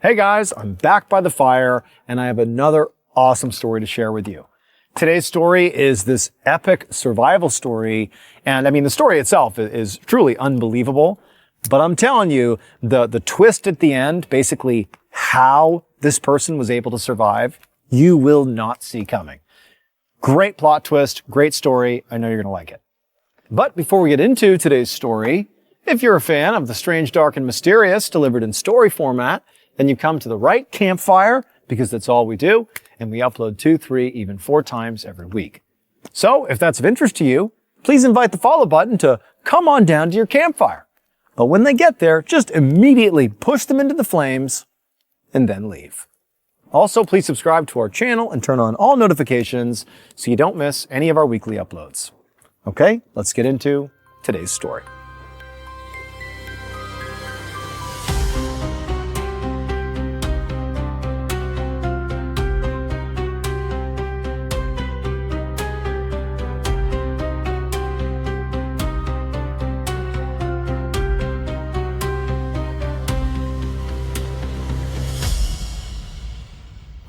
Hey guys, I'm back by the fire and I have another awesome story to share with you. Today's story is this epic survival story, and I mean the story itself is truly unbelievable, but I'm telling you, the twist at the end, basically how this person was able to survive, you will not see coming. Great plot twist, great story, I know you're gonna like it. But before we get into today's story, if you're a fan of the strange, dark, and mysterious delivered in story format, then you come to the right campfire, because that's all we do, and we upload 2, 3, even 4 times every week. So if that's of interest to you, please invite the follow button to come on down to your campfire. But when they get there, just immediately push them into the flames and then leave. Also, please subscribe to our channel and turn on all notifications so you don't miss any of our weekly uploads. Okay, let's get into today's story.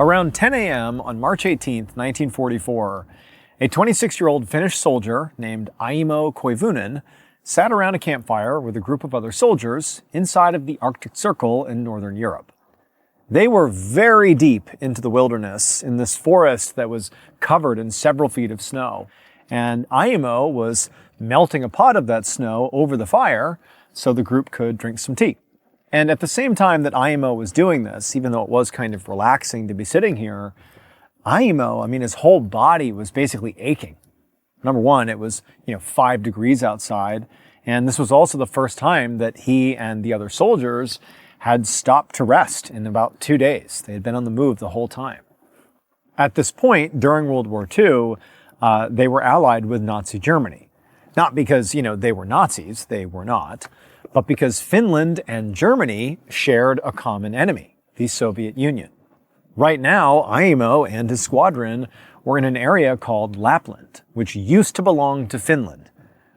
Around 10 a.m. on March 18, 1944, a 26-year-old Finnish soldier named Aimo Koivunen sat around a campfire with a group of other soldiers inside of the Arctic Circle in Northern Europe. They were very deep into the wilderness in this forest that was covered in several feet of snow, and Aimo was melting a pot of that snow over the fire so the group could drink some tea. And at the same time that Aimo was doing this, even though it was kind of relaxing to be sitting here, Aimo, his whole body was basically aching. Number one, it was, 5 degrees outside. And this was also the first time that he and the other soldiers had stopped to rest in about 2 days. They had been on the move the whole time. At this point, during World War II, they were allied with Nazi Germany. Not because, they were Nazis, they were not, but because Finland and Germany shared a common enemy, the Soviet Union. Right now, Aimo and his squadron were in an area called Lapland, which used to belong to Finland.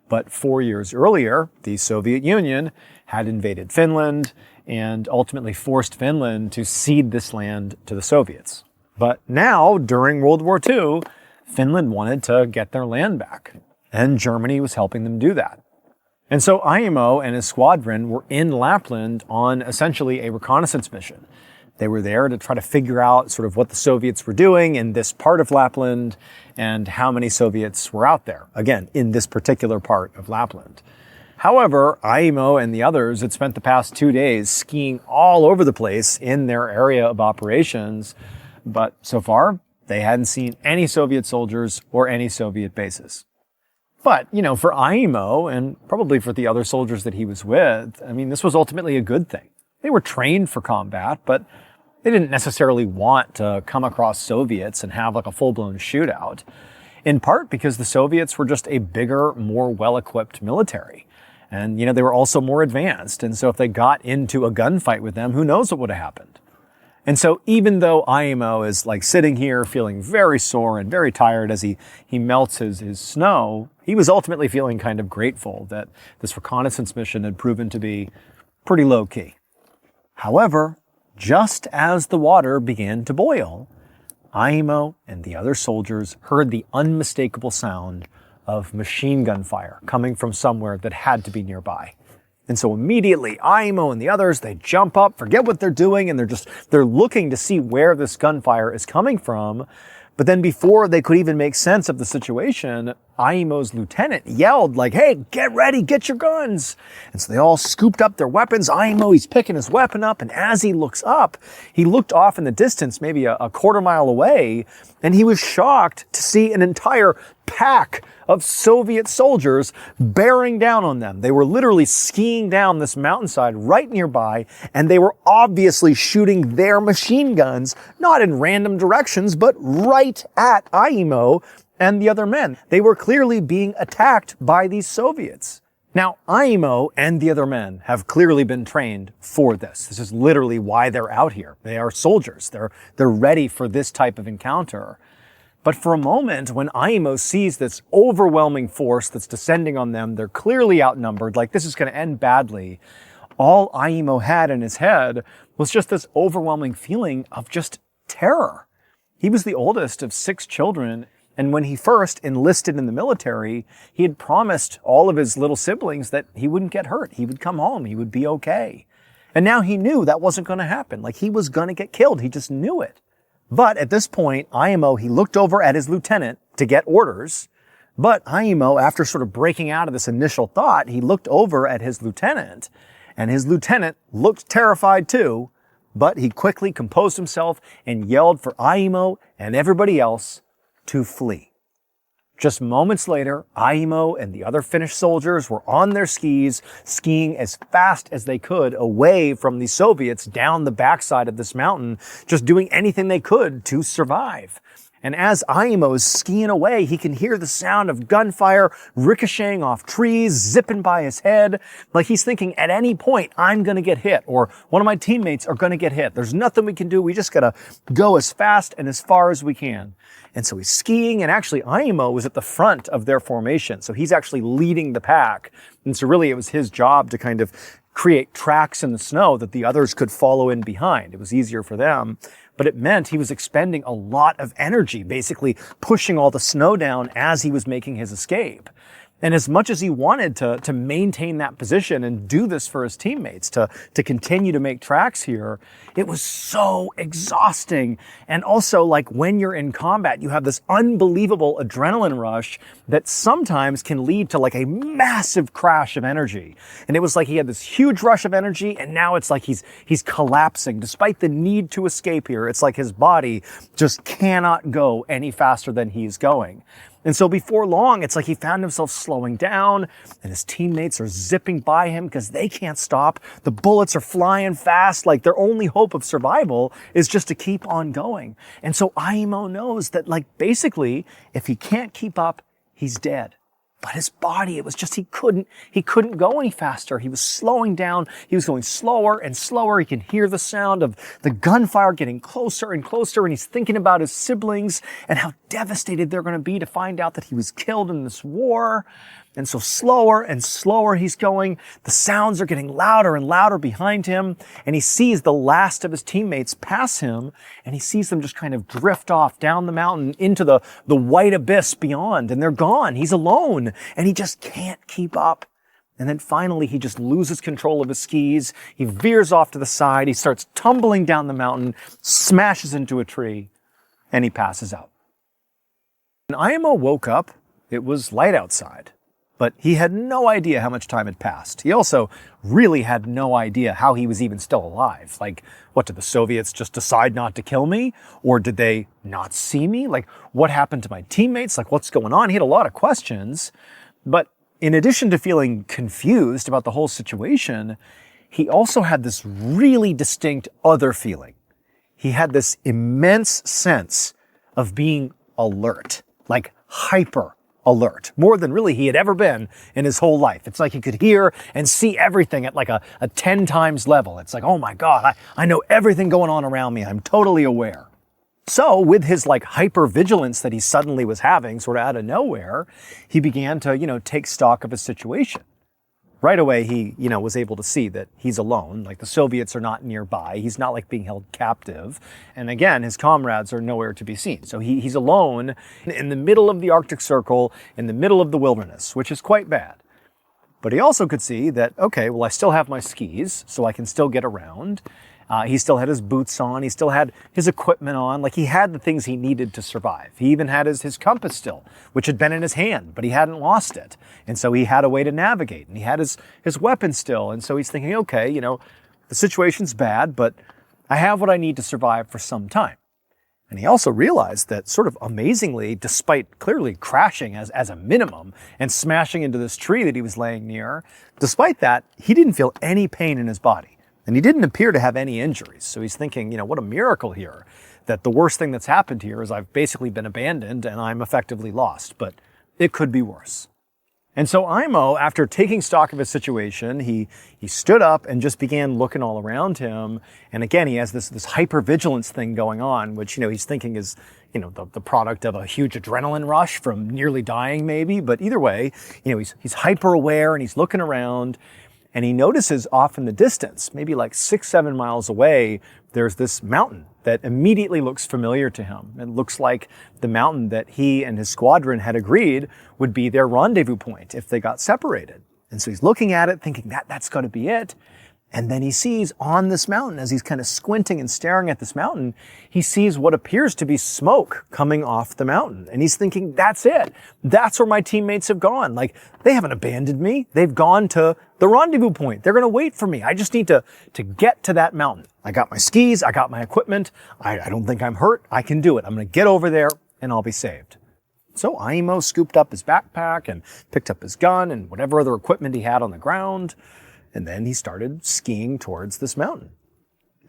But 4 years earlier, the Soviet Union had invaded Finland and ultimately forced Finland to cede this land to the Soviets. But now, during World War II, Finland wanted to get their land back, and Germany was helping them do that. And so Aimo and his squadron were in Lapland on essentially a reconnaissance mission. They were there to try to figure out sort of what the Soviets were doing in this part of Lapland and how many Soviets were out there, again, in this particular part of Lapland. However, Aimo and the others had spent the past 2 days skiing all over the place in their area of operations, but so far, they hadn't seen any Soviet soldiers or any Soviet bases. But, for Aimo, and probably for the other soldiers that he was with, this was ultimately a good thing. They were trained for combat, but they didn't necessarily want to come across Soviets and have like a full-blown shootout. In part because the Soviets were just a bigger, more well-equipped military. And, they were also more advanced. And so if they got into a gunfight with them, who knows what would have happened? And so even though Aimo is like sitting here feeling very sore and very tired as he melts his snow, he was ultimately feeling kind of grateful that this reconnaissance mission had proven to be pretty low-key. However, just as the water began to boil, Aimo and the other soldiers heard the unmistakable sound of machine gun fire coming from somewhere that had to be nearby. And so immediately, Aimo and the others, they jump up, forget what they're doing, and they're looking to see where this gunfire is coming from. But then before they could even make sense of the situation, Aimo's lieutenant yelled like, "Hey, get ready, get your guns." And so they all scooped up their weapons. Aimo, he's picking his weapon up, and as he looks up, he looked off in the distance, maybe a quarter mile away, and he was shocked to see an entire pack of Soviet soldiers bearing down on them. They were literally skiing down this mountainside right nearby, and they were obviously shooting their machine guns, not in random directions, but right at Aimo and the other men. They were clearly being attacked by these Soviets. Now, Aimo and the other men have clearly been trained for this. This is literally why they're out here. They are soldiers. They're ready for this type of encounter. But for a moment, when Aimo sees this overwhelming force that's descending on them, they're clearly outnumbered, like this is going to end badly. all Aimo had in his head was just this overwhelming feeling of just terror. He was the oldest of 6 children, and when he first enlisted in the military, he had promised all of his little siblings that he wouldn't get hurt. He would come home. He would be okay. And now he knew that wasn't going to happen. Like, he was going to get killed. He just knew it. But at this point, Aimo, he looked over at his lieutenant to get orders. But Aimo, after sort of breaking out of this initial thought, he looked over at his lieutenant, and his lieutenant looked terrified too. But he quickly composed himself and yelled for Aimo and everybody else to flee. Just moments later, Aimo and the other Finnish soldiers were on their skis, skiing as fast as they could away from the Soviets down the backside of this mountain, just doing anything they could to survive. And as Aimo is skiing away, he can hear the sound of gunfire ricocheting off trees, zipping by his head. Like he's thinking, at any point, I'm going to get hit, or one of my teammates are going to get hit. There's nothing we can do. We just got to go as fast and as far as we can. And so he's skiing, and actually Aimo was at the front of their formation. So he's actually leading the pack. And so really it was his job to kind of create tracks in the snow that the others could follow in behind. It was easier for them. But it meant he was expending a lot of energy, basically pushing all the snow down as he was making his escape. And as much as he wanted to maintain that position and do this for his teammates, to continue to make tracks here, it was so exhausting. And also, like, when you're in combat, you have this unbelievable adrenaline rush that sometimes can lead to like a massive crash of energy. And it was like he had this huge rush of energy, and now it's like he's collapsing. Despite the need to escape here, it's like his body just cannot go any faster than he's going. And so before long, it's like he found himself slowing down, and his teammates are zipping by him because they can't stop. The bullets are flying fast. Like, their only hope of survival is just to keep on going. And so Aimo knows that, like, basically, if he can't keep up, he's dead. But his body, it was just, he couldn't go any faster. He was slowing down. He was going slower and slower. He can hear the sound of the gunfire getting closer and closer. And he's thinking about his siblings and how devastated they're going to be to find out that he was killed in this war. And so slower and slower he's going. The sounds are getting louder and louder behind him. And he sees the last of his teammates pass him. And he sees them just kind of drift off down the mountain into the white abyss beyond. And they're gone. He's alone. And he just can't keep up. And then finally he just loses control of his skis. He veers off to the side. He starts tumbling down the mountain, smashes into a tree, and he passes out. When Aimo woke up, it was light outside. But he had no idea how much time had passed. He also really had no idea how he was even still alive. Like, what, did the Soviets just decide not to kill me? Or did they not see me? Like, what happened to my teammates? Like, what's going on? He had a lot of questions. But in addition to feeling confused about the whole situation, he also had this really distinct other feeling. He had this immense sense of being alert, like hyper alert, more than really he had ever been in his whole life. It's like he could hear and see everything at like a 10 times level. It's like, oh my God, I know everything going on around me. I'm totally aware. So with his like hyper vigilance that he suddenly was having sort of out of nowhere, he began to, take stock of his situation. Right away, he, was able to see that he's alone. Like, the Soviets are not nearby. He's not like being held captive. And again, his comrades are nowhere to be seen. So he's alone in the middle of the Arctic Circle, in the middle of the wilderness, which is quite bad. But he also could see that, okay, well, I still have my skis, so I can still get around. He still had his boots on. He still had his equipment on. Like, he had the things he needed to survive. He even had his compass still, which had been in his hand, but he hadn't lost it. And so he had a way to navigate. And he had his weapon still. And so he's thinking, okay, the situation's bad, but I have what I need to survive for some time. And he also realized that, sort of amazingly, despite clearly crashing as a minimum and smashing into this tree that he was laying near, despite that, he didn't feel any pain in his body. And he didn't appear to have any injuries. So he's thinking, what a miracle here, that the worst thing that's happened here is I've basically been abandoned and I'm effectively lost, but it could be worse. And so Aimo, after taking stock of his situation, he stood up and just began looking all around him. And again, he has this hypervigilance thing going on, which, he's thinking is, the product of a huge adrenaline rush from nearly dying maybe. But either way, he's hyper aware and he's looking around. and he notices off in the distance, maybe like 6-7 miles away, there's this mountain that immediately looks familiar to him. It looks like the mountain that he and his squadron had agreed would be their rendezvous point if they got separated. And so he's looking at it thinking that's got to be it. And then he sees on this mountain, as he's kind of squinting and staring at this mountain, he sees what appears to be smoke coming off the mountain. And he's thinking, that's it. That's where my teammates have gone. Like, they haven't abandoned me. They've gone to the rendezvous point. They're going to wait for me. I just need to get to that mountain. I got my skis. I got my equipment. I don't think I'm hurt. I can do it. I'm going to get over there and I'll be saved. So Aimo scooped up his backpack and picked up his gun and whatever other equipment he had on the ground. And then he started skiing towards this mountain.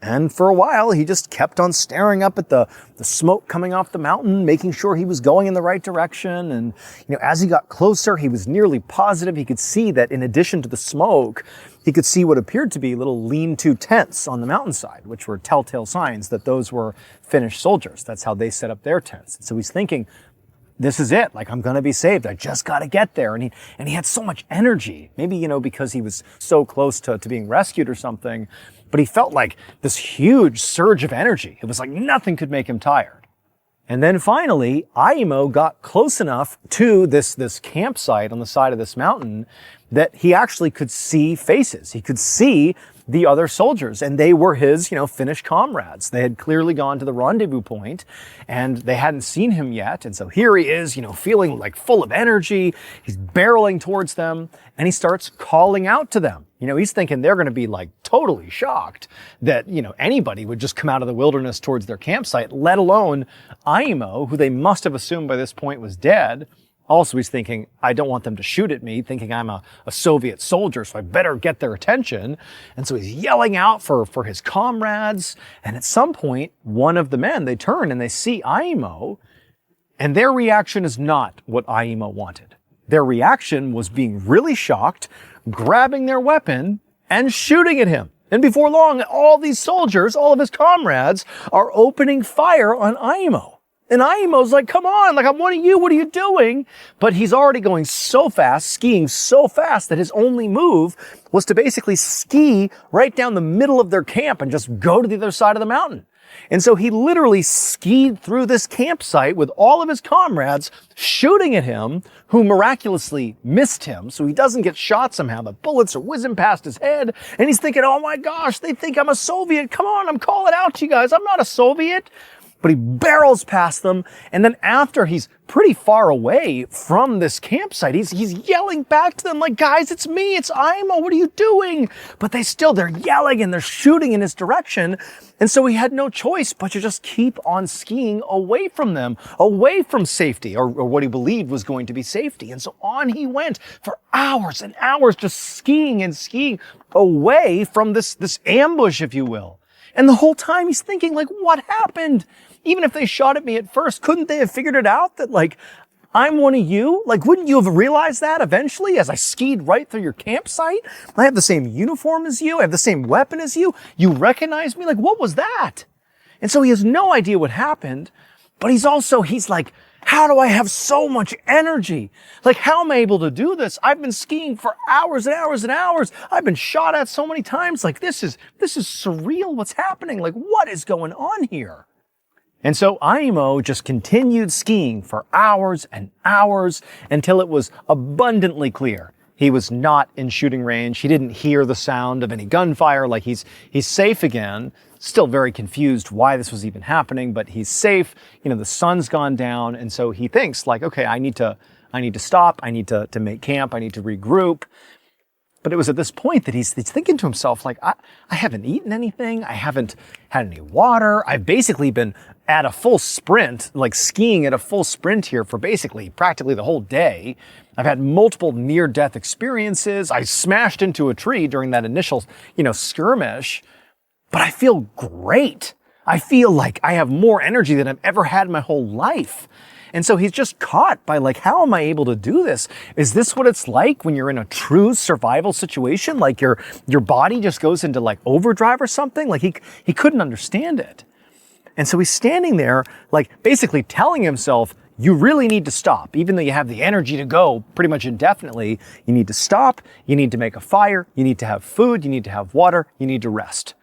And for a while, he just kept on staring up at the smoke coming off the mountain, making sure he was going in the right direction. And, as he got closer, he was nearly positive he could see that in addition to the smoke, he could see what appeared to be little lean-to tents on the mountainside, which were telltale signs that those were Finnish soldiers. That's how they set up their tents. And so he's thinking, this is it. Like, I'm going to be saved. I just got to get there. And he had so much energy, maybe, because he was so close to being rescued or something, but he felt like this huge surge of energy. It was like nothing could make him tired. And then finally, Aimo got close enough to this campsite on the side of this mountain that he actually could see faces. He could see the other soldiers, and they were his, Finnish comrades. They had clearly gone to the rendezvous point, and they hadn't seen him yet. And so here he is, feeling like full of energy. He's barreling towards them, and he starts calling out to them. He's thinking they're going to be like totally shocked that, anybody would just come out of the wilderness towards their campsite, let alone Aimo, who they must have assumed by this point was dead. Also, he's thinking, I don't want them to shoot at me, thinking I'm a Soviet soldier, so I better get their attention. And so he's yelling out for his comrades. And at some point, one of the men, they turn and they see Aimo, and their reaction is not what Aimo wanted. Their reaction was being really shocked, grabbing their weapon, and shooting at him. And before long, all these soldiers, all of his comrades, are opening fire on Aimo. And Aimo's like, come on, like, I'm one of you, what are you doing? But he's already going so fast, skiing so fast, that his only move was to basically ski right down the middle of their camp and just go to the other side of the mountain. And so he literally skied through this campsite with all of his comrades shooting at him, who miraculously missed him. So he doesn't get shot somehow. The bullets are whizzing past his head. And he's thinking, oh my gosh, they think I'm a Soviet. Come on, I'm calling out to you guys. I'm not a Soviet. But he barrels past them, and then after he's pretty far away from this campsite, he's yelling back to them like, guys, it's me, it's Aimo, what are you doing? But they're yelling and they're shooting in his direction, and so he had no choice but to just keep on skiing away from them, away from safety, or what he believed was going to be safety. And so on he went for hours and hours, just skiing and skiing away from this ambush, if you will. And the whole time he's thinking, like, what happened? Even if they shot at me at first, couldn't they have figured it out that, like, I'm one of you? Like, wouldn't you have realized that eventually as I skied right through your campsite? I have the same uniform as you. I have the same weapon as you. You recognize me? Like, what was that? And so he has no idea what happened, but he's like, how do I have so much energy? Like, how am I able to do this? I've been skiing for hours and hours and hours. I've been shot at so many times. Like, this is surreal. What's happening? Like, what is going on here? And so Aimo just continued skiing for hours and hours until it was abundantly clear he was not in shooting range. He didn't hear the sound of any gunfire. Like, he's safe again. Still very confused why this was even happening, but he's safe. The sun's gone down. And so he thinks, like, okay, I need to stop. I need to make camp. I need to regroup. But it was at this point that he's thinking to himself, like, I haven't eaten anything. I haven't had any water. I've basically been at a full sprint, like skiing at a full sprint here for practically the whole day. I've had multiple near-death experiences. I smashed into a tree during that initial, skirmish. But I feel great. I feel like I have more energy than I've ever had in my whole life. And so he's just caught by, like, how am I able to do this? Is this what it's like when you're in a true survival situation? Like your body just goes into like overdrive or something? Like he couldn't understand it. And so he's standing there, like, basically telling himself, you really need to stop. Even though you have the energy to go pretty much indefinitely, you need to stop, you need to make a fire, you need to have food, you need to have water, you need to rest.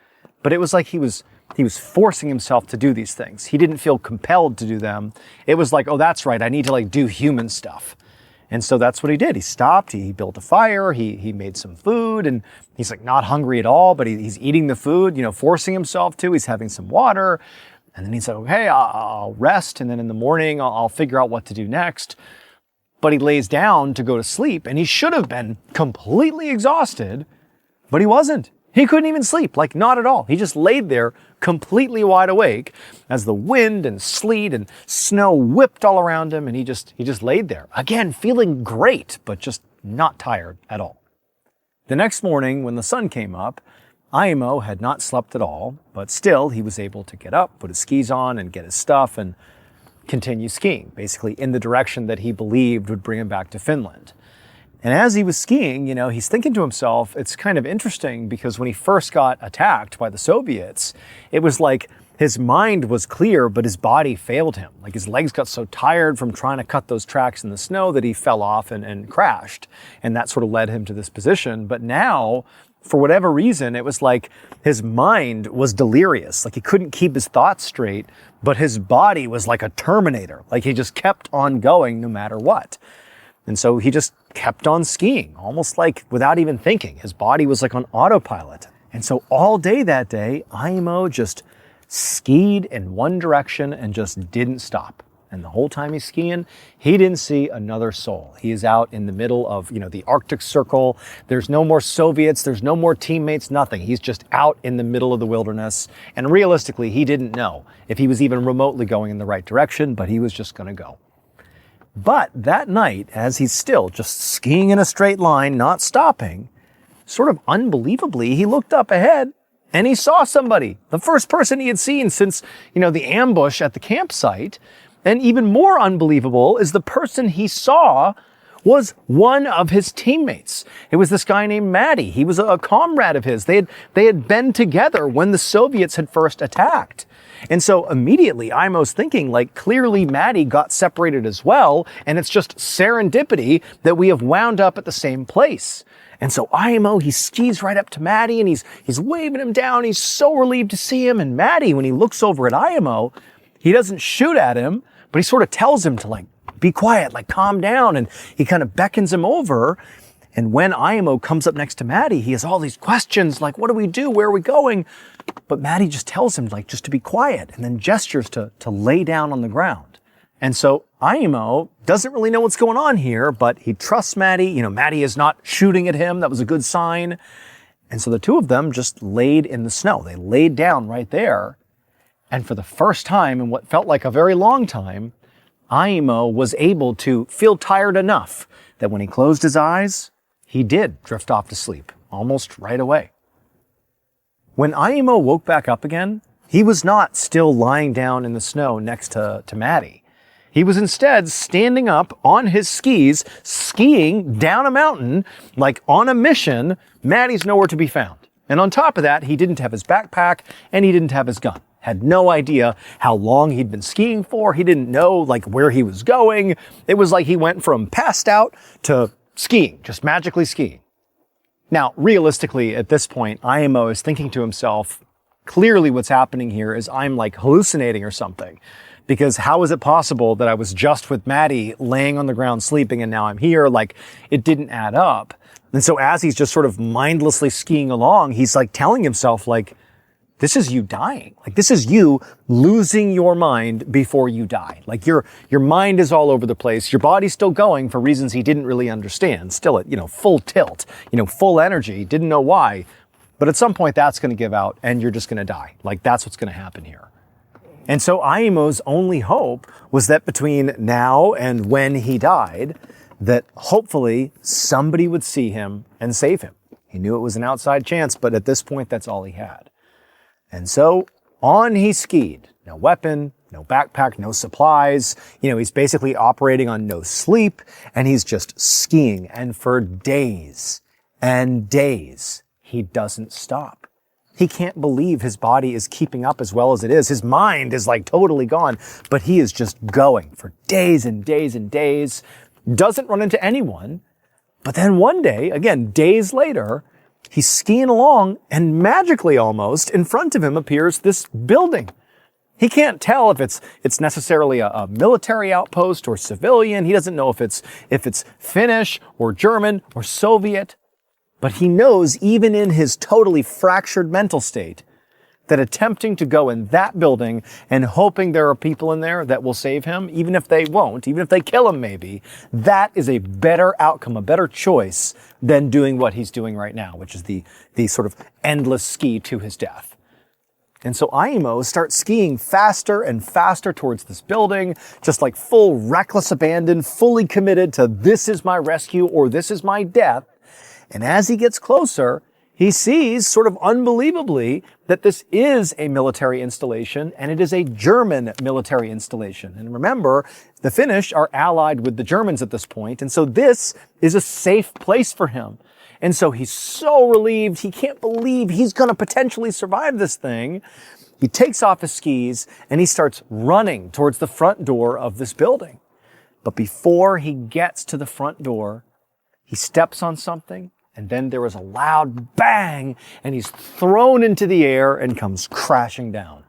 But it was like he was forcing himself to do these things. He didn't feel compelled to do them. It was like, oh, that's right, I need to like do human stuff. And so that's what he did. He stopped, he built a fire, he made some food, and he's like not hungry at all, but he's eating the food, forcing himself to. He's having some water. And then he said, okay, I'll rest, and then in the morning, I'll figure out what to do next. But he lays down to go to sleep, and he should have been completely exhausted, but he wasn't. He couldn't even sleep, like not at all. He just laid there completely wide awake as the wind and sleet and snow whipped all around him, and he just laid there. Again, feeling great, but just not tired at all. The next morning, when the sun came up, Aimo had not slept at all, but still he was able to get up, put his skis on, and get his stuff and continue skiing, basically in the direction that he believed would bring him back to Finland. And as he was skiing, he's thinking to himself, it's kind of interesting because when he first got attacked by the Soviets, it was like his mind was clear, but his body failed him. Like his legs got so tired from trying to cut those tracks in the snow that he fell off and crashed. And that sort of led him to this position. But now, for whatever reason, it was like his mind was delirious. Like he couldn't keep his thoughts straight, but his body was like a Terminator. Like he just kept on going no matter what. And so he just kept on skiing, almost like without even thinking. His body was like on autopilot. And so all day that day, Aimo just skied in one direction and just didn't stop. And the whole time he's skiing, he didn't see another soul. He is out in the middle of, the Arctic Circle. There's no more Soviets. There's no more teammates, nothing. He's just out in the middle of the wilderness. And realistically, he didn't know if he was even remotely going in the right direction, but he was just going to go. But that night, as he's still just skiing in a straight line, not stopping, sort of unbelievably, he looked up ahead and he saw somebody, the first person he had seen since, the ambush at the campsite. And even more unbelievable is the person he saw was one of his teammates. It was this guy named Matty. He was a comrade of his. They had been together when the Soviets had first attacked. And so immediately Aimo's thinking, like, clearly Matty got separated as well, and it's just serendipity that we have wound up at the same place. And so Aimo, he skis right up to Matty, and he's waving him down. He's so relieved to see him. And Matty, when he looks over at Aimo, he doesn't shoot at him, but he sort of tells him to, like, be quiet, like, calm down. And he kind of beckons him over. And when Aimo comes up next to Matty, he has all these questions, like, what do we do? Where are we going? But Matty just tells him, like, just to be quiet, and then gestures to lay down on the ground. And so Aimo doesn't really know what's going on here, but he trusts Matty. Matty is not shooting at him. That was a good sign. And so the two of them just laid in the snow. They laid down right there. And for the first time in what felt like a very long time, Aimo was able to feel tired enough that when he closed his eyes, he did drift off to sleep almost right away. When Aimo woke back up again, he was not still lying down in the snow next to Matty. He was instead standing up on his skis, skiing down a mountain, like on a mission. Matty's nowhere to be found. And on top of that, he didn't have his backpack and he didn't have his gun. Had no idea how long he'd been skiing for. He didn't know, like, where he was going. It was like he went from passed out to skiing, just magically skiing. Now, realistically, at this point, Aimo is thinking to himself, clearly what's happening here is I'm like hallucinating or something. Because how is it possible that I was just with Matty laying on the ground sleeping and now I'm here? Like, it didn't add up. And so as he's just sort of mindlessly skiing along, he's like telling himself, like, this is you dying. Like, this is you losing your mind before you die. Like, your mind is all over the place. Your body's still going for reasons he didn't really understand. Still at, full tilt, full energy. Didn't know why. But at some point that's going to give out and you're just going to die. Like, that's what's going to happen here. And so Aimo's only hope was that between now and when he died, that hopefully somebody would see him and save him. He knew it was an outside chance, but at this point, that's all he had. And so on he skied. No weapon, no backpack, no supplies. He's basically operating on no sleep, and he's just skiing. And for days and days, he doesn't stop. He can't believe his body is keeping up as well as it is. His mind is like totally gone, but he is just going for days and days and days. Doesn't run into anyone. But then one day, again, days later, he's skiing along and magically almost in front of him appears this building. He can't tell if it's necessarily a military outpost or civilian. He doesn't know if it's Finnish or German or Soviet. But he knows, even in his totally fractured mental state, that attempting to go in that building and hoping there are people in there that will save him, even if they won't, even if they kill him maybe, that is a better outcome, a better choice than doing what he's doing right now, which is the sort of endless ski to his death. And so Aimo starts skiing faster and faster towards this building, just like full reckless abandon, fully committed to this is my rescue or this is my death. And as he gets closer, he sees, sort of unbelievably, that this is a military installation, and it is a German military installation. And remember, the Finnish are allied with the Germans at this point, and so this is a safe place for him. And so he's so relieved, he can't believe he's going to potentially survive this thing. He takes off his skis, and he starts running towards the front door of this building. But before he gets to the front door, he steps on something, and then there is a loud bang, and he's thrown into the air and comes crashing down.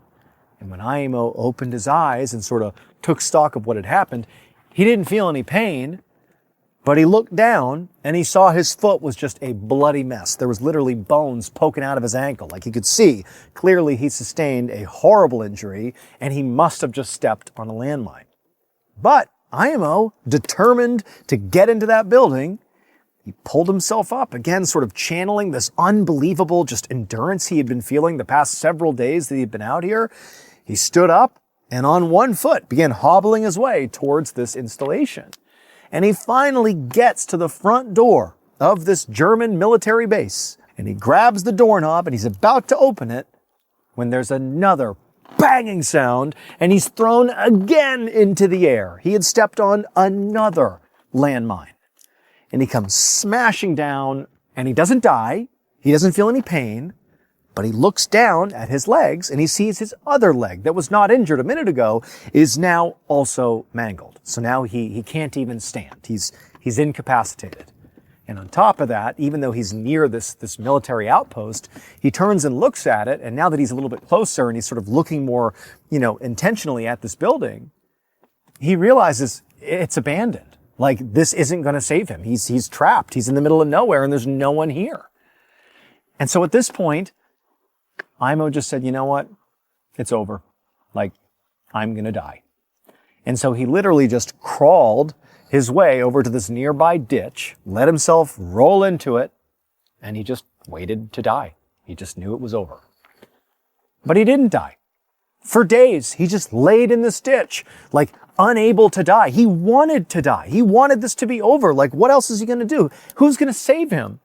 And when Aimo opened his eyes and sort of took stock of what had happened, he didn't feel any pain, but he looked down and he saw his foot was just a bloody mess. There was literally bones poking out of his ankle. Like he could see, clearly he sustained a horrible injury, and he must have just stepped on a landmine. But Aimo, determined to get into that building, he pulled himself up, again, sort of channeling this unbelievable just endurance he had been feeling the past several days that he'd been out here. He stood up and on one foot began hobbling his way towards this installation. And he finally gets to the front door of this German military base. And he grabs the doorknob and he's about to open it when there's another banging sound and he's thrown again into the air. He had stepped on another landmine. And he comes smashing down, and he doesn't die. He doesn't feel any pain, but he looks down at his legs, and he sees his other leg that was not injured a minute ago is now also mangled. So now he can't even stand. He's incapacitated. And on top of that, even though he's near this military outpost, he turns and looks at it, and now that he's a little bit closer and he's sort of looking more, intentionally at this building, he realizes it's abandoned. Like, this isn't going to save him. He's trapped. He's in the middle of nowhere, and there's no one here. And so at this point, Aimo just said, you know what? It's over. Like, I'm going to die. And so he literally just crawled his way over to this nearby ditch, let himself roll into it, and he just waited to die. He just knew it was over. But he didn't die. For days, he just laid in this ditch, like, unable to die. He wanted to die. He wanted this to be over. Like, what else is he going to do? Who's going to save him?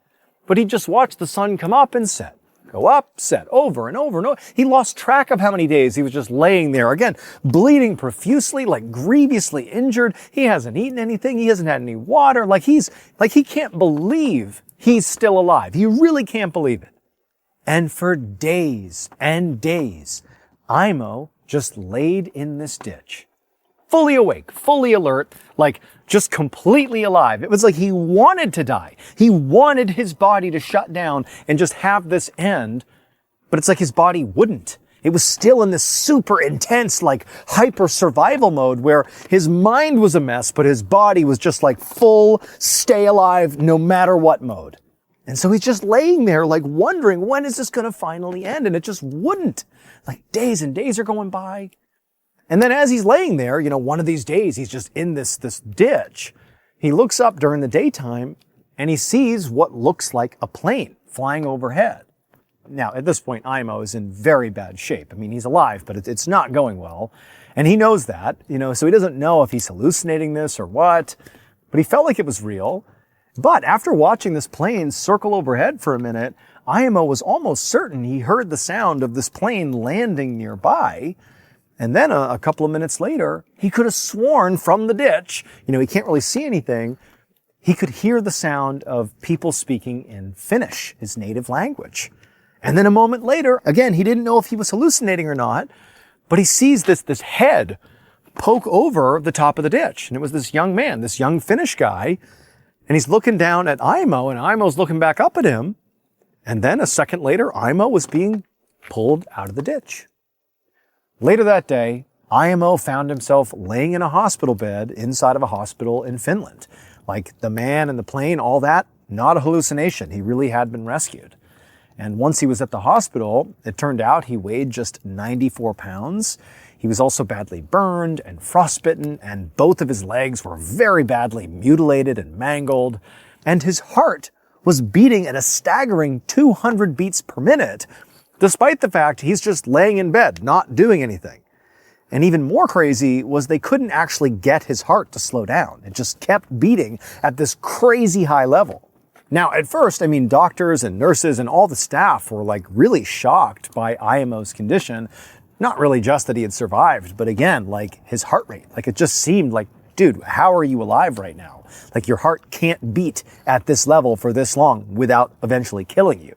But he just watched the sun come up and set, go up, set, over and over and over. He lost track of how many days he was just laying there, again, bleeding profusely, like grievously injured. He hasn't eaten anything. He hasn't had any water. He can't believe he's still alive. He really can't believe it. And for days and days, Aimo just laid in this ditch, fully awake, fully alert, like just completely alive. It was like he wanted to die. He wanted his body to shut down and just have this end, but it's like his body wouldn't. It was still in this super intense, like hyper survival mode where his mind was a mess, but his body was just like full, stay alive, no matter what mode. And so he's just laying there like wondering, when is this going to finally end? And it just wouldn't. Like days and days are going by. And then as he's laying there, one of these days he's just in this ditch. He looks up during the daytime and he sees what looks like a plane flying overhead. Now, at this point, Aimo is in very bad shape. I mean, he's alive, but it's not going well. And he knows that, so he doesn't know if he's hallucinating this or what, but he felt like it was real. But after watching this plane circle overhead for a minute, Aimo was almost certain he heard the sound of this plane landing nearby. And then a couple of minutes later, he could have sworn from the ditch, he can't really see anything, he could hear the sound of people speaking in Finnish, his native language. And then a moment later, again, he didn't know if he was hallucinating or not, but he sees this head poke over the top of the ditch. And it was this young man, this young Finnish guy. And he's looking down at Imo, and Imo's looking back up at him. And then a second later, Imo was being pulled out of the ditch. Later that day, Imo found himself laying in a hospital bed inside of a hospital in Finland. Like the man and the plane, all that, not a hallucination. He really had been rescued. And once he was at the hospital, it turned out he weighed just 94 pounds. He was also badly burned and frostbitten, and both of his legs were very badly mutilated and mangled. And his heart was beating at a staggering 200 beats per minute, despite the fact he's just laying in bed, not doing anything. And even more crazy was they couldn't actually get his heart to slow down. It just kept beating at this crazy high level. Now, at first, doctors and nurses and all the staff were like really shocked by Imo's condition. Not really just that he had survived, but again, like his heart rate. Like it just seemed like, dude, how are you alive right now? Like your heart can't beat at this level for this long without eventually killing you.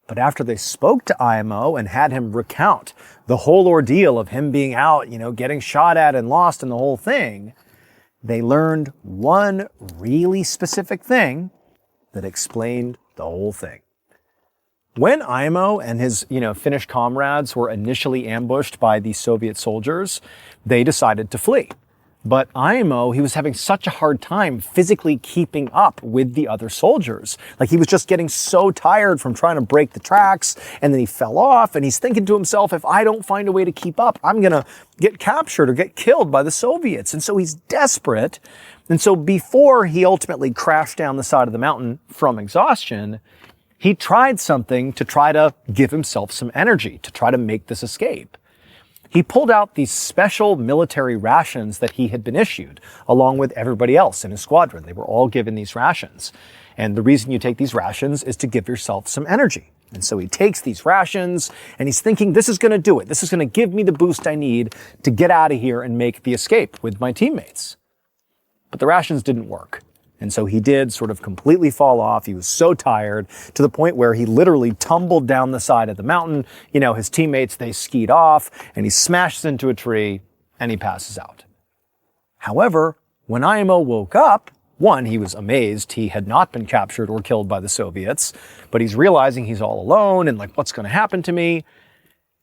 But after they spoke to Imo and had him recount the whole ordeal of him being out, getting shot at and lost and the whole thing, they learned one really specific thing that explained the whole thing. When Imo and his, Finnish comrades were initially ambushed by the Soviet soldiers, they decided to flee. But Imo, he was having such a hard time physically keeping up with the other soldiers. Like he was just getting so tired from trying to break the tracks, and then he fell off, and he's thinking to himself, if I don't find a way to keep up, I'm gonna get captured or get killed by the Soviets. And so he's desperate. And so before he ultimately crashed down the side of the mountain from exhaustion, he tried something to try to give himself some energy, to try to make this escape. He pulled out these special military rations that he had been issued, along with everybody else in his squadron. They were all given these rations. And the reason you take these rations is to give yourself some energy. And so he takes these rations, and he's thinking, this is going to do it. This is going to give me the boost I need to get out of here and make the escape with my teammates. But the rations didn't work. And so he did sort of completely fall off. He was so tired to the point where he literally tumbled down the side of the mountain. His teammates, they skied off, and he smashes into a tree and he passes out. However, when Imo woke up, one, he was amazed he had not been captured or killed by the Soviets, but he's realizing he's all alone and like, what's going to happen to me?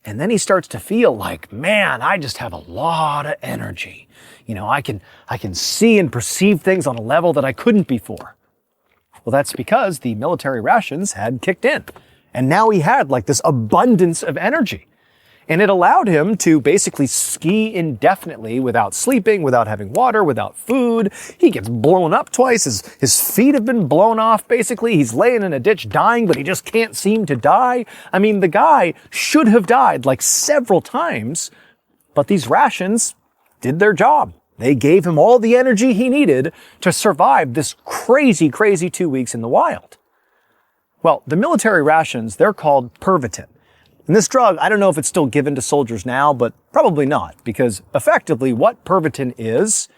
And then he starts to feel like, man, I just have a lot of energy. I can see and perceive things on a level that I couldn't before. Well, that's because the military rations had kicked in. And now he had like this abundance of energy. And it allowed him to basically ski indefinitely without sleeping, without having water, without food. He gets blown up twice. His feet have been blown off, basically. He's laying in a ditch dying, but he just can't seem to die. The guy should have died like several times, but these rations did their job. They gave him all the energy he needed to survive this crazy, crazy 2 weeks in the wild. Well, the military rations, they're called Pervitin. And this drug, I don't know if it's still given to soldiers now, but probably not, because effectively what Pervitin is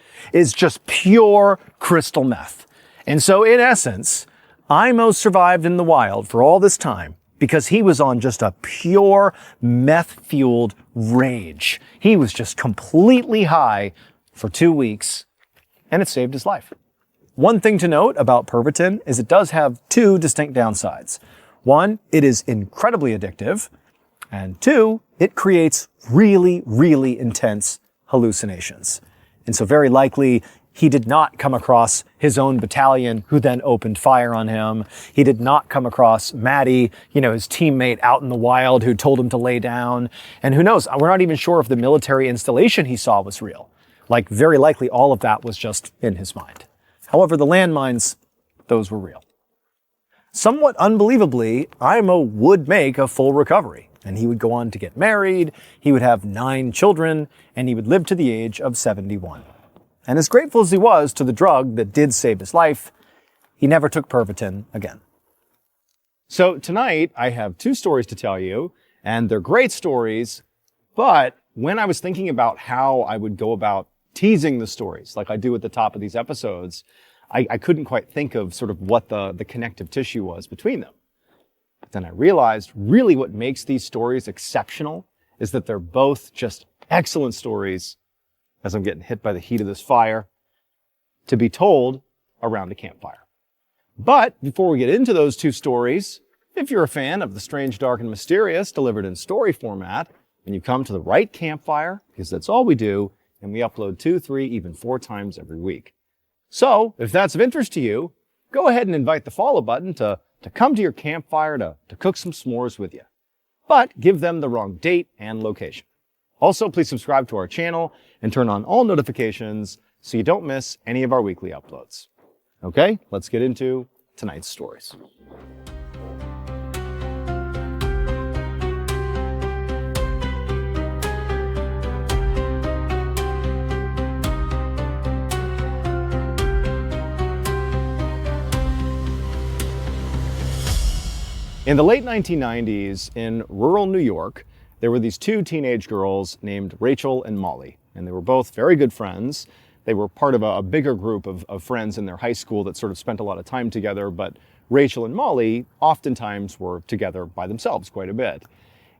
just pure crystal meth. And so in essence, Imo survived in the wild for all this time because he was on just a pure meth-fueled rage. He was just completely high for 2 weeks, and it saved his life. One thing to note about Pervitin is it does have two distinct downsides. One, it is incredibly addictive. And two, it creates really, really intense hallucinations. And so very likely, he did not come across his own battalion who then opened fire on him. He did not come across Maddie, his teammate out in the wild who told him to lay down. And who knows, we're not even sure if the military installation he saw was real. Like very likely all of that was just in his mind. However, the landmines, those were real. Somewhat unbelievably, Imo would make a full recovery. And he would go on to get married, he would have 9 children, and he would live to the age of 71. And as grateful as he was to the drug that did save his life, he never took Pervitin again. So tonight, I have 2 stories to tell you, and they're great stories, but when I was thinking about how I would go about teasing the stories, like I do at the top of these episodes, I couldn't quite think of sort of what the connective tissue was between them. But then I realized really what makes these stories exceptional is that they're both just excellent stories, as I'm getting hit by the heat of this fire, to be told around a campfire. But before we get into those two stories, if you're a fan of the strange, dark, and mysterious delivered in story format, then you've come to the right campfire, because that's all we do, and we upload 2, 3, even 4 times every week. So, if that's of interest to you, go ahead and invite the follow button to come to your campfire to cook some s'mores with you. But give them the wrong date and location. Also, please subscribe to our channel and turn on all notifications so you don't miss any of our weekly uploads. Okay, let's get into tonight's stories. In the late 1990s, in rural New York, there were these 2 teenage girls named Rachel and Molly, and they were both very good friends. They were part of a bigger group of friends in their high school that sort of spent a lot of time together, but Rachel and Molly oftentimes were together by themselves quite a bit.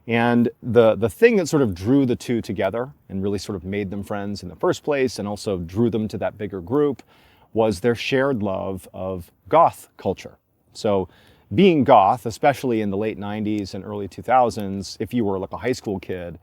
And the thing that sort of drew the 2 together and really sort of made them friends in the first place and also drew them to that bigger group was their shared love of goth culture. So being goth, especially in the late 90s and early 2000s, if you were like a high school kid,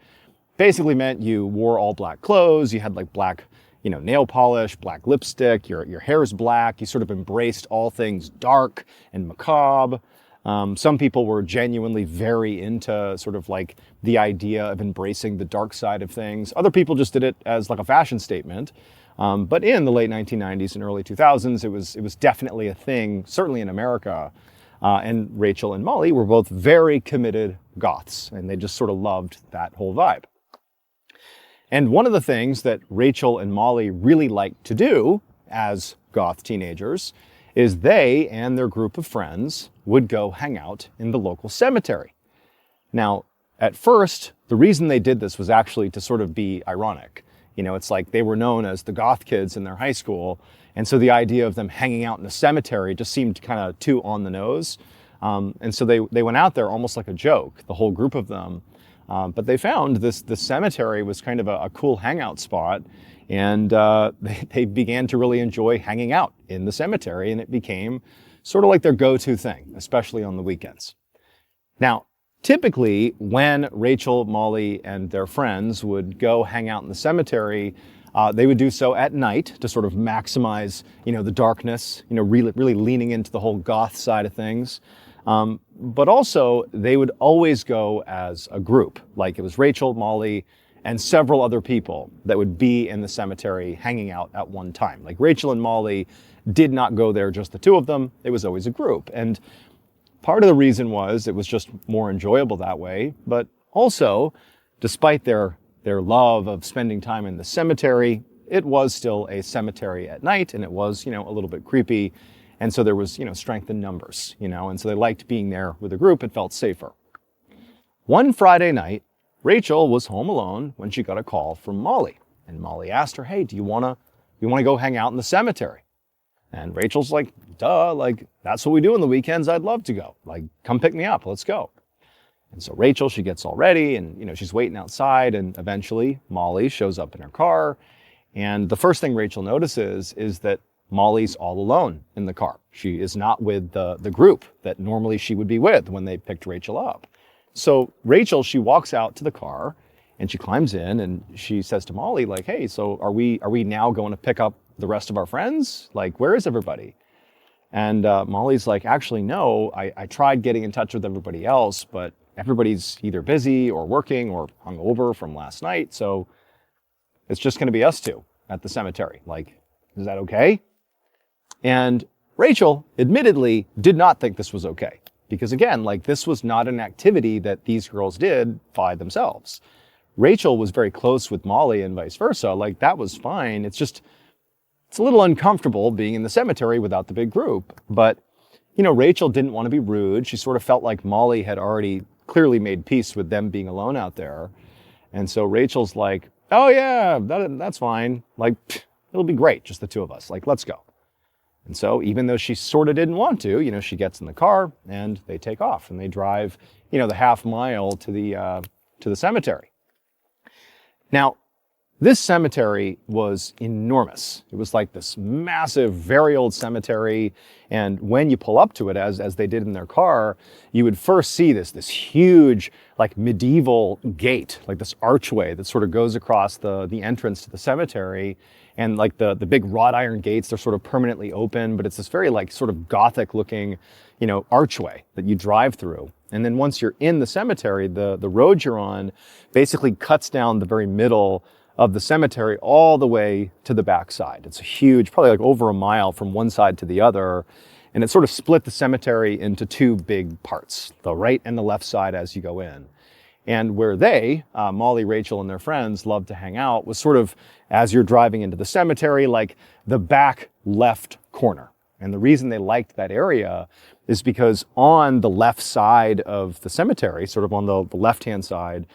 basically meant you wore all black clothes, you had like black, nail polish, black lipstick, your hair's black, you sort of embraced all things dark and macabre. Some people were genuinely very into sort of like the idea of embracing the dark side of things. Other people just did it as like a fashion statement. But in the late 1990s and early 2000s, it was definitely a thing, certainly in America. And Rachel and Molly were both very committed goths, and they just sort of loved that whole vibe. And one of the things that Rachel and Molly really liked to do as goth teenagers is they and their group of friends would go hang out in the local cemetery. Now, at first, the reason they did this was actually to sort of be ironic. It's like they were known as the goth kids in their high school, and so the idea of them hanging out in a cemetery just seemed kind of too on the nose. And so they went out there almost like a joke, the whole group of them. But they found the cemetery was kind of a cool hangout spot, and they began to really enjoy hanging out in the cemetery, and it became sort of like their go-to thing, especially on the weekends. Now, typically, when Rachel, Molly, and their friends would go hang out in the cemetery, they would do so at night to sort of maximize, the darkness, really leaning into the whole goth side of things. But also, they would always go as a group. Like it was Rachel, Molly, and several other people that would be in the cemetery hanging out at one time. Like Rachel and Molly did not go there just the 2 of them. It was always a group. And part of the reason was it was just more enjoyable that way. But also, despite their love of spending time in the cemetery, it was still a cemetery at night, and it was, a little bit creepy. And so there was, strength in numbers, and so they liked being there with a group. It felt safer. One Friday night, Rachel was home alone when she got a call from Molly. And Molly asked her, hey, do you want to go hang out in the cemetery? And Rachel's like, duh, like, that's what we do on the weekends. I'd love to go. Like, come pick me up. Let's go. And so Rachel, she gets all ready and, she's waiting outside, and eventually Molly shows up in her car. And the first thing Rachel notices is that Molly's all alone in the car. She is not with the group that normally she would be with when they picked Rachel up. So Rachel, she walks out to the car and she climbs in and she says to Molly, like, hey, so are we now going to pick up the rest of our friends? Like, where is everybody? And Molly's like, actually, no, I tried getting in touch with everybody else, but everybody's either busy or working or hungover from last night. So it's just going to be us 2 at the cemetery. Like, is that okay? And Rachel admittedly did not think this was okay. Because again, like, this was not an activity that these girls did by themselves. Rachel was very close with Molly and vice versa. Like, that was fine. It's a little uncomfortable being in the cemetery without the big group. But, Rachel didn't want to be rude. She sort of felt like Molly had already clearly made peace with them being alone out there. And so Rachel's like, oh yeah, that's fine. Like, it'll be great, just the 2 of us. Like, let's go. And so even though she sort of didn't want to, she gets in the car and they take off and they drive, the half mile to the cemetery. Now, this cemetery was enormous. It was like this massive, very old cemetery. And when you pull up to it, as they did in their car, you would first see this huge, like medieval gate, like this archway that sort of goes across the entrance to the cemetery. And like the big wrought iron gates, they're sort of permanently open, but it's this very like sort of Gothic looking, archway that you drive through. And then once you're in the cemetery, the road you're on basically cuts down the very middle of the cemetery all the way to the backside. It's a huge, probably like over a mile from one side to the other. And it sort of split the cemetery into two big parts, the right and the left side as you go in. And where they, Molly, Rachel, and their friends loved to hang out was sort of, as you're driving into the cemetery, like the back left corner. And the reason they liked that area is because on the left side of the cemetery, sort of on the left-hand side,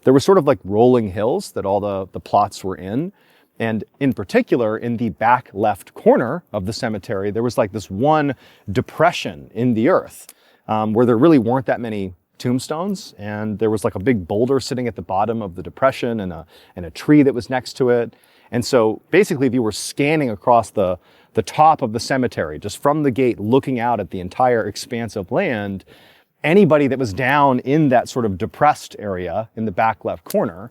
there were sort of like rolling hills that all the plots were in. And in particular, in the back left corner of the cemetery, there was like this one depression in the earth where there really weren't that many tombstones. And there was like a big boulder sitting at the bottom of the depression and a tree that was next to it. And so basically, if you were scanning across the top of the cemetery, just from the gate, looking out at the entire expanse of land, anybody that was down in that sort of depressed area in the back left corner,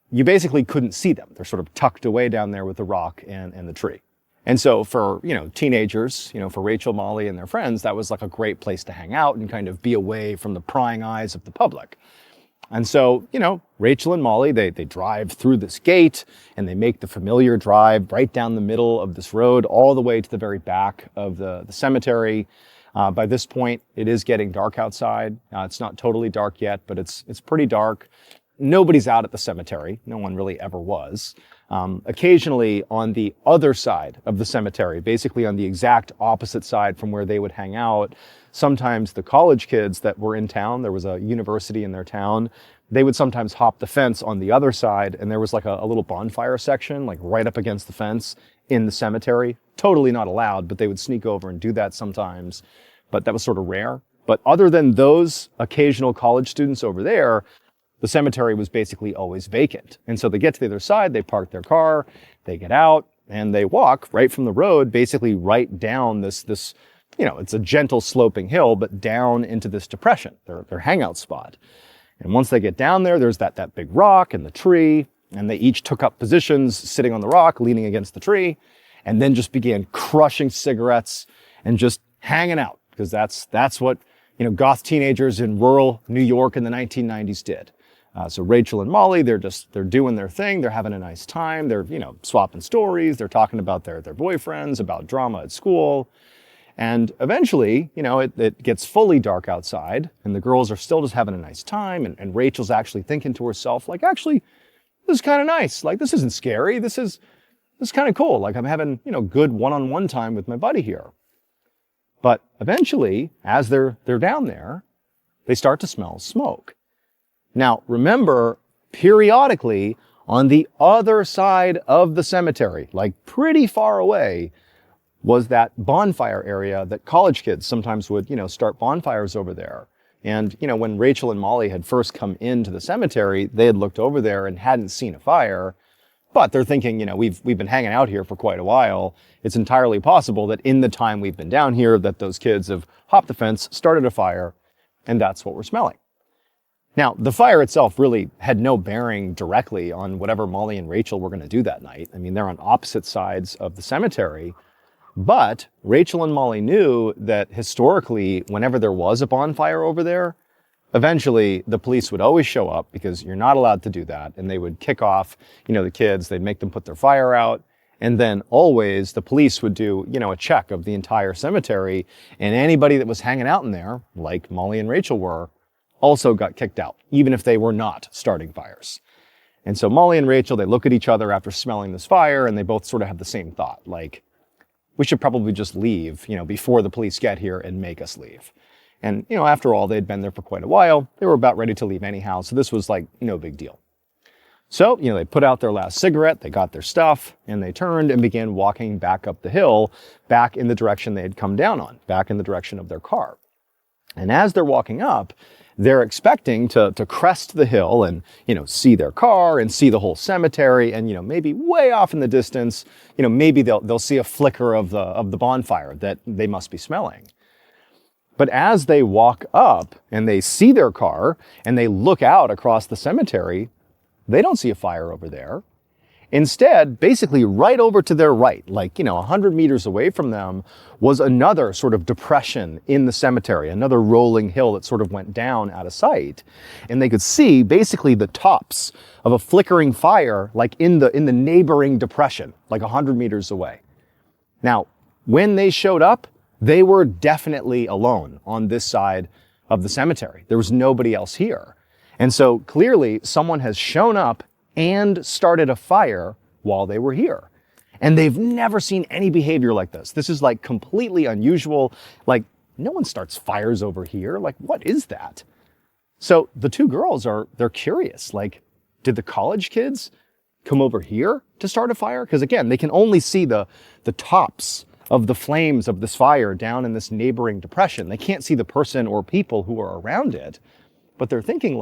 you basically couldn't see them. They're sort of tucked away down there with the rock and the tree. And so for, teenagers, for Rachel, Molly, and their friends, that was like a great place to hang out and kind of be away from the prying eyes of the public. And so, Rachel and Molly, they drive through this gate and they make the familiar drive right down the middle of this road all the way to the very back of the cemetery. By this point, it is getting dark outside. It's not totally dark yet, but it's pretty dark. Nobody's out at the cemetery. No one really ever was. Occasionally on the other side of the cemetery, basically on the exact opposite side from where they would hang out, sometimes the college kids that were in town, there was a university in their town, they would sometimes hop the fence on the other side, and there was like a little bonfire section, like right up against the fence in the cemetery. Totally not allowed, but they would sneak over and do that sometimes. But that was sort of rare. But other than those occasional college students over there, the cemetery was basically always vacant. And so they get to the other side, they park their car, they get out, and they walk right from the road, basically right down this it's a gentle sloping hill, but down into this depression, their hangout spot. And once they get down there, there's that big rock and the tree, and they each took up positions sitting on the rock, leaning against the tree, and then just began crushing cigarettes and just hanging out, because that's what goth teenagers in rural New York in the 1990s did. So Rachel and Molly, they're doing their thing. They're having a nice time. They're, swapping stories. They're talking about their boyfriends, about drama at school. And eventually, it gets fully dark outside and the girls are still just having a nice time. And Rachel's actually thinking to herself, like, actually, this is kind of nice. Like, this isn't scary. This is kind of cool. Like, I'm having, good one-on-one time with my buddy here. But eventually, as they're down there, they start to smell smoke. Now, remember, periodically, on the other side of the cemetery, like pretty far away, was that bonfire area that college kids sometimes would, start bonfires over there. And, when Rachel and Molly had first come into the cemetery, they had looked over there and hadn't seen a fire. But they're thinking, we've been hanging out here for quite a while. It's entirely possible that in the time we've been down here, that those kids have hopped the fence, started a fire, and that's what we're smelling. Now, the fire itself really had no bearing directly on whatever Molly and Rachel were going to do that night. I mean, they're on opposite sides of the cemetery. But Rachel and Molly knew that historically, whenever there was a bonfire over there, eventually the police would always show up, because you're not allowed to do that. And they would kick off, the kids. They'd make them put their fire out. And then always the police would do, a check of the entire cemetery. And anybody that was hanging out in there, like Molly and Rachel were, also got kicked out, even if they were not starting fires. And so Molly and Rachel, they look at each other after smelling this fire, and they both sort of have the same thought, like, we should probably just leave, before the police get here and make us leave. And, after all, they'd been there for quite a while. They were about ready to leave anyhow, so this was like no big deal. So, they put out their last cigarette, they got their stuff, and they turned and began walking back up the hill, back in the direction they had come down on, back in the direction of their car. And as they're walking up, they're expecting to crest the hill and, see their car and see the whole cemetery and, maybe way off in the distance, maybe they'll see a flicker of the bonfire that they must be smelling. But as they walk up and they see their car and they look out across the cemetery, they don't see a fire over there. Instead, basically right over to their right, 100 meters away from them, was another sort of depression in the cemetery, another rolling hill that sort of went down out of sight. And they could see basically the tops of a flickering fire, in the neighboring depression, 100 meters away. Now, when they showed up, they were definitely alone on this side of the cemetery. There was nobody else here. And so clearly someone has shown up and started a fire while they were here. And they've never seen any behavior like this. This is completely unusual. No one starts fires over here. What is that? So the two girls they're curious. Did the college kids come over here to start a fire? Because again, they can only see the tops of the flames of this fire down in this neighboring depression. They can't see the person or people who are around it, but they're thinking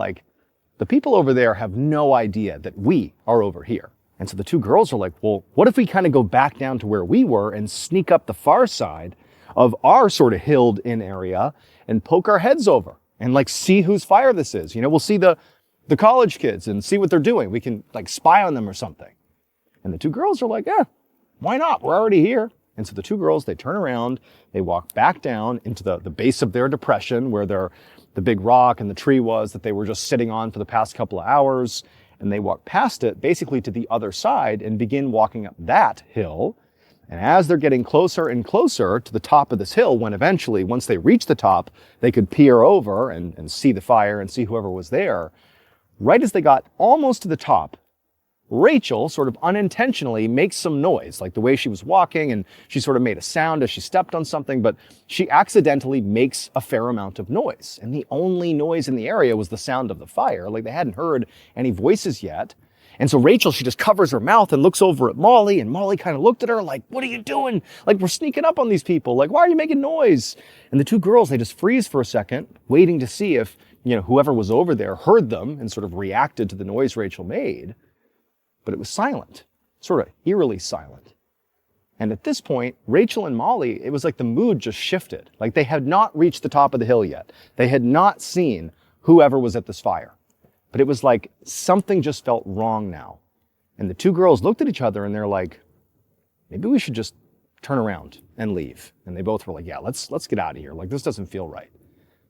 the people over there have no idea that we are over here. And so the two girls are like, well, what if we kind of go back down to where we were and sneak up the far side of our sort of hilled in area and poke our heads over and see whose fire this is. We'll see the college kids and see what they're doing. We can spy on them or something. And the two girls are like, yeah, why not? We're already here. And so the two girls, they turn around, they walk back down into the base of their depression where the big rock and the tree was that they were just sitting on for the past couple of hours. And they walk past it basically to the other side and begin walking up that hill. And as they're getting closer and closer to the top of this hill, when eventually, once they reach the top, they could peer over and see the fire and see whoever was there. Right as they got almost to the top, Rachel sort of unintentionally makes some noise, the way she was walking, and she sort of made a sound as she stepped on something, but she accidentally makes a fair amount of noise. And the only noise in the area was the sound of the fire. They hadn't heard any voices yet. And so Rachel, she just covers her mouth and looks over at Molly, and Molly kind of looked at her what are you doing? We're sneaking up on these people. Why are you making noise? And the two girls, they just freeze for a second, waiting to see if, whoever was over there heard them and sort of reacted to the noise Rachel made. But it was silent, sort of eerily silent. And at this point, Rachel and Molly, it was the mood just shifted. They had not reached the top of the hill yet. They had not seen whoever was at this fire. But it was something just felt wrong now. And the two girls looked at each other and they're like, maybe we should just turn around and leave. And they both were like, yeah, let's get out of here. This doesn't feel right.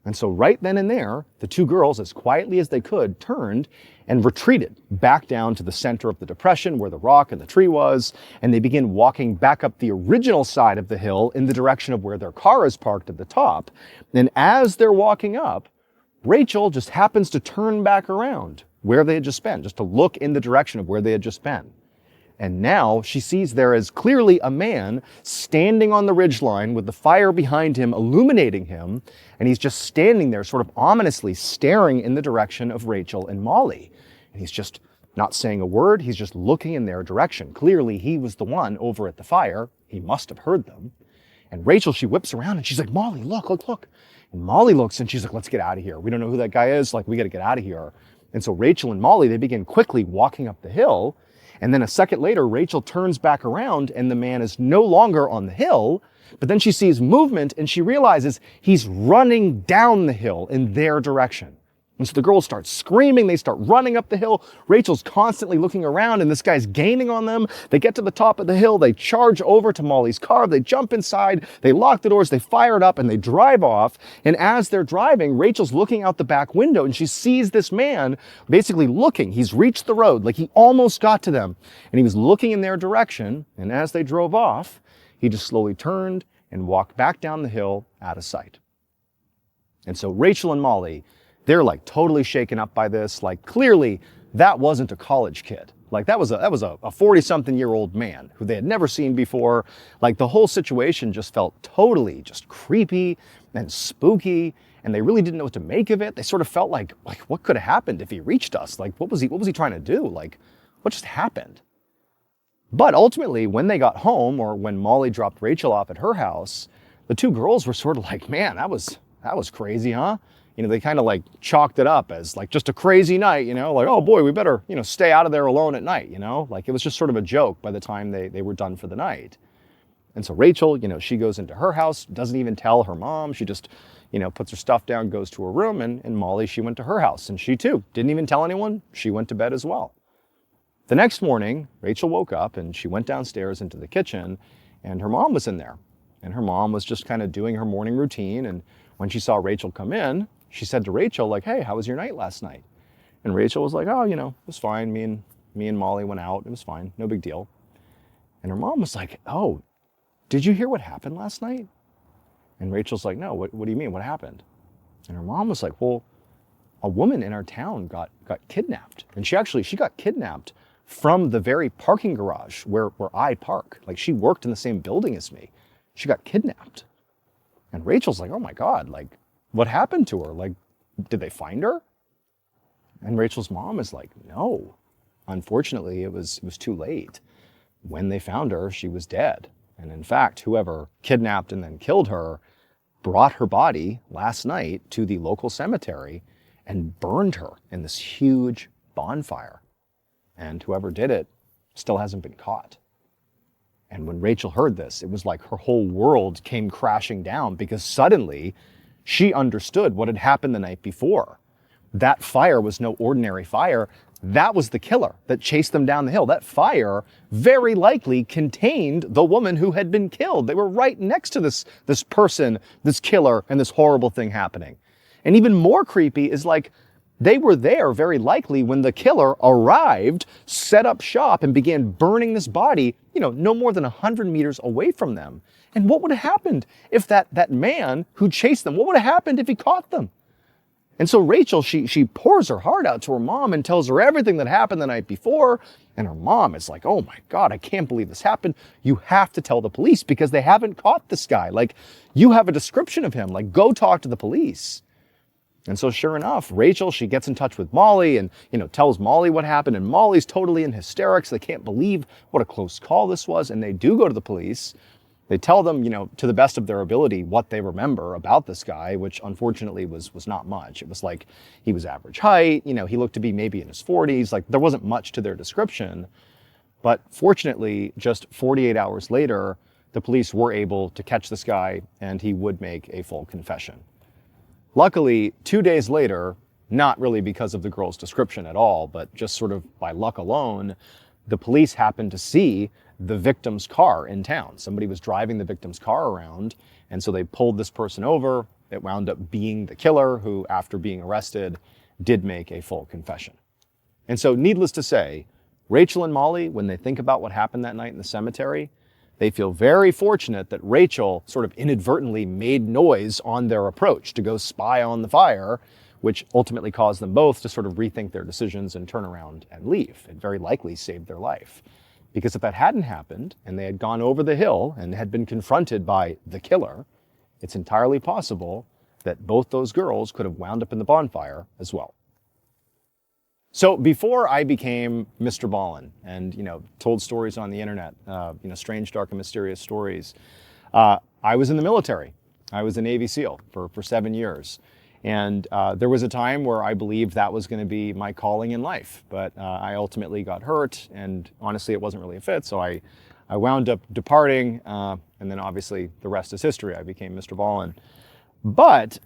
And so right then and there, the two girls, as quietly as they could, turned and retreated back down to the center of the depression where the rock and the tree was, and they began walking back up the original side of the hill in the direction of where their car is parked at the top. And as they're walking up, Rachel just happens to turn back around where they had just been, just to look in the direction of where they had just been. And now she sees there is clearly a man standing on the ridgeline with the fire behind him, illuminating him. And he's just standing there sort of ominously staring in the direction of Rachel and Molly. And he's just not saying a word. He's just looking in their direction. Clearly, he was the one over at the fire. He must have heard them. And Rachel, she whips around and she's like, Molly, look. And Molly looks and she's like, let's get out of here. We don't know who that guy is. We got to get out of here. And so Rachel and Molly, they begin quickly walking up the hill. And then a second later, Rachel turns back around and the man is no longer on the hill, but then she sees movement and she realizes he's running down the hill in their direction. And so the girls start screaming, they start running up the hill. Rachel's constantly looking around and this guy's gaining on them. They get to the top of the hill, they charge over to Molly's car, they jump inside, they lock the doors, they fire it up and they drive off. And as they're driving, Rachel's looking out the back window and she sees this man basically looking. He's reached the road, he almost got to them. And he was looking in their direction. And as they drove off, he just slowly turned and walked back down the hill out of sight. And so Rachel and Molly, they're totally shaken up by this. Clearly that wasn't a college kid. Like that was a 40-something-year-old man who they had never seen before. Like the whole situation just felt totally just creepy and spooky, and they really didn't know what to make of it. They sort of felt like what could have happened if he reached us? Like what was he trying to do? Like what just happened? But ultimately, when they got home, or when Molly dropped Rachel off at her house, the two girls were sort of like, man, that was crazy, huh? You know, they kind of like chalked it up as like just a crazy night, you know, like, oh boy, we better, you know, stay out of there alone at night, you know, like it was just sort of a joke by the time they were done for the night. And so Rachel, you know, she goes into her house, doesn't even tell her mom. She just, you know, puts her stuff down, goes to her room, and Molly, she went to her house, and she too didn't even tell anyone. She went to bed as well. The next morning, Rachel woke up and she went downstairs into the kitchen, and her mom was in there. And her mom was just kind of doing her morning routine. And when she saw Rachel come in, she said to Rachel, like, hey, how was your night last night? And Rachel was like, oh, you know, it was fine. Me and Molly went out. It was fine. No big deal. And her mom was like, oh, did you hear what happened last night? And Rachel's like, no, what do you mean? What happened? And her mom was like, well, a woman in our town got kidnapped. And she got kidnapped from the very parking garage where I park. Like she worked in the same building as me. She got kidnapped. And Rachel's like, oh my God, like what happened to her? Like, did they find her? And Rachel's mom is like, no, unfortunately it was too late. When they found her, she was dead. And in fact, whoever kidnapped and then killed her brought her body last night to the local cemetery and burned her in this huge bonfire. And whoever did it still hasn't been caught. And when Rachel heard this, it was like her whole world came crashing down, because suddenly she understood what had happened the night before. That fire was no ordinary fire. That was the killer that chased them down the hill. That fire very likely contained the woman who had been killed. They were right next to this person, this killer, and this horrible thing happening. And even more creepy is like, they were there very likely when the killer arrived, set up shop, and began burning this body, you know, no more than 100 meters away from them. And what would have happened if that man who chased them, what would have happened if he caught them? And so Rachel, she pours her heart out to her mom and tells her everything that happened the night before. And her mom is like, oh my God, I can't believe this happened. You have to tell the police because they haven't caught this guy. Like, you have a description of him. Like, go talk to the police. And so sure enough, Rachel, she gets in touch with Molly and, you know, tells Molly what happened. And Molly's totally in hysterics. They can't believe what a close call this was. And they do go to the police. They tell them, you know, to the best of their ability, what they remember about this guy, which unfortunately was not much. It was like he was average height. You know, he looked to be maybe in his 40s. Like there wasn't much to their description. But fortunately, just 48 hours later, the police were able to catch this guy and he would make a full confession. Luckily, 2 days later, not really because of the girl's description at all, but just sort of by luck alone, the police happened to see the victim's car in town. Somebody was driving the victim's car around, and so they pulled this person over. It wound up being the killer who, after being arrested, did make a full confession. And so, needless to say, Rachel and Molly, when they think about what happened that night in the cemetery, they feel very fortunate that Rachel sort of inadvertently made noise on their approach to go spy on the fire, which ultimately caused them both to sort of rethink their decisions and turn around and leave. It very likely saved their life. Because if that hadn't happened and they had gone over the hill and had been confronted by the killer, it's entirely possible that both those girls could have wound up in the bonfire as well. So before I became MrBallen and, you know, told stories on the internet, you know, strange, dark, and mysterious stories, I was in the military. I was a Navy SEAL for 7 years. And there was a time where I believed that was going to be my calling in life. But I ultimately got hurt, and honestly, it wasn't really a fit. So I wound up departing, and then obviously the rest is history. I became MrBallen. But,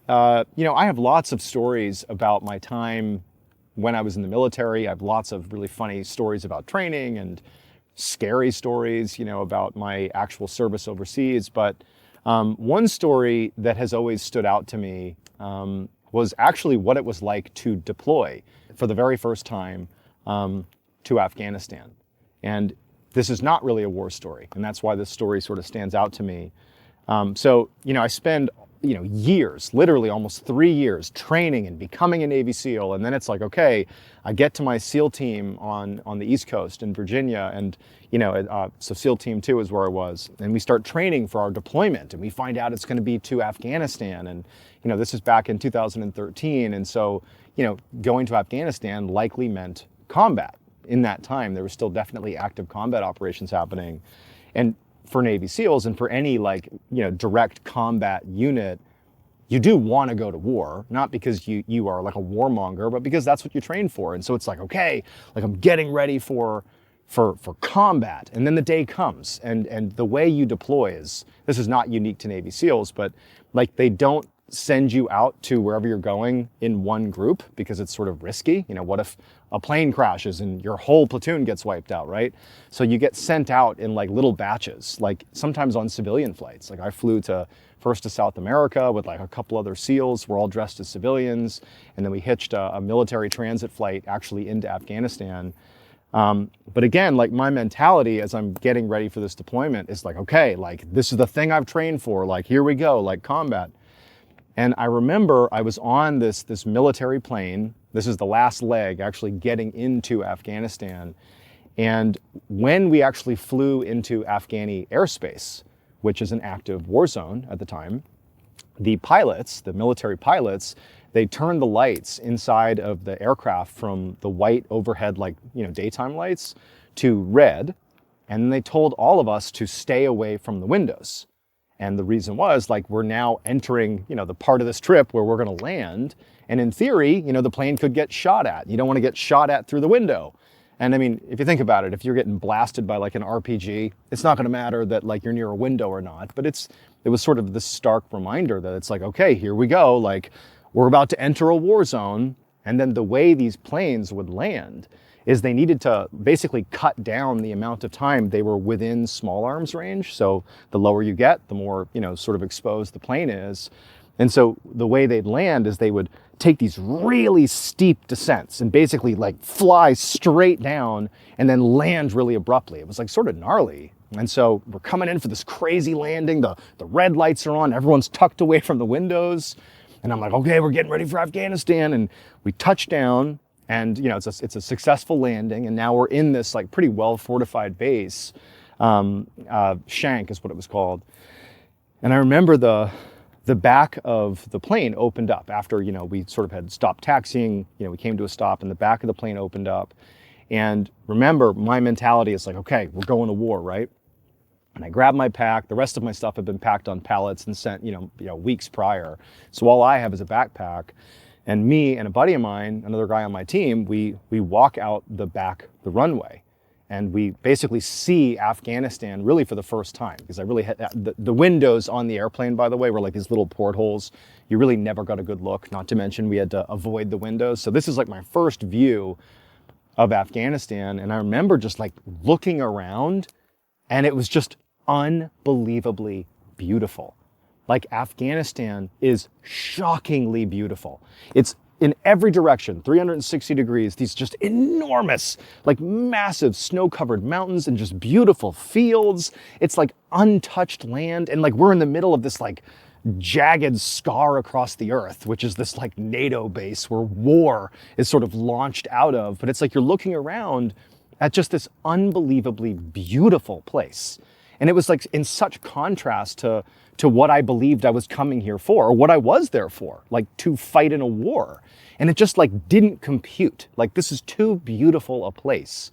you know, I have lots of stories about my time when I was in the military. I have lots of really funny stories about training and scary stories, you know, about my actual service overseas. But one story that has always stood out to me was actually what it was like to deploy for the very first time to Afghanistan. And this is not really a war story, and that's why this story sort of stands out to me. So, you know, I spend years, literally almost 3 years training and becoming a Navy SEAL. And then it's like, okay, I get to my SEAL team on the East Coast in Virginia, and so SEAL Team 2 is where I was, and we start training for our deployment, and we find out it's going to be to Afghanistan, and this is back in 2013, and so going to Afghanistan likely meant combat. In that time, there was still definitely active combat operations happening, and for Navy SEALs and for any direct combat unit, you do want to go to war, not because you are like a warmonger, but because that's what you train for. And so it's like, okay, like I'm getting ready for combat. And then the day comes, and the way you deploy this is not unique to Navy SEALs, but like they don't send you out to wherever you're going in one group because it's sort of risky. What if a plane crashes and your whole platoon gets wiped out, right? So you get sent out in like little batches, like sometimes on civilian flights. Like I flew first to South America with like a couple other SEALs. We're all dressed as civilians. And then we hitched a military transit flight actually into Afghanistan. But again, like my mentality as I'm getting ready for this deployment is like, okay, like this is the thing I've trained for, like here we go, like combat. And I remember I was on this military plane. This is the last leg actually getting into Afghanistan. And when we actually flew into Afghani airspace, which is an active war zone at the time, the pilots, the military pilots, they turned the lights inside of the aircraft from the white overhead, daytime lights to red. And then they told all of us to stay away from the windows. And the reason was we're now entering, the part of this trip where we're going to land. And in theory, the plane could get shot at. You don't want to get shot at through the window. And I mean, if you think about it, if you're getting blasted by like an RPG, it's not going to matter that you're near a window or not. But it was sort of this stark reminder that it's like, okay, here we go. Like we're about to enter a war zone. And then the way these planes would land is they needed to basically cut down the amount of time they were within small arms range. So the lower you get, the more, sort of exposed the plane is. And so the way they'd land is they would take these really steep descents and basically fly straight down and then land really abruptly. It was sort of gnarly. And so we're coming in for this crazy landing. The red lights are on. Everyone's tucked away from the windows. And I'm like, okay, we're getting ready for Afghanistan. And we touch down. And it's a successful landing, and now we're in this pretty well fortified base. Shank is what it was called. And I remember the back of the plane opened up after we sort of had stopped taxiing. We came to a stop, and the back of the plane opened up. And remember, my mentality is okay, we're going to war, right? And I grabbed my pack. The rest of my stuff had been packed on pallets and sent weeks prior. So all I have is a backpack. And me and a buddy of mine, another guy on my team, we walk out the runway, and we basically see Afghanistan really for the first time, because I really had the windows on the airplane, by the way, were like these little portholes. You really never got a good look, not to mention we had to avoid the windows. So this is my first view of Afghanistan. And I remember just looking around, and it was just unbelievably beautiful. Afghanistan is shockingly beautiful. It's in every direction, 360 degrees, these just enormous, massive snow-covered mountains and just beautiful fields. It's untouched land, and we're in the middle of this jagged scar across the earth, which is this NATO base where war is sort of launched out of. But it's you're looking around at just this unbelievably beautiful place. And it was in such contrast to what I believed I was coming here for, or what I was there for, to fight in a war. And it just didn't compute. This is too beautiful a place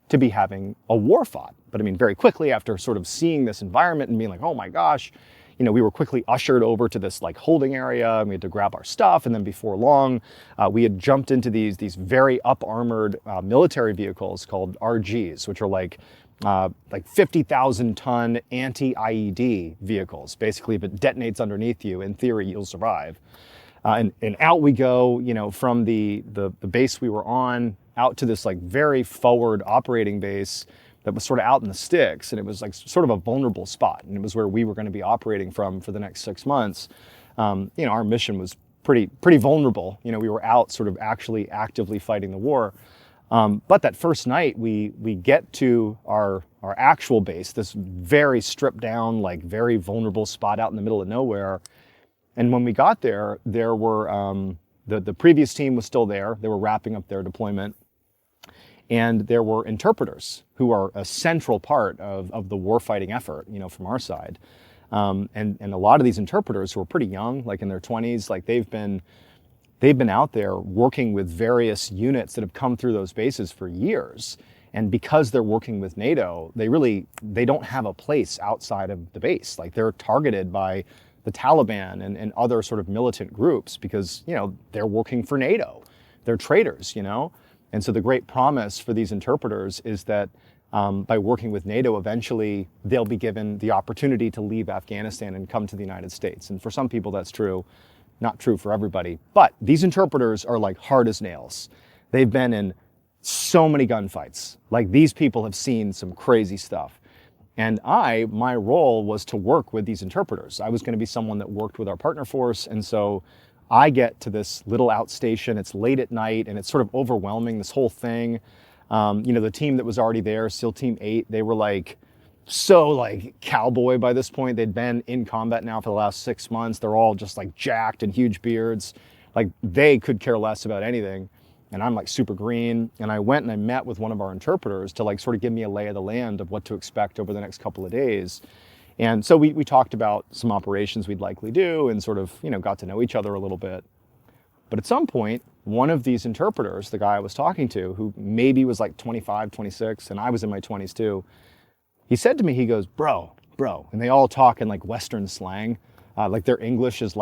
to be having a war fought. But I mean, very quickly after sort of seeing this environment and being oh my gosh, we were quickly ushered over to this holding area, and we had to grab our stuff. And then before long, we had jumped into these very up-armored military vehicles called RGs, which are 50,000 ton anti-IED vehicles. Basically, if it detonates underneath you, in theory, you'll survive. And out we go, from the base we were on out to this very forward operating base that was sort of out in the sticks. And it was sort of a vulnerable spot. And it was where we were going to be operating from for the next 6 months. Our mission was pretty vulnerable. We were out sort of actually actively fighting the war. But that first night, we get to our actual base, this very stripped down, very vulnerable spot out in the middle of nowhere. And when we got there, there were, the previous team was still there. They were wrapping up their deployment. And there were interpreters who are a central part of the warfighting effort, from our side. And a lot of these interpreters who are pretty young, like in their 20s, like they've been out there working with various units that have come through those bases for years. And because they're working with NATO, they don't have a place outside of the base. Like they're targeted by the Taliban and other sort of militant groups because, they're working for NATO. They're traitors, And so the great promise for these interpreters is that by working with NATO, eventually they'll be given the opportunity to leave Afghanistan and come to the United States. And for some people that's true, not true for everybody. But these interpreters are like hard as nails. They've been in so many gunfights. Like these people have seen some crazy stuff. And my role was to work with these interpreters. I was going to be someone that worked with our partner force. And so I get to this little outstation. It's late at night and it's sort of overwhelming, this whole thing. The team that was already there, SEAL Team 8, they were so cowboy by this point. They'd been in combat now for the last 6 months. They're all just jacked and huge beards. They could care less about anything. And I'm super green. And I went and I met with one of our interpreters to sort of give me a lay of the land of what to expect over the next couple of days. And so we talked about some operations we'd likely do and sort of, got to know each other a little bit. But at some point, one of these interpreters, the guy I was talking to, who maybe was 25, 26, and I was in my 20s too, he said to me, he goes, bro, and they all talk in Western slang. Their English is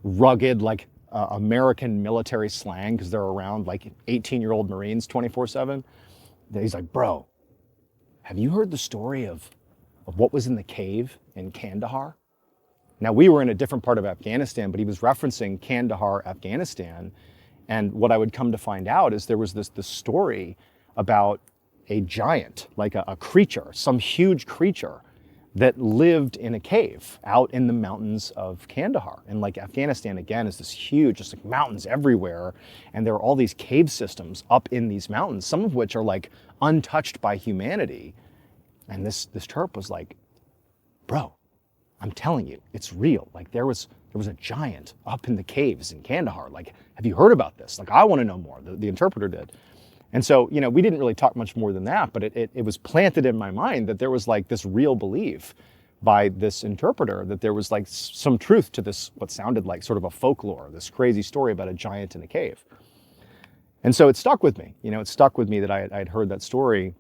rugged, American military slang because they're around 18-year-old Marines 24/7. He's like, bro, have you heard the story of what was in the cave in Kandahar? Now, we were in a different part of Afghanistan, but he was referencing Kandahar, Afghanistan. And what I would come to find out is there was this story about a giant, a creature, some huge creature that lived in a cave out in the mountains of Kandahar. And Afghanistan, again, is this huge, just mountains everywhere. And there are all these cave systems up in these mountains, some of which are untouched by humanity. And this terp was like, bro, I'm telling you, it's real. There was a giant up in the caves in Kandahar. Have you heard about this? I want to know more. The interpreter did. And so, we didn't really talk much more than that, but it was planted in my mind that there was this real belief by this interpreter that there was some truth to this, what sounded like sort of a folklore, this crazy story about a giant in a cave. And so it stuck with me. It stuck with me that I'd heard that story.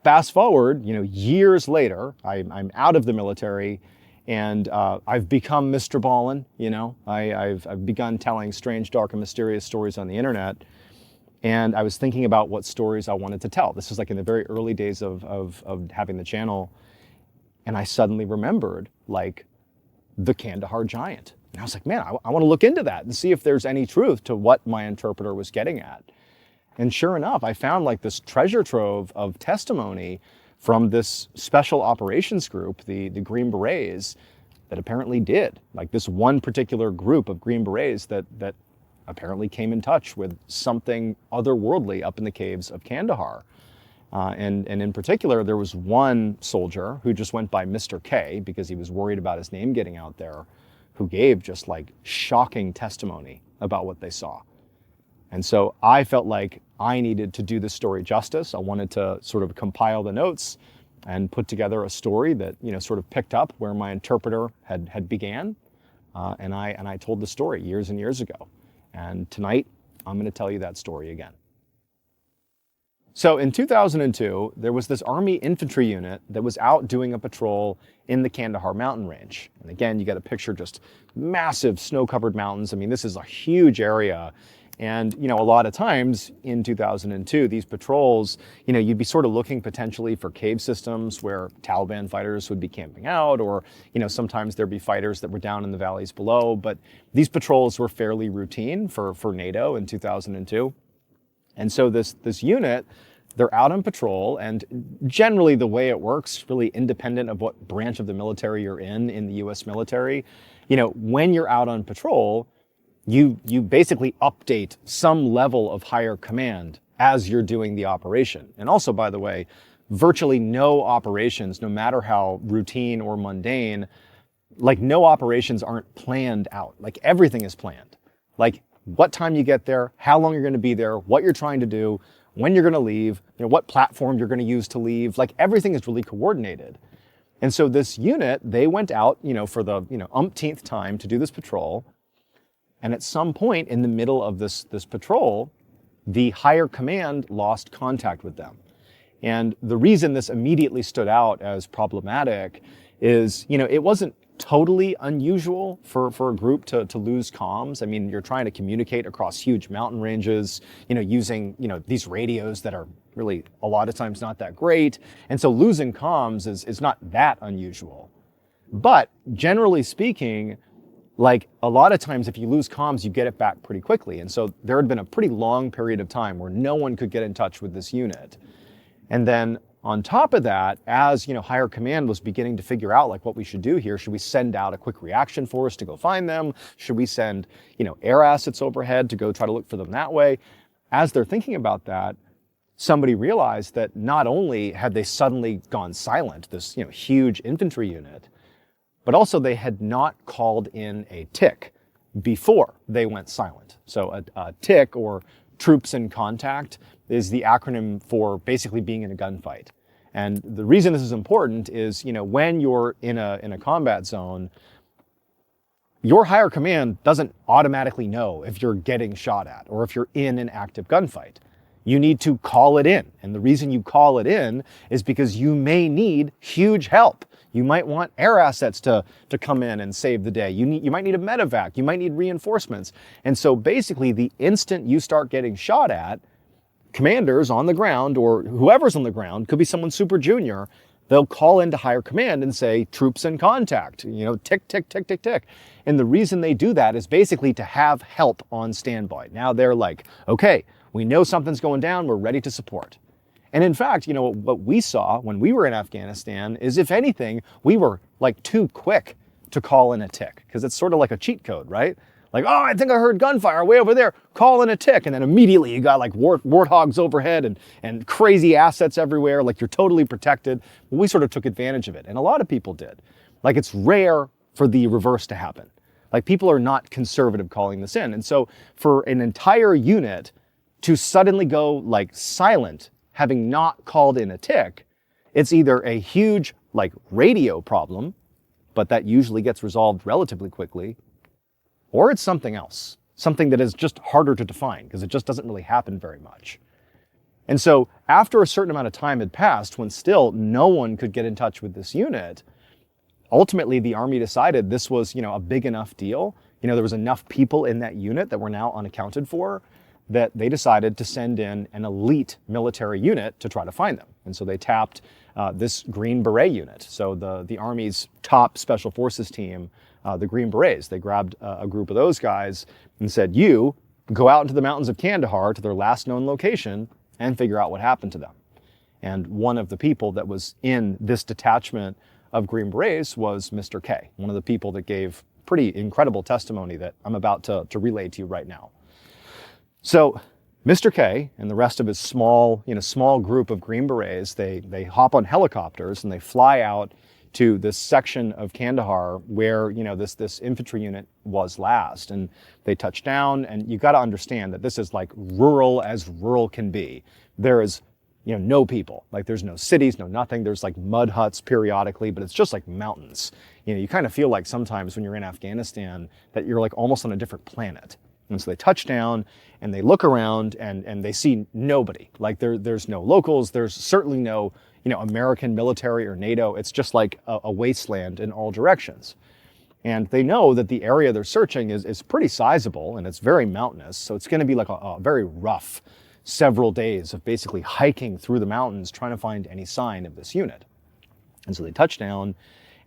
Fast forward, years later, I'm out of the military and I've become MrBallen. I've begun telling strange, dark, and mysterious stories on the internet. And I was thinking about what stories I wanted to tell. This was in the very early days of having the channel. And I suddenly remembered the Kandahar giant. And I was like, man, I want to look into that and see if there's any truth to what my interpreter was getting at. And sure enough, I found this treasure trove of testimony from this special operations group, the Green Berets, that apparently did. This one particular group of Green Berets that apparently came in touch with something otherworldly up in the caves of Kandahar. And in particular, there was one soldier who just went by Mr. K because he was worried about his name getting out there, who gave just shocking testimony about what they saw. And so I felt like I needed to do this story justice. I wanted to sort of compile the notes and put together a story that, sort of picked up where my interpreter had began. And I told the story years and years ago. And tonight, I'm going to tell you that story again. So in 2002, there was this Army infantry unit that was out doing a patrol in the Kandahar mountain range. And again, you got to picture just massive snow-covered mountains. I mean, this is a huge area. And, a lot of times in 2002, these patrols, you'd be sort of looking potentially for cave systems where Taliban fighters would be camping out, or, sometimes there'd be fighters that were down in the valleys below. But these patrols were fairly routine for NATO in 2002. And so this unit, they're out on patrol, and generally the way it works, really independent of what branch of the military you're in the US military, when you're out on patrol, you basically update some level of higher command as you're doing the operation. And also, by the way, virtually no operations, no matter how routine or mundane, like no operations aren't planned out. Like everything is planned. Like what time you get there, how long you're going to be there, what you're trying to do, when you're going to leave, what platform you're going to use to leave. Like everything is really coordinated. And so this unit, they went out, for the, umpteenth time to do this patrol. And at some point in the middle of this patrol, the higher command lost contact with them. And the reason this immediately stood out as problematic is, it wasn't totally unusual for a group to lose comms. I mean, you're trying to communicate across huge mountain ranges, using, these radios that are really a lot of times not that great. And so losing comms is not that unusual. But generally speaking, like a lot of times if you lose comms, you get it back pretty quickly. And so there had been a pretty long period of time where no one could get in touch with this unit. And then on top of that, as higher command was beginning to figure out like what we should do here, should we send out a quick reaction force to go find them? Should we send, air assets overhead to go try to look for them that way? As they're thinking about that, somebody realized that not only had they suddenly gone silent, this huge infantry unit, but also they had not called in a TIC before they went silent. So a TIC, or Troops in Contact, is the acronym for basically being in a gunfight. And the reason this is important is, when you're in a combat zone, your higher command doesn't automatically know if you're getting shot at or if you're in an active gunfight. You need to call it in. And the reason you call it in is because you may need huge help. You might want air assets to come in and save the day. You might need a medevac. You might need reinforcements. And so basically the instant you start getting shot at, commanders on the ground, or whoever's on the ground, could be someone super junior, they'll call into higher command and say, troops in contact, tick, tick, tick, tick, tick. And the reason they do that is basically to have help on standby. Now they're like, okay, we know something's going down, we're ready to support. And in fact, what we saw when we were in Afghanistan is, if anything, we were like too quick to call in a TIC, because it's sort of like a cheat code, right? Like, oh, I think I heard gunfire way over there, call in a TIC. And then immediately you got like warthogs overhead and crazy assets everywhere, like you're totally protected. Well, we sort of took advantage of it. And a lot of people did. Like, it's rare for the reverse to happen. Like, people are not conservative calling this in. And so for an entire unit to suddenly go like silent, having not called in a TIC, it's either a huge like radio problem, but that usually gets resolved relatively quickly, or it's something else, something that is just harder to define because it just doesn't really happen very much. And so after a certain amount of time had passed, when still no one could get in touch with this unit, ultimately the Army decided this was, a big enough deal. There was enough people in that unit that were now unaccounted for, that they decided to send in an elite military unit to try to find them. And so they tapped this Green Beret unit. So the Army's top special forces team, the Green Berets, they grabbed a group of those guys and said, you go out into the mountains of Kandahar to their last known location and figure out what happened to them. And one of the people that was in this detachment of Green Berets was Mr. K, one of the people that gave pretty incredible testimony that I'm about to relay to you right now. So Mr. K and the rest of his small group of Green Berets, they hop on helicopters and they fly out to this section of Kandahar where, this infantry unit was last. And they touch down, and you got to understand that this is like rural as rural can be. There is, no people. Like, there's no cities, no nothing. There's like mud huts periodically, but it's just like mountains. You kind of feel like sometimes when you're in Afghanistan that you're like almost on a different planet. And so they touch down and they look around and they see nobody. Like there's no locals. There's certainly no, American military or NATO. It's just like a wasteland in all directions. And they know that the area they're searching is pretty sizable and it's very mountainous. So it's going to be like a very rough several days of basically hiking through the mountains trying to find any sign of this unit. And so they touch down.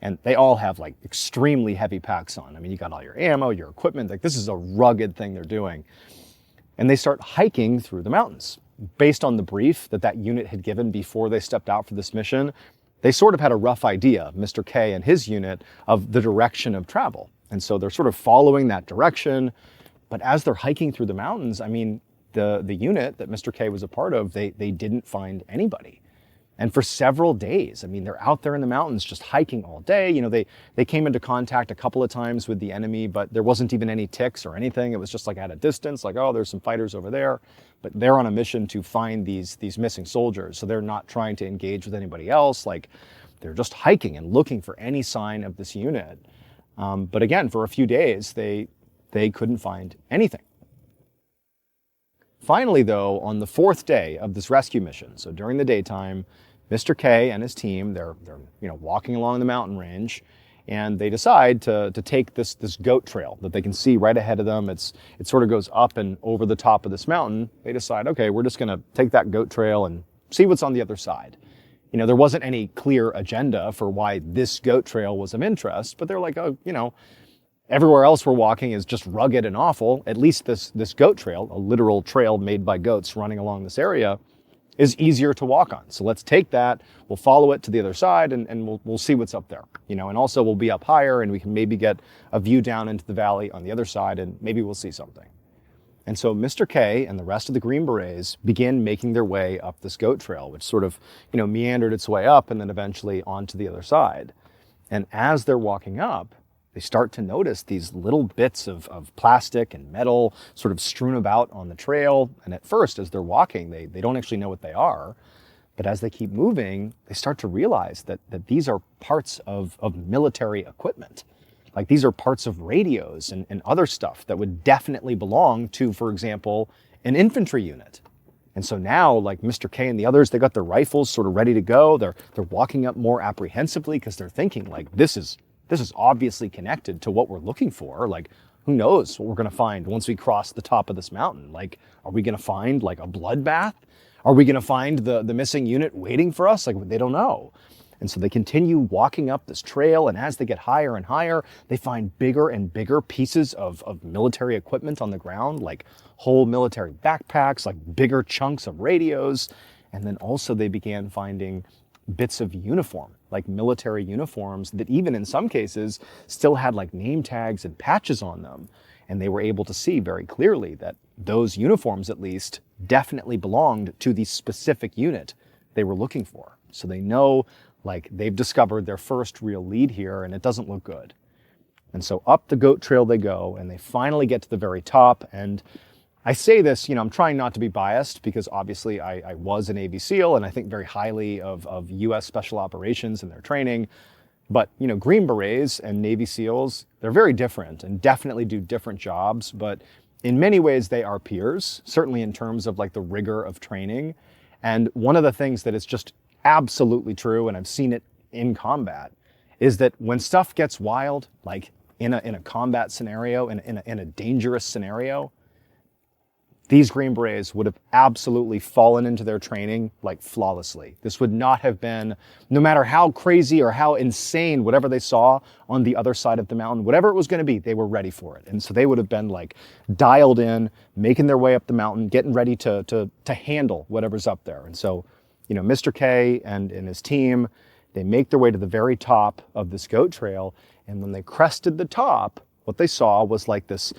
And they all have like extremely heavy packs on. I mean, you got all your ammo, your equipment, like this is a rugged thing they're doing. And they start hiking through the mountains. Based on the brief that unit had given before they stepped out for this mission, they sort of had a rough idea, Mr. K and his unit, of the direction of travel. And so they're sort of following that direction. But as they're hiking through the mountains, I mean, the unit that Mr. K was a part of, they didn't find anybody. And for several days, I mean, they're out there in the mountains just hiking all day. You know, they came into contact a couple of times with the enemy, but there wasn't even any ticks or anything. It was just like at a distance, like, oh, there's some fighters over there. But they're on a mission to find these missing soldiers. So they're not trying to engage with anybody else. Like, they're just hiking and looking for any sign of this unit. But again, for a few days, they couldn't find anything. Finally, though, on the fourth day of this rescue mission, so during the daytime, Mr. K and his team, they're walking along the mountain range, and they decide to take this goat trail that they can see right ahead of them. It sort of goes up and over the top of this mountain. They decide, okay, we're just going to take that goat trail and see what's on the other side. You know, there wasn't any clear agenda for why this goat trail was of interest, but they're like, oh, you know, everywhere else we're walking is just rugged and awful. At least this goat trail, a literal trail made by goats running along this area, is easier to walk on. So let's take that, we'll follow it to the other side, and we'll see what's up there. You know, and also we'll be up higher and we can maybe get a view down into the valley on the other side, and maybe we'll see something. And so Mr. K and the rest of the Green Berets begin making their way up this goat trail, which sort of, you know, meandered its way up and then eventually onto the other side. And as they're walking up, they start to notice these little bits of plastic and metal sort of strewn about on the trail. And at first, as they're walking, they don't actually know what they are. But as they keep moving, they start to realize that these are parts of military equipment. Like, these are parts of radios and other stuff that would definitely belong to, for example, an infantry unit. And so now, like, Mr. K and the others, they got their rifles sort of ready to go. They're walking up more apprehensively because they're thinking, like, this is obviously connected to what we're looking for. Like, who knows what we're going to find once we cross the top of this mountain? Like, are we going to find like a bloodbath? Are we going to find the missing unit waiting for us? Like, they don't know. And so they continue walking up this trail, and as they get higher and higher, they find bigger and bigger pieces of military equipment on the ground, like whole military backpacks, like bigger chunks of radios. And then also they began finding bits of uniform, like military uniforms that even in some cases still had like name tags and patches on them. And they were able to see very clearly that those uniforms, at least, definitely belonged to the specific unit they were looking for. So they know, like, they've discovered their first real lead here, and it doesn't look good. And so up the goat trail they go, and they finally get to the very top. And I say this, you know, I'm trying not to be biased because obviously I was a Navy SEAL and I think very highly of U.S. Special Operations and their training. But, you know, Green Berets and Navy SEALs, they're very different and definitely do different jobs. But in many ways, they are peers, certainly in terms of like the rigor of training. And one of the things that is just absolutely true, and I've seen it in combat, is that when stuff gets wild, like in a combat scenario, in a dangerous scenario, these Green Berets would have absolutely fallen into their training like flawlessly. This would not have been, no matter how crazy or how insane whatever they saw on the other side of the mountain, whatever it was going to be, they were ready for it. And so they would have been like dialed in, making their way up the mountain, getting ready to handle whatever's up there. And so, you know, Mr. K and his team, they make their way to the very top of this goat trail. And when they crested the top, what they saw was like this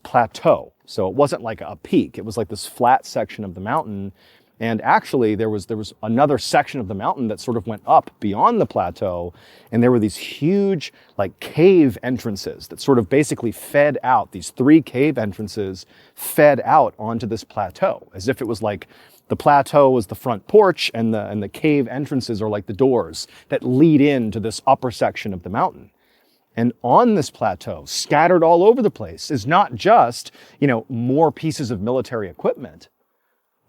plateau. So it wasn't like a peak. It was like this flat section of the mountain. And actually there was another section of the mountain that sort of went up beyond the plateau. And there were these huge like cave entrances that sort of basically fed out. These 3 cave entrances fed out onto this plateau, as if it was like the plateau was the front porch and the cave entrances are like the doors that lead into this upper section of the mountain. And on this plateau, scattered all over the place, is not just, you know, more pieces of military equipment,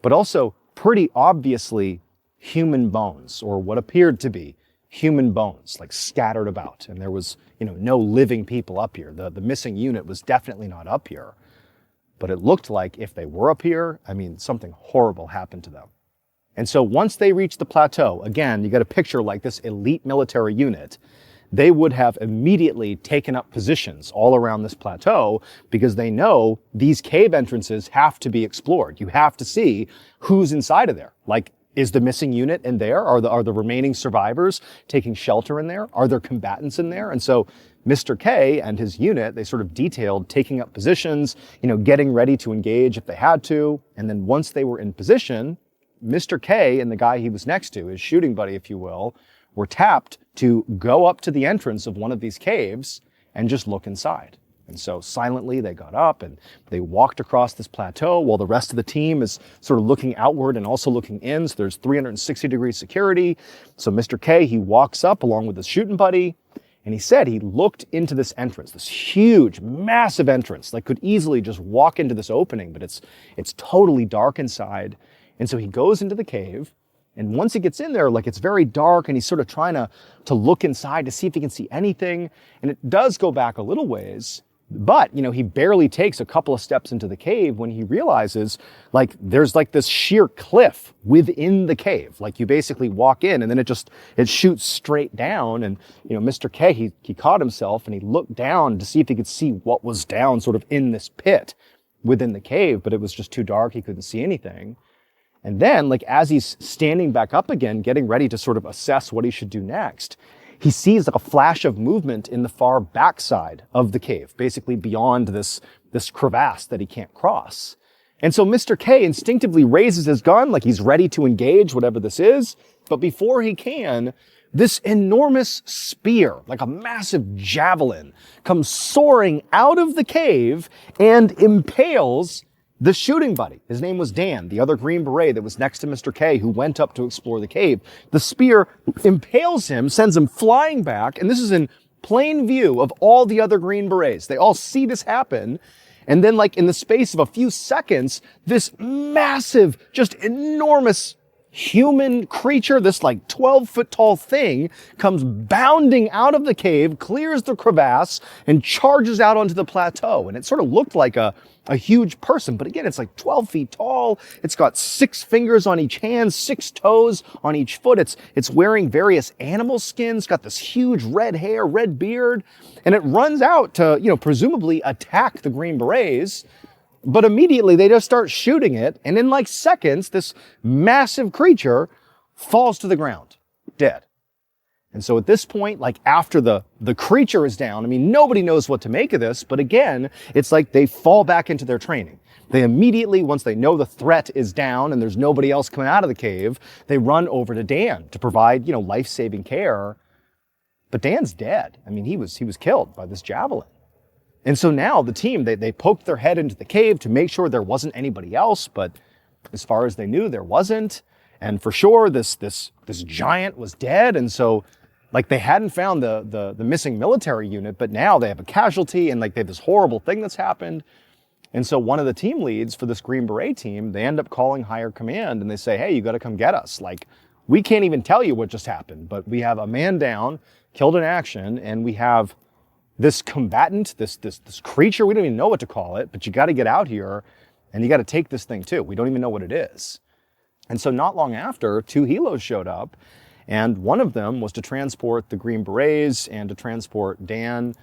but also pretty obviously human bones, or what appeared to be human bones, like scattered about. And there was, you know, no living people up here. The missing unit was definitely not up here. But it looked like if they were up here, I mean, something horrible happened to them. And so once they reached the plateau, again, you got a picture like this elite military unit, they would have immediately taken up positions all around this plateau because they know these cave entrances have to be explored. You have to see who's inside of there. Like, is the missing unit in there? Are the remaining survivors taking shelter in there? Are there combatants in there? And so Mr. K and his unit, they sort of detailed taking up positions, you know, getting ready to engage if they had to. And then once they were in position, Mr. K and the guy he was next to, his shooting buddy, if you will, were tapped to go up to the entrance of one of these caves and just look inside. And so silently they got up and they walked across this plateau while the rest of the team is sort of looking outward and also looking in. So there's 360-degree security. So Mr. K, he walks up along with his shooting buddy, and he said he looked into this entrance, this huge, massive entrance, like could easily just walk into this opening, but it's totally dark inside. And so he goes into the cave, and once he gets in there, like it's very dark, and he's sort of trying to look inside to see if he can see anything. And it does go back a little ways, but, he barely takes a couple of steps into the cave when he realizes, like, there's like this sheer cliff within the cave. Like, you basically walk in and then it shoots straight down. And, Mr. K, he caught himself and he looked down to see if he could see what was down sort of in this pit within the cave, but it was just too dark. He couldn't see anything. And then, like, as he's standing back up again, getting ready to sort of assess what he should do next, he sees like a flash of movement in the far backside of the cave, basically beyond this crevasse that he can't cross. And so Mr. K instinctively raises his gun like he's ready to engage whatever this is. But before he can, this enormous spear, like a massive javelin, comes soaring out of the cave and impales the shooting buddy. His name was Dan, the other Green Beret that was next to Mr. K, who went up to explore the cave. The spear impales him, sends him flying back, and this is in plain view of all the other Green Berets. They all see this happen, and then like in the space of a few seconds, this massive, just enormous human creature, this like 12-foot tall thing, comes bounding out of the cave, clears the crevasse, and charges out onto the plateau. And it sort of looked like a huge person, but again, it's like 12 feet tall. It's got 6 fingers on each hand, 6 toes on each foot. It's wearing various animal skins, got this huge red hair, red beard, and it runs out to, presumably attack the Green Berets. But immediately they just start shooting it, and in like seconds, this massive creature falls to the ground, dead. And so at this point, like after the creature is down, nobody knows what to make of this, but again, it's like they fall back into their training. They immediately, once they know the threat is down and there's nobody else coming out of the cave, they run over to Dan to provide, life-saving care. But Dan's dead. He was killed by this javelin. And so now the team, they poked their head into the cave to make sure there wasn't anybody else, but as far as they knew, there wasn't. And for sure, this giant was dead. And so, like, they hadn't found the missing military unit, but now they have a casualty and like they have this horrible thing that's happened. And so one of the team leads for this Green Beret team, they end up calling higher command and they say, hey, you got to come get us. Like, we can't even tell you what just happened, but we have a man down, killed in action, and we have this combatant, this creature, we don't even know what to call it, but you got to get out here and you got to take this thing too. We don't even know what it is. And so not long after, 2 helos showed up, and one of them was to transport the Green Berets and to transport Dan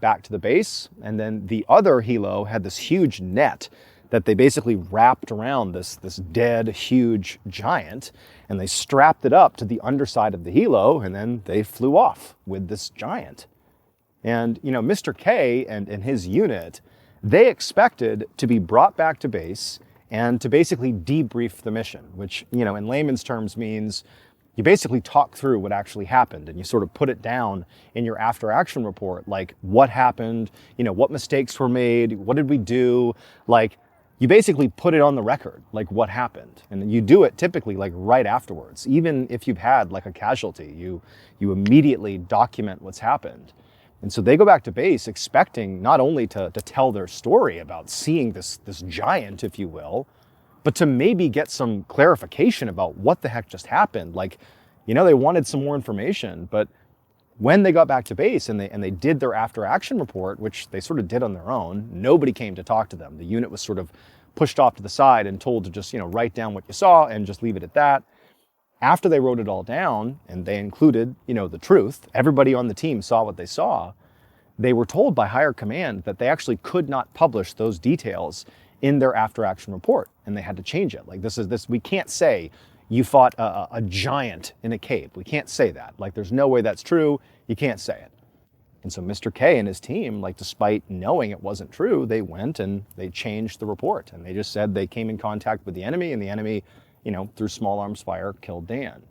back to the base. And then the other helo had this huge net that they basically wrapped around this dead, huge giant, and they strapped it up to the underside of the helo, and then they flew off with this giant. And, Mr. K and his unit, they expected to be brought back to base and to basically debrief the mission, which, in layman's terms means you basically talk through what actually happened and you sort of put it down in your after action report, like what happened, what mistakes were made, what did we do, like you basically put it on the record, like what happened. And you do it typically like right afterwards. Even if you've had like a casualty, you immediately document what's happened. And so they go back to base expecting not only to tell their story about seeing this giant, if you will, but to maybe get some clarification about what the heck just happened. Like, they wanted some more information, but when they got back to base and they did their after action report, which they sort of did on their own, nobody came to talk to them. The unit was sort of pushed off to the side and told to just, write down what you saw and just leave it at that. After they wrote it all down, and they included, the truth, everybody on the team saw what they saw, they were told by higher command that they actually could not publish those details in their after-action report, and they had to change it. Like, we can't say you fought a giant in a cave. We can't say that. Like, there's no way that's true. You can't say it. And so Mr. K and his team, like, despite knowing it wasn't true, they went and they changed the report, and they just said they came in contact with the enemy, and the enemy, through small arms fire, killed Dan.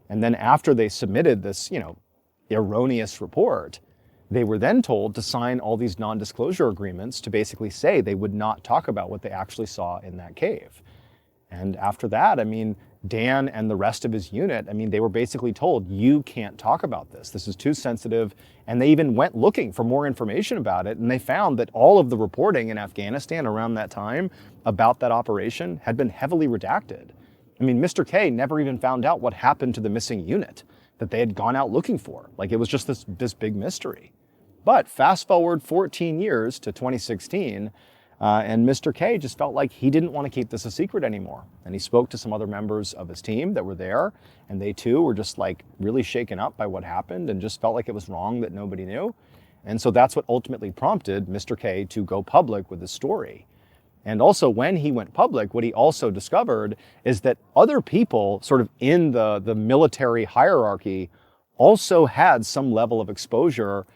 And then after they submitted this, erroneous report, they were then told to sign all these non-disclosure agreements to basically say they would not talk about what they actually saw in that cave. And after that, Dan and the rest of his unit, they were basically told, you can't talk about this. This is too sensitive. And they even went looking for more information about it. And they found that all of the reporting in Afghanistan around that time about that operation had been heavily redacted. Mr. K never even found out what happened to the missing unit that they had gone out looking for. Like, it was just this big mystery. But fast forward 14 years to 2016, and Mr. K just felt like he didn't want to keep this a secret anymore. And he spoke to some other members of his team that were there, and they too were just like really shaken up by what happened and just felt like it was wrong that nobody knew. And so that's what ultimately prompted Mr. K to go public with his story. And also when he went public, what he also discovered is that other people sort of in the military hierarchy also had some level of exposure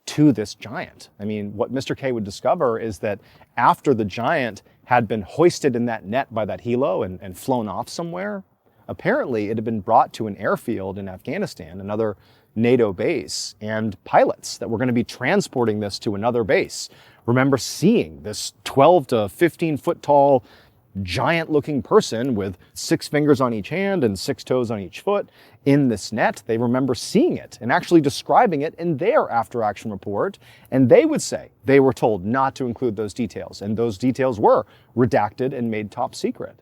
to this giant. What Mr. K would discover is that after the giant had been hoisted in that net by that helo and flown off somewhere, apparently it had been brought to an airfield in Afghanistan, another NATO base, and pilots that were going to be transporting this to another base remember seeing this 12 to 15 foot tall giant looking person with 6 fingers on each hand and 6 toes on each foot in this net. They remember seeing it and actually describing it in their after action report. And they would say they were told not to include those details. And those details were redacted and made top secret.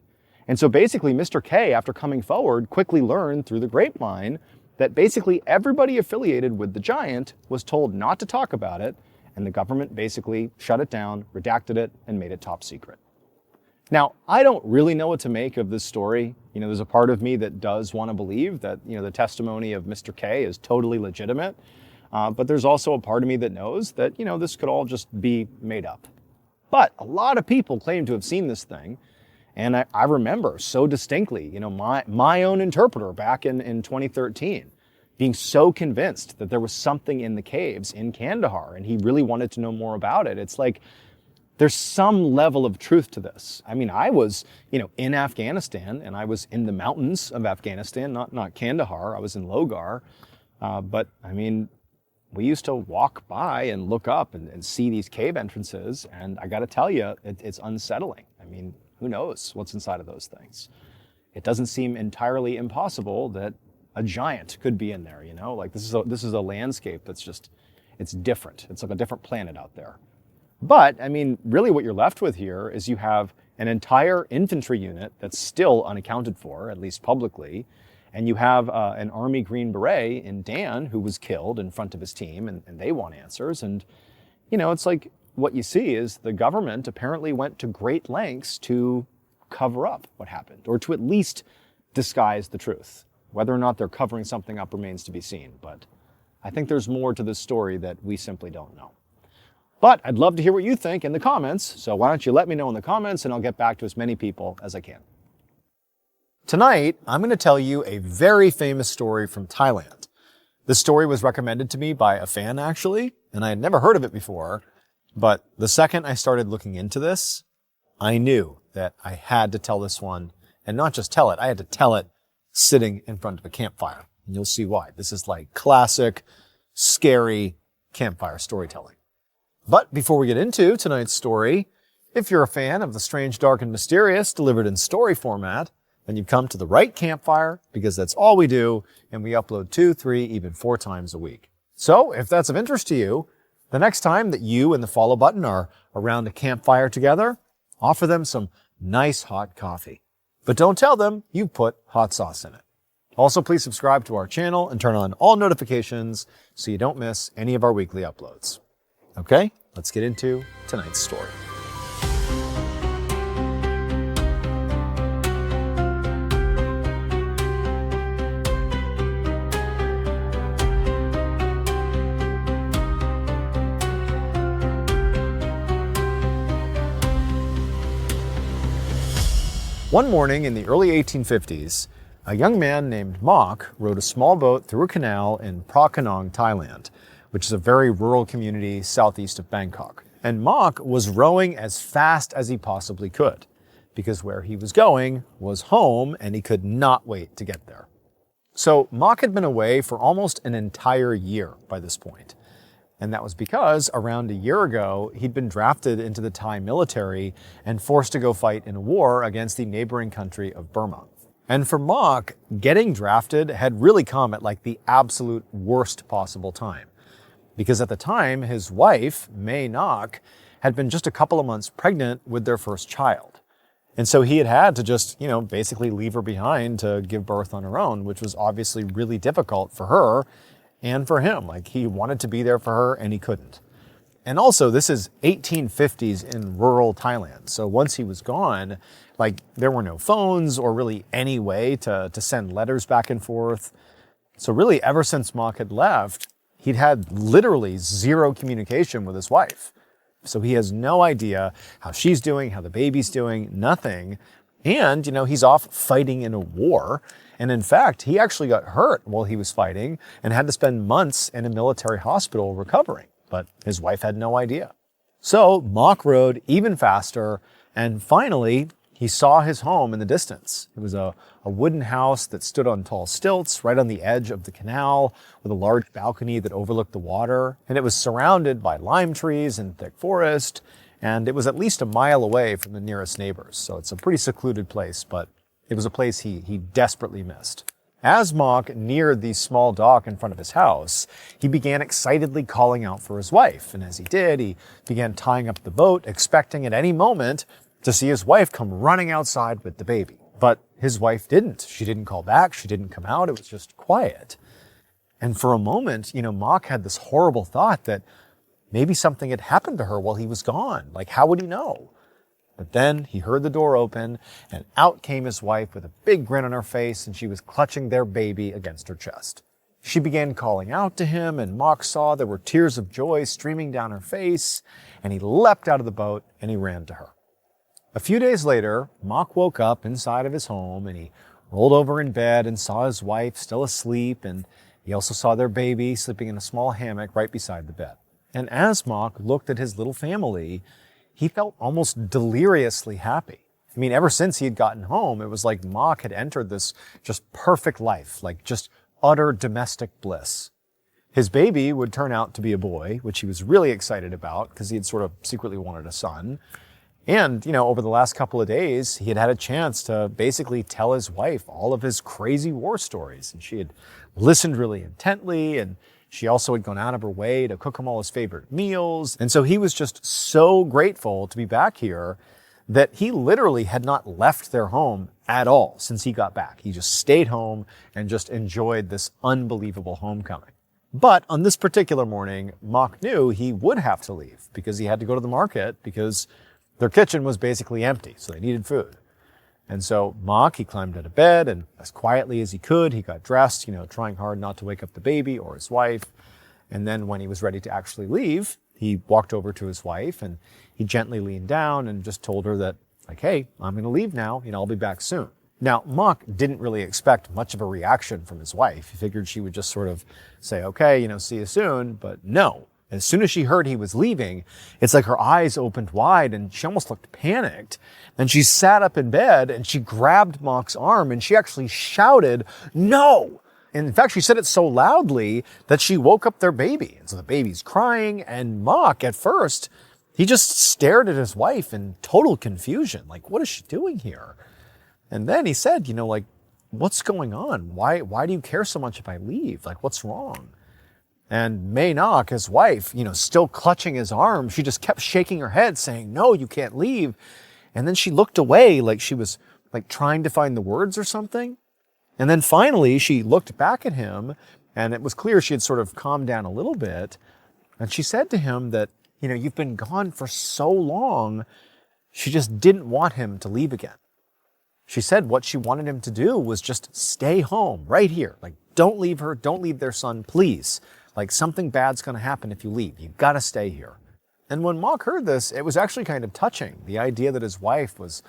And so basically Mr. K, after coming forward, quickly learned through the grapevine that basically everybody affiliated with the giant was told not to talk about it. And the government basically shut it down, redacted it, and made it top secret. Now, I don't really know what to make of this story. There's a part of me that does want to believe that, the testimony of Mr. K is totally legitimate. But there's also a part of me that knows that, this could all just be made up. But a lot of people claim to have seen this thing. And I remember so distinctly, my own interpreter back in 2013 being so convinced that there was something in the caves in Kandahar and he really wanted to know more about it. It's like, there's some level of truth to this. I was, in Afghanistan and I was in the mountains of Afghanistan, not Kandahar. I was in Logar. But we used to walk by and look up and see these cave entrances. And I got to tell you, it's unsettling. Who knows what's inside of those things? It doesn't seem entirely impossible that a giant could be in there, Like this is a landscape that's just, it's different. It's like a different planet out there. But, really what you're left with here is you have an entire infantry unit that's still unaccounted for, at least publicly, and you have an Army Green Beret in Dan who was killed in front of his team, and they want answers. And, it's like what you see is the government apparently went to great lengths to cover up what happened, or to at least disguise the truth. Whether or not they're covering something up remains to be seen, but I think there's more to this story that we simply don't know. But I'd love to hear what you think in the comments, so why don't you let me know in the comments and I'll get back to as many people as I can. Tonight, I'm going to tell you a very famous story from Thailand. This story was recommended to me by a fan, actually, and I had never heard of it before, but the second I started looking into this, I knew that I had to tell this one, and not just tell it, I had to tell it sitting in front of a campfire. And you'll see why. This is like classic, scary campfire storytelling. But before we get into tonight's story, if you're a fan of the strange, dark, and mysterious delivered in story format, then you've come to the right campfire, because that's all we do, and we upload 2, 3, even 4 times a week. So if that's of interest to you, the next time that you and the follow button are around a campfire together, offer them some nice hot coffee. But don't tell them you've put hot sauce in it. Also, please subscribe to our channel and turn on all notifications so you don't miss any of our weekly uploads. Okay, let's get into tonight's story. One morning in the early 1850s, a young man named Mok rowed a small boat through a canal in Prakanong, Thailand, which is a very rural community southeast of Bangkok. And Mok was rowing as fast as he possibly could. because where he was going was home and he could not wait to get there. So Mock had been away for almost an entire year by this point. And that was because around a year ago, he'd been drafted into the Thai military and forced to go fight in a war against the neighboring country of Burma. And for Mock, getting drafted had really come at like the absolute worst possible time. Because at the time, his wife, Mae Ngoc, had been just a couple of months pregnant with their first child. And so he had had to just, basically leave her behind to give birth on her own, which was obviously really difficult for her and for him. Like, he wanted to be there for her and he couldn't. And also, this is 1850s in rural Thailand. So once he was gone, like, there were no phones or really any way to send letters back and forth. So really, ever since Mock had left, he'd had literally zero communication with his wife. So he has no idea how she's doing, how the baby's doing, nothing. And, he's off fighting in a war. And in fact, he actually got hurt while he was fighting and had to spend months in a military hospital recovering. But his wife had no idea. So Mock rode even faster, and finally, he saw his home in the distance. It was a wooden house that stood on tall stilts right on the edge of the canal with a large balcony that overlooked the water. And it was surrounded by lime trees and thick forest. And it was at least a mile away from the nearest neighbors. So it's a pretty secluded place, but it was a place he desperately missed. As Mock neared the small dock in front of his house, he began excitedly calling out for his wife. And as he did, he began tying up the boat, expecting at any moment to see his wife come running outside with the baby. But his wife didn't. She didn't call back. She didn't come out. It was just quiet. And for a moment, Mock had this horrible thought that maybe something had happened to her while he was gone. Like, how would he know? But then he heard the door open, and out came his wife with a big grin on her face, and she was clutching their baby against her chest. She began calling out to him, and Mock saw there were tears of joy streaming down her face, and he leapt out of the boat and he ran to her. A few days later, Mock woke up inside of his home, and he rolled over in bed and saw his wife still asleep, and he also saw their baby sleeping in a small hammock right beside the bed. And as Mock looked at his little family, he felt almost deliriously happy. I mean, ever since he had gotten home, it was like Mock had entered this just perfect life, like just utter domestic bliss. His baby would turn out to be a boy, which he was really excited about because he had sort of secretly wanted a son. And, over the last couple of days, he had had a chance to basically tell his wife all of his crazy war stories. And she had listened really intently, and she also had gone out of her way to cook him all his favorite meals. And so he was just so grateful to be back here that he literally had not left their home at all since he got back. He just stayed home and just enjoyed this unbelievable homecoming. But on this particular morning, Mock knew he would have to leave because he had to go to the market because their kitchen was basically empty, so they needed food. And so Mock, he climbed out of bed, and as quietly as he could, he got dressed, trying hard not to wake up the baby or his wife. And then when he was ready to actually leave, he walked over to his wife, and he gently leaned down and just told her that, like, hey, I'm going to leave now, I'll be back soon. Now, Mock didn't really expect much of a reaction from his wife. He figured she would just sort of say, okay, see you soon, but no. As soon as she heard he was leaving, it's like her eyes opened wide and she almost looked panicked. And she sat up in bed and she grabbed Mock's arm and she actually shouted, no! And in fact, she said it so loudly that she woke up their baby. And so the baby's crying, and Mock, at first, he just stared at his wife in total confusion. Like, what is she doing here? And then he said, what's going on? Why do you care so much if I leave? Like, what's wrong? And Mae Ngoc, his wife, still clutching his arm, she just kept shaking her head saying, no, you can't leave. And then she looked away like she was like trying to find the words or something. And then finally she looked back at him, and it was clear she had sort of calmed down a little bit. And she said to him that, you've been gone for so long, she just didn't want him to leave again. She said what she wanted him to do was just stay home right here. Like, don't leave her, don't leave their son, please. Like, something bad's going to happen if you leave. You've got to stay here. And when Mock heard this, it was actually kind of touching. The idea that his wife was,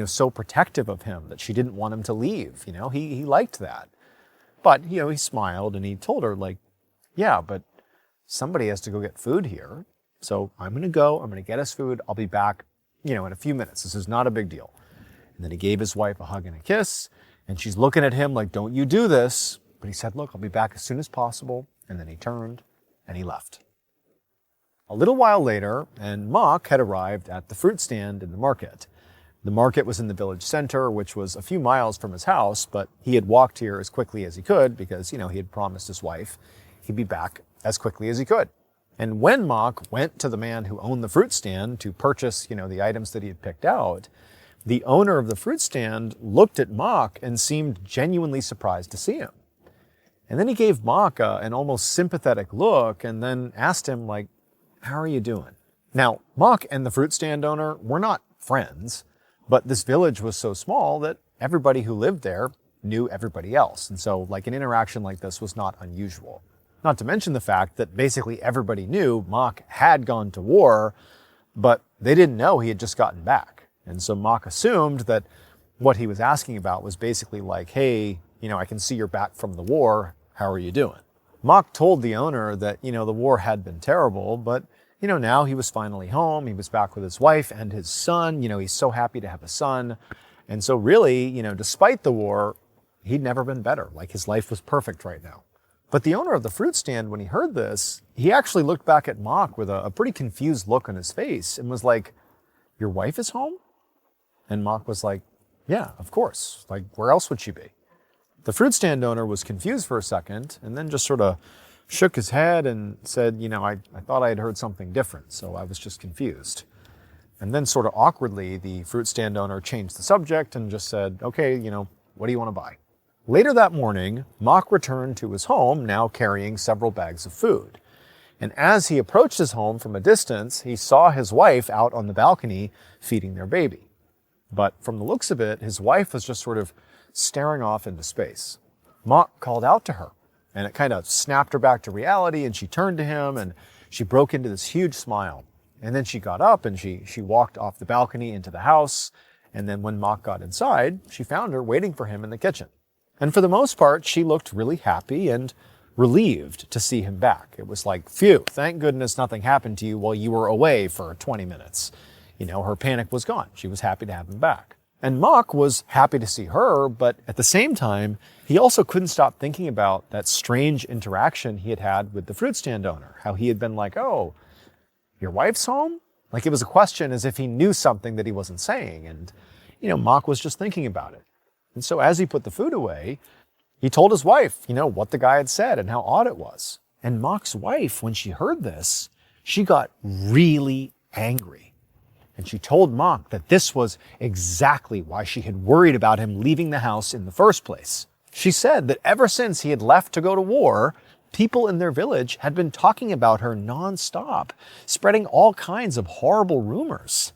so protective of him that she didn't want him to leave. He liked that. But, he smiled and he told her, like, yeah, but somebody has to go get food here. So I'm going to go. I'm going to get us food. I'll be back, in a few minutes. This is not a big deal. And then he gave his wife a hug and a kiss, and she's looking at him like, don't you do this. But he said, look, I'll be back as soon as possible. And then he turned and he left. A little while later, and Mock had arrived at the fruit stand in the market. The market was in the village center, which was a few miles from his house, but he had walked here as quickly as he could because, he had promised his wife he'd be back as quickly as he could. And when Mock went to the man who owned the fruit stand to purchase, the items that he had picked out, the owner of the fruit stand looked at Mock and seemed genuinely surprised to see him. And then he gave Mock an almost sympathetic look and then asked him, like, how are you doing? Now, Mock and the fruit stand owner were not friends, but this village was so small that everybody who lived there knew everybody else. And so, an interaction like this was not unusual. Not to mention the fact that basically everybody knew Mock had gone to war, but they didn't know he had just gotten back. And so Mock assumed that what he was asking about was basically like, hey, I can see you're back from the war. How are you doing? Mock told the owner that, the war had been terrible, but, now he was finally home. He was back with his wife and his son. He's so happy to have a son. And so really, despite the war, he'd never been better. His life was perfect right now. But the owner of the fruit stand, when he heard this, he actually looked back at Mock with a pretty confused look on his face and was like, your wife is home? And Mock was like, yeah, of course. Where else would she be? The fruit stand owner was confused for a second and then just sort of shook his head and said, I thought I had heard something different, so I was just confused. And then sort of awkwardly, the fruit stand owner changed the subject and just said, okay, what do you want to buy? Later that morning, Mock returned to his home, now carrying several bags of food. And as he approached his home from a distance, he saw his wife out on the balcony feeding their baby. But from the looks of it, his wife was just sort of staring off into space. Mock called out to her, and it kind of snapped her back to reality, and she turned to him, and she broke into this huge smile. And then she got up, and she walked off the balcony into the house, and then when Mock got inside, she found her waiting for him in the kitchen. And for the most part, she looked really happy and relieved to see him back. It was like, phew, thank goodness nothing happened to you while you were away for 20 minutes. Her panic was gone. She was happy to have him back. And Mock was happy to see her, but at the same time, he also couldn't stop thinking about that strange interaction he had had with the fruit stand owner, how he had been like, oh, your wife's home? It was a question as if he knew something that he wasn't saying. And, Mock was just thinking about it. And so as he put the food away, he told his wife, what the guy had said and how odd it was. And Mock's wife, when she heard this, she got really angry. And she told Mock that this was exactly why she had worried about him leaving the house in the first place. She said that ever since he had left to go to war, people in their village had been talking about her nonstop, spreading all kinds of horrible rumors.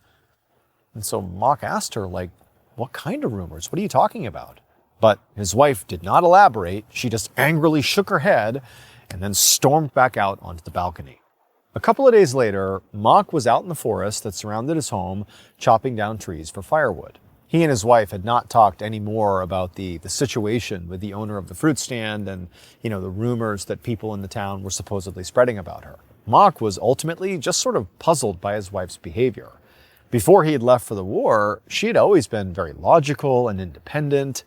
And so Mock asked her, what kind of rumors? What are you talking about? But his wife did not elaborate. She just angrily shook her head and then stormed back out onto the balcony. A couple of days later, Mock was out in the forest that surrounded his home, chopping down trees for firewood. He and his wife had not talked any more about the situation with the owner of the fruit stand and, the rumors that people in the town were supposedly spreading about her. Mock was ultimately just sort of puzzled by his wife's behavior. Before he had left for the war, she had always been very logical and independent.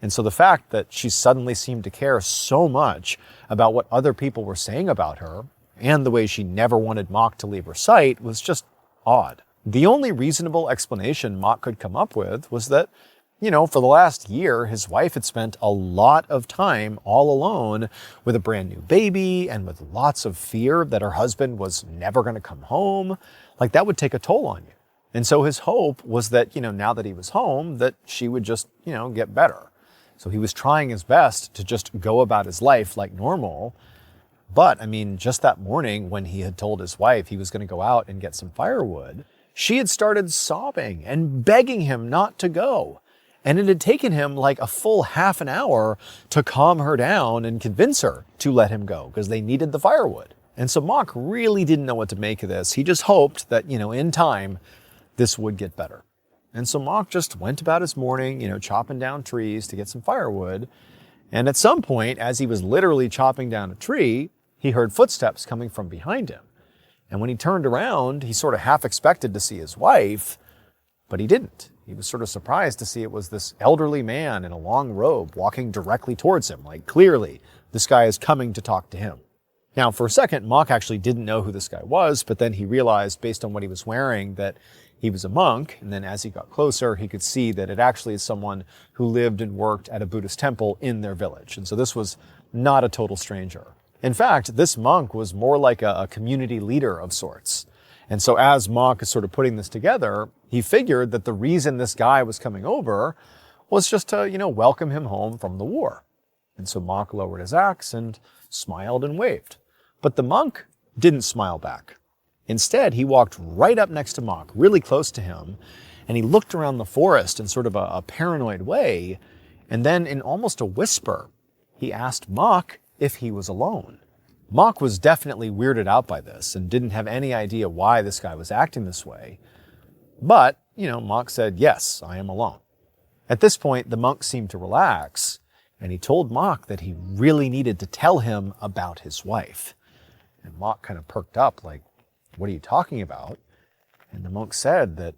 And so the fact that she suddenly seemed to care so much about what other people were saying about her and the way she never wanted Mock to leave her sight was just odd. The only reasonable explanation Mock could come up with was that, for the last year, his wife had spent a lot of time all alone with a brand new baby and with lots of fear that her husband was never going to come home. That would take a toll on you. And so his hope was that, now that he was home, that she would just, get better. So he was trying his best to just go about his life like normal. But, just that morning when he had told his wife he was going to go out and get some firewood, she had started sobbing and begging him not to go. And it had taken him a full half an hour to calm her down and convince her to let him go because they needed the firewood. And so Mock really didn't know what to make of this. He just hoped that, in time, this would get better. And so Mock just went about his morning, chopping down trees to get some firewood. And at some point, as he was literally chopping down a tree, he heard footsteps coming from behind him. And when he turned around, he sort of half expected to see his wife, but he didn't. He was sort of surprised to see it was this elderly man in a long robe walking directly towards him. Like, clearly, this guy is coming to talk to him. Now, for a second, Mock actually didn't know who this guy was, but then he realized, based on what he was wearing, that he was a monk. And then as he got closer, he could see that it actually is someone who lived and worked at a Buddhist temple in their village. And so this was not a total stranger. In fact, this monk was more like a community leader of sorts. And so as Mock is sort of putting this together, he figured that the reason this guy was coming over was just to, welcome him home from the war. And so Mock lowered his axe and smiled and waved. But the monk didn't smile back. Instead, he walked right up next to Mock, really close to him, and he looked around the forest in sort of a paranoid way, and then in almost a whisper, he asked Mock if he was alone. Mock was definitely weirded out by this and didn't have any idea why this guy was acting this way. But, Mock said, "Yes, I am alone." At this point, the monk seemed to relax, and he told Mock that he really needed to tell him about his wife. And Mock kind of perked up, like, "What are you talking about?" And the monk said that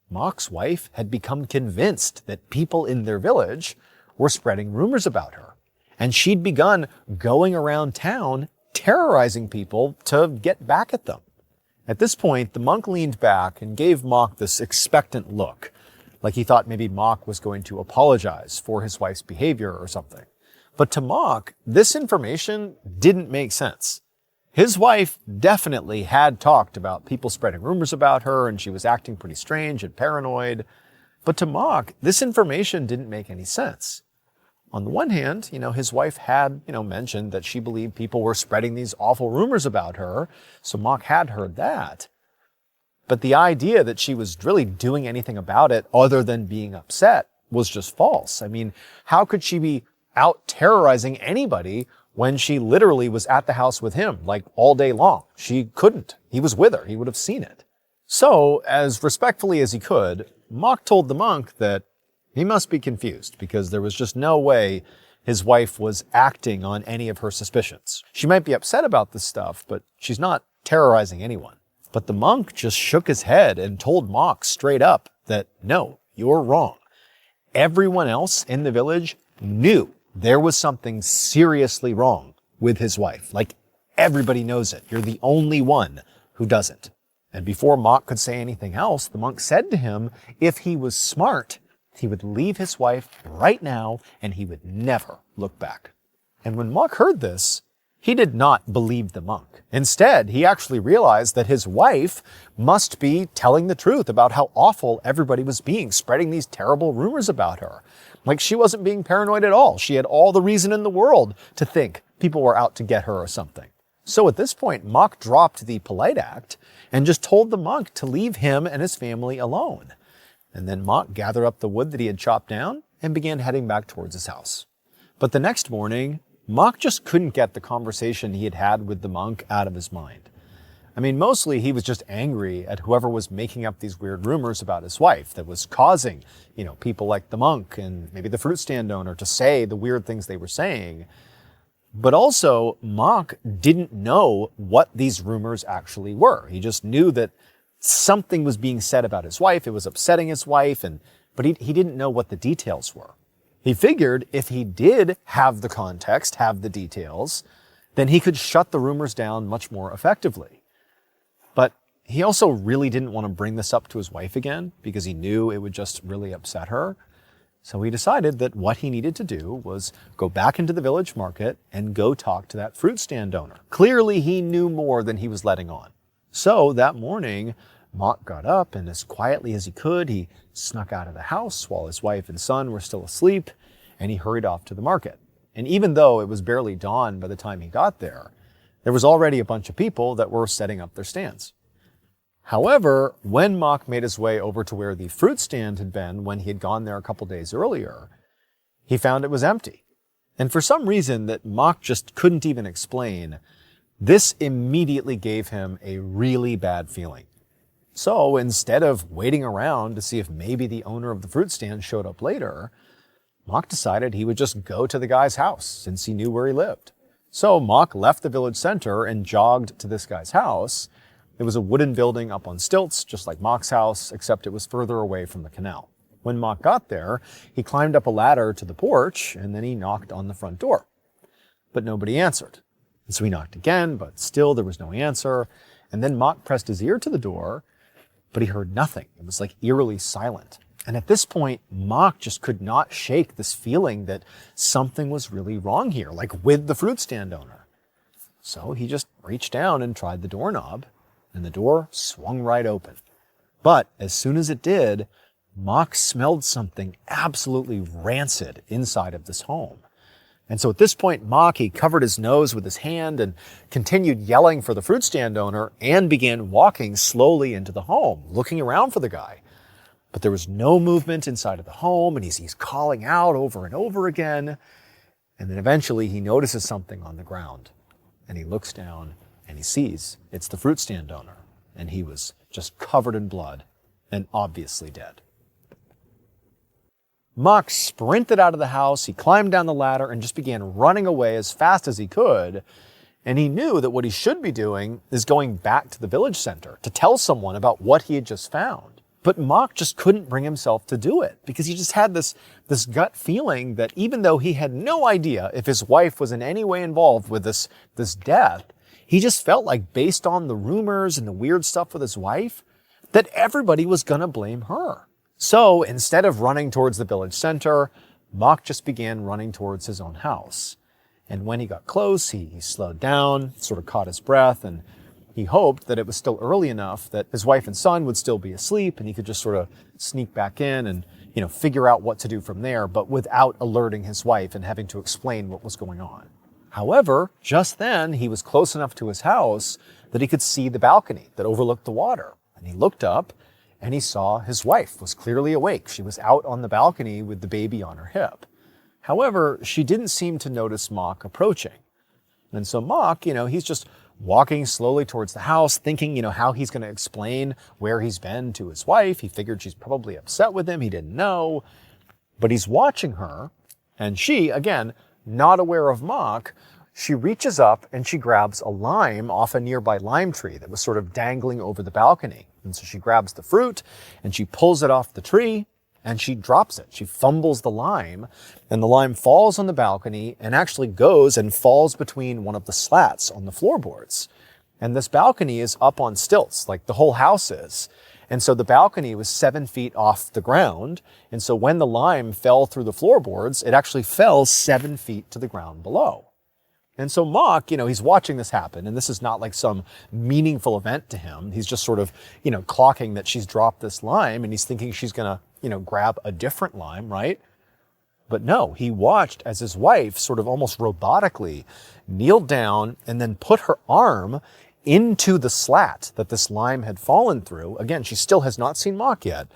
Mock's wife had become convinced that people in their village were spreading rumors about her. And she'd begun going around town terrorizing people to get back at them. At this point, the monk leaned back and gave Mock this expectant look, like he thought maybe Mock was going to apologize for his wife's behavior or something. But to Mock, this information didn't make sense. His wife definitely had talked about people spreading rumors about her, and she was acting pretty strange and paranoid. But to Mock, this information didn't make any sense. On the one hand, his wife had, mentioned that she believed people were spreading these awful rumors about her, so Mock had heard that. But the idea that she was really doing anything about it other than being upset was just false. I mean, how could she be out terrorizing anybody when she literally was at the house with him, like all day long? She couldn't. He was with her. He would have seen it. So, as respectfully as he could, Mock told the monk that he must be confused because there was just no way his wife was acting on any of her suspicions. She might be upset about this stuff, but she's not terrorizing anyone. But the monk just shook his head and told Mock straight up that, "No, you're wrong. Everyone else in the village knew there was something seriously wrong with his wife. Like, everybody knows it. You're the only one who doesn't." And before Mock could say anything else, the monk said to him, if he was smart, he would leave his wife right now and he would never look back. And when Mock heard this, he did not believe the monk. Instead, he actually realized that his wife must be telling the truth about how awful everybody was being, spreading these terrible rumors about her. Like, she wasn't being paranoid at all. She had all the reason in the world to think people were out to get her or something. So at this point, Mock dropped the polite act and just told the monk to leave him and his family alone. And then Mock gathered up the wood that he had chopped down and began heading back towards his house. But the next morning, Mock just couldn't get the conversation he had had with the monk out of his mind. I mean, mostly he was just angry at whoever was making up these weird rumors about his wife that was causing, people like the monk and maybe the fruit stand owner to say the weird things they were saying. But also, Mock didn't know what these rumors actually were. He just knew that something was being said about his wife. It was upsetting his wife, but he didn't know what the details were. He figured if he did have the context, have the details, then he could shut the rumors down much more effectively. But he also really didn't want to bring this up to his wife again because he knew it would just really upset her. So he decided that what he needed to do was go back into the village market and go talk to that fruit stand owner. Clearly, he knew more than he was letting on. So that morning, Mock got up and as quietly as he could, he snuck out of the house while his wife and son were still asleep, and he hurried off to the market. And even though it was barely dawn by the time he got there was already a bunch of people that were setting up their stands. However, when Mock made his way over to where the fruit stand had been when he had gone there a couple days earlier, he found it was empty. And for some reason that Mock just couldn't even explain, this immediately gave him a really bad feeling. So instead of waiting around to see if maybe the owner of the fruit stand showed up later, Mock decided he would just go to the guy's house since he knew where he lived. So Mock left the village center and jogged to this guy's house. It was a wooden building up on stilts, just like Mock's house, except it was further away from the canal. When Mock got there, he climbed up a ladder to the porch, and then he knocked on the front door. But nobody answered. And so he knocked again, but still there was no answer. And then Mock pressed his ear to the door, but he heard nothing. It was like eerily silent. And at this point, Mock just could not shake this feeling that something was really wrong here, like with the fruit stand owner. So he just reached down and tried the doorknob, and the door swung right open. But as soon as it did, Mock smelled something absolutely rancid inside of this home. And so at this point, Mock, he covered his nose with his hand and continued yelling for the fruit stand owner and began walking slowly into the home, looking around for the guy. But there was no movement inside of the home, and he's calling out over and over again. And then eventually he notices something on the ground, and he looks down and he sees it's the fruit stand owner, and he was just covered in blood and obviously dead. Mock sprinted out of the house, he climbed down the ladder and just began running away as fast as he could. And he knew that what he should be doing is going back to the village center to tell someone about what he had just found. But Mock just couldn't bring himself to do it because he just had this gut feeling that even though he had no idea if his wife was in any way involved with this death, he just felt like based on the rumors and the weird stuff with his wife, that everybody was going to blame her. So instead of running towards the village center, Mock just began running towards his own house. And when he got close, he slowed down, sort of caught his breath, and he hoped that it was still early enough that his wife and son would still be asleep and he could just sort of sneak back in and, figure out what to do from there, but without alerting his wife and having to explain what was going on. However, just then he was close enough to his house that he could see the balcony that overlooked the water. And he looked up and he saw his wife was clearly awake. She was out on the balcony with the baby on her hip. However, she didn't seem to notice Mock approaching. And so Mock, he's just walking slowly towards the house, thinking, how he's going to explain where he's been to his wife. He figured she's probably upset with him. He didn't know. But he's watching her, and she, again, not aware of Mock, she reaches up and she grabs a lime off a nearby lime tree that was sort of dangling over the balcony. And so she grabs the fruit and she pulls it off the tree and she drops it. She fumbles the lime, and the lime falls on the balcony and actually goes and falls between one of the slats on the floorboards. And this balcony is up on stilts, like the whole house is. And so the balcony was 7 feet off the ground. And so when the lime fell through the floorboards, it actually fell 7 feet to the ground below. And so Mock, he's watching this happen, and this is not like some meaningful event to him. He's just sort of, clocking that she's dropped this lime, and he's thinking she's gonna, grab a different lime, right? But no, he watched as his wife sort of almost robotically kneeled down and then put her arm into the slat that this lime had fallen through. Again, she still has not seen Mock yet.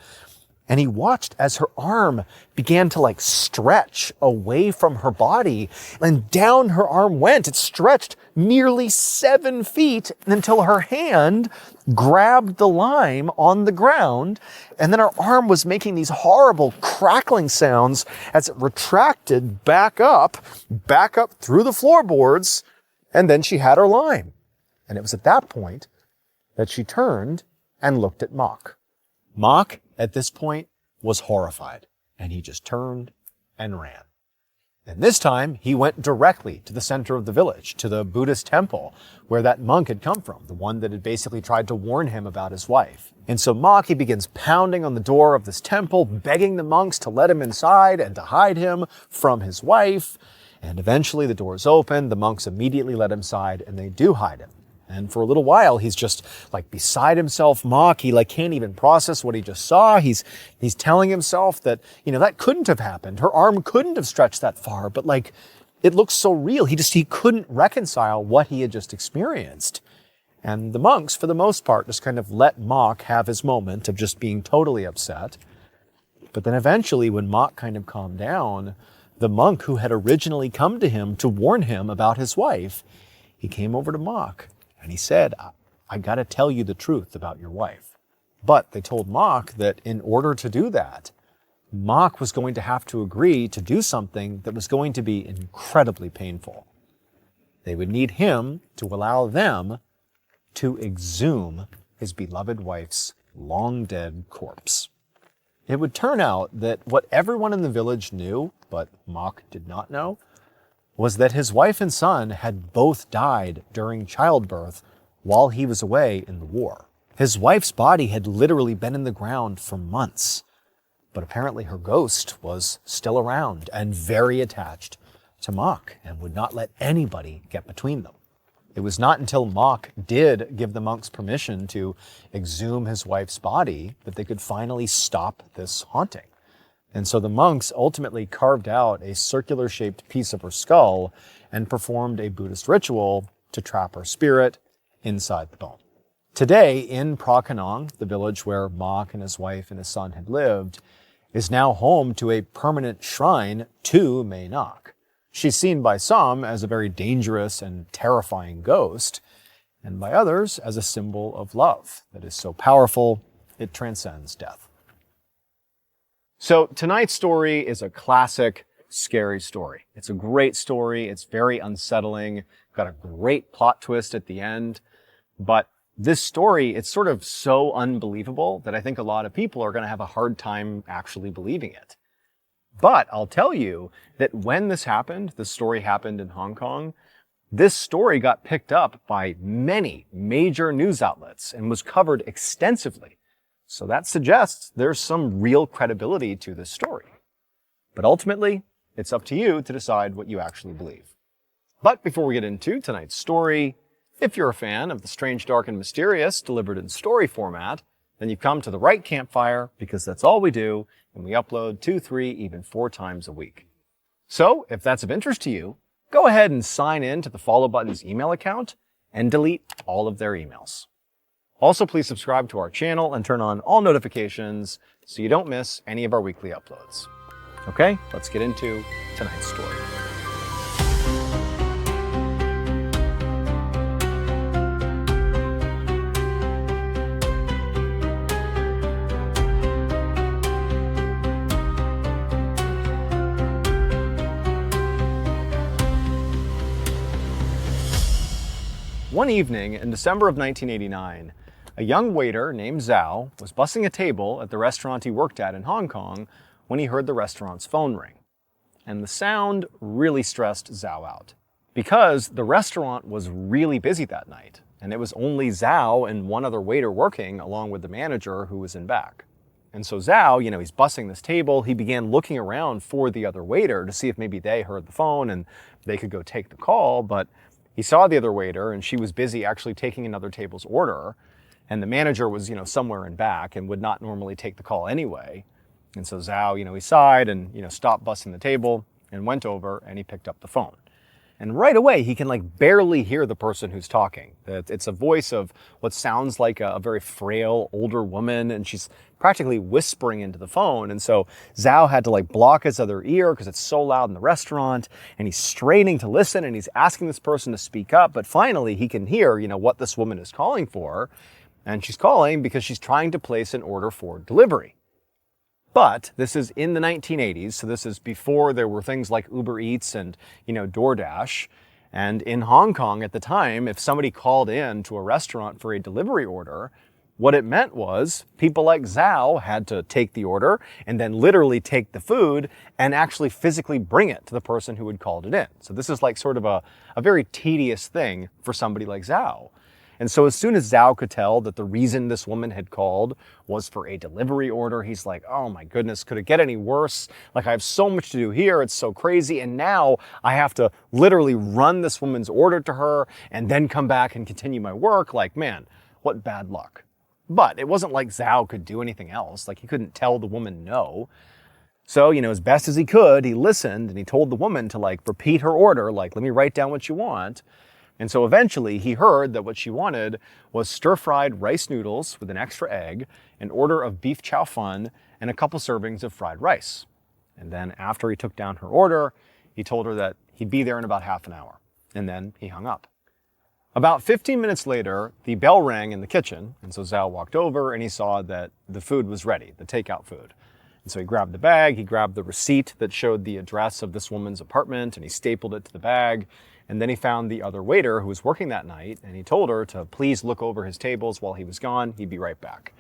And he watched as her arm began to stretch away from her body, and down her arm went. It stretched nearly 7 feet until her hand grabbed the lime on the ground. And then her arm was making these horrible crackling sounds as it retracted back up through the floorboards. And then she had her lime. And it was at that point that she turned and looked at Mock. Mock, at this point, was horrified, and he just turned and ran. And this time, he went directly to the center of the village, to the Buddhist temple, where that monk had come from, the one that had basically tried to warn him about his wife. And so Mock, he begins pounding on the door of this temple, begging the monks to let him inside and to hide him from his wife. And eventually the doors open, the monks immediately let him inside, and they do hide him. And for a little while, he's just beside himself, Mock. He can't even process what he just saw. He's telling himself that, that couldn't have happened. Her arm couldn't have stretched that far, but it looks so real. He couldn't reconcile what he had just experienced. And the monks, for the most part, just kind of let Mock have his moment of just being totally upset. But then eventually, when Mock kind of calmed down, the monk who had originally come to him to warn him about his wife, he came over to Mock. And he said, I got to tell you the truth about your wife. But they told Mock that in order to do that, Mock was going to have to agree to do something that was going to be incredibly painful. They would need him to allow them to exhume his beloved wife's long-dead corpse. It would turn out that what everyone in the village knew, but Mock did not know, was that his wife and son had both died during childbirth while he was away in the war. His wife's body had literally been in the ground for months, but apparently her ghost was still around and very attached to Mock and would not let anybody get between them. It was not until Mock did give the monks permission to exhume his wife's body that they could finally stop this haunting. And so the monks ultimately carved out a circular-shaped piece of her skull and performed a Buddhist ritual to trap her spirit inside the bone. Today, in Prakanong, the village where Mock and his wife and his son had lived, is now home to a permanent shrine to May Nok. She's seen by some as a very dangerous and terrifying ghost, and by others as a symbol of love that is so powerful it transcends death. So tonight's story is a classic scary story. It's a great story. It's very unsettling. Got a great plot twist at the end. But this story, it's sort of so unbelievable that I think a lot of people are going to have a hard time actually believing it. But I'll tell you that when this happened, the story happened in Hong Kong, this story got picked up by many major news outlets and was covered extensively. So that suggests there's some real credibility to this story. But ultimately, it's up to you to decide what you actually believe. But before we get into tonight's story, if you're a fan of the strange, dark, and mysterious delivered in story format, then you've come to the right campfire, because that's all we do, and we upload 2, 3, even 4 times a week. So, if that's of interest to you, go ahead and sign in to the Follow Button's email account and delete all of their emails. Also, please subscribe to our channel and turn on all notifications so you don't miss any of our weekly uploads. Okay, let's get into tonight's story. One evening in December of 1989, a young waiter named Zhao was bussing a table at the restaurant he worked at in Hong Kong when he heard the restaurant's phone ring. And the sound really stressed Zhao out, because the restaurant was really busy that night, and it was only Zhao and one other waiter working along with the manager who was in back. And so Zhao, he's bussing this table, he began looking around for the other waiter to see if maybe they heard the phone and they could go take the call, but he saw the other waiter, and she was busy actually taking another table's order, and the manager was, somewhere in back and would not normally take the call anyway. And so Zhao, he sighed and, stopped bussing the table and went over and he picked up the phone. And right away, he can barely hear the person who's talking. It's a voice of what sounds like a very frail older woman, and she's practically whispering into the phone. And so Zhao had to block his other ear because it's so loud in the restaurant, and he's straining to listen, and he's asking this person to speak up. But finally, he can hear, what this woman is calling for. And she's calling because she's trying to place an order for delivery. But this is in the 1980s, so this is before there were things like Uber Eats and, DoorDash. And in Hong Kong at the time, if somebody called in to a restaurant for a delivery order, what it meant was people like Zhao had to take the order and then literally take the food and actually physically bring it to the person who had called it in. So this is sort of a very tedious thing for somebody like Zhao. And so as soon as Zhao could tell that the reason this woman had called was for a delivery order, he's like, oh my goodness, could it get any worse? I have so much to do here, it's so crazy, and now I have to literally run this woman's order to her and then come back and continue my work. Man, what bad luck. But it wasn't like Zhao could do anything else. He couldn't tell the woman no. So, as best as he could, he listened and he told the woman to repeat her order, let me write down what you want. And so eventually he heard that what she wanted was stir-fried rice noodles with an extra egg, an order of beef chow fun, and a couple servings of fried rice. And then after he took down her order, he told her that he'd be there in about half an hour. And then he hung up. About 15 minutes later, the bell rang in the kitchen, and so Zhao walked over and he saw that the food was ready, the takeout food. And so he grabbed the bag, he grabbed the receipt that showed the address of this woman's apartment, and he stapled it to the bag. And then he found the other waiter who was working that night, and he told her to please look over his tables while he was gone. He'd be right back.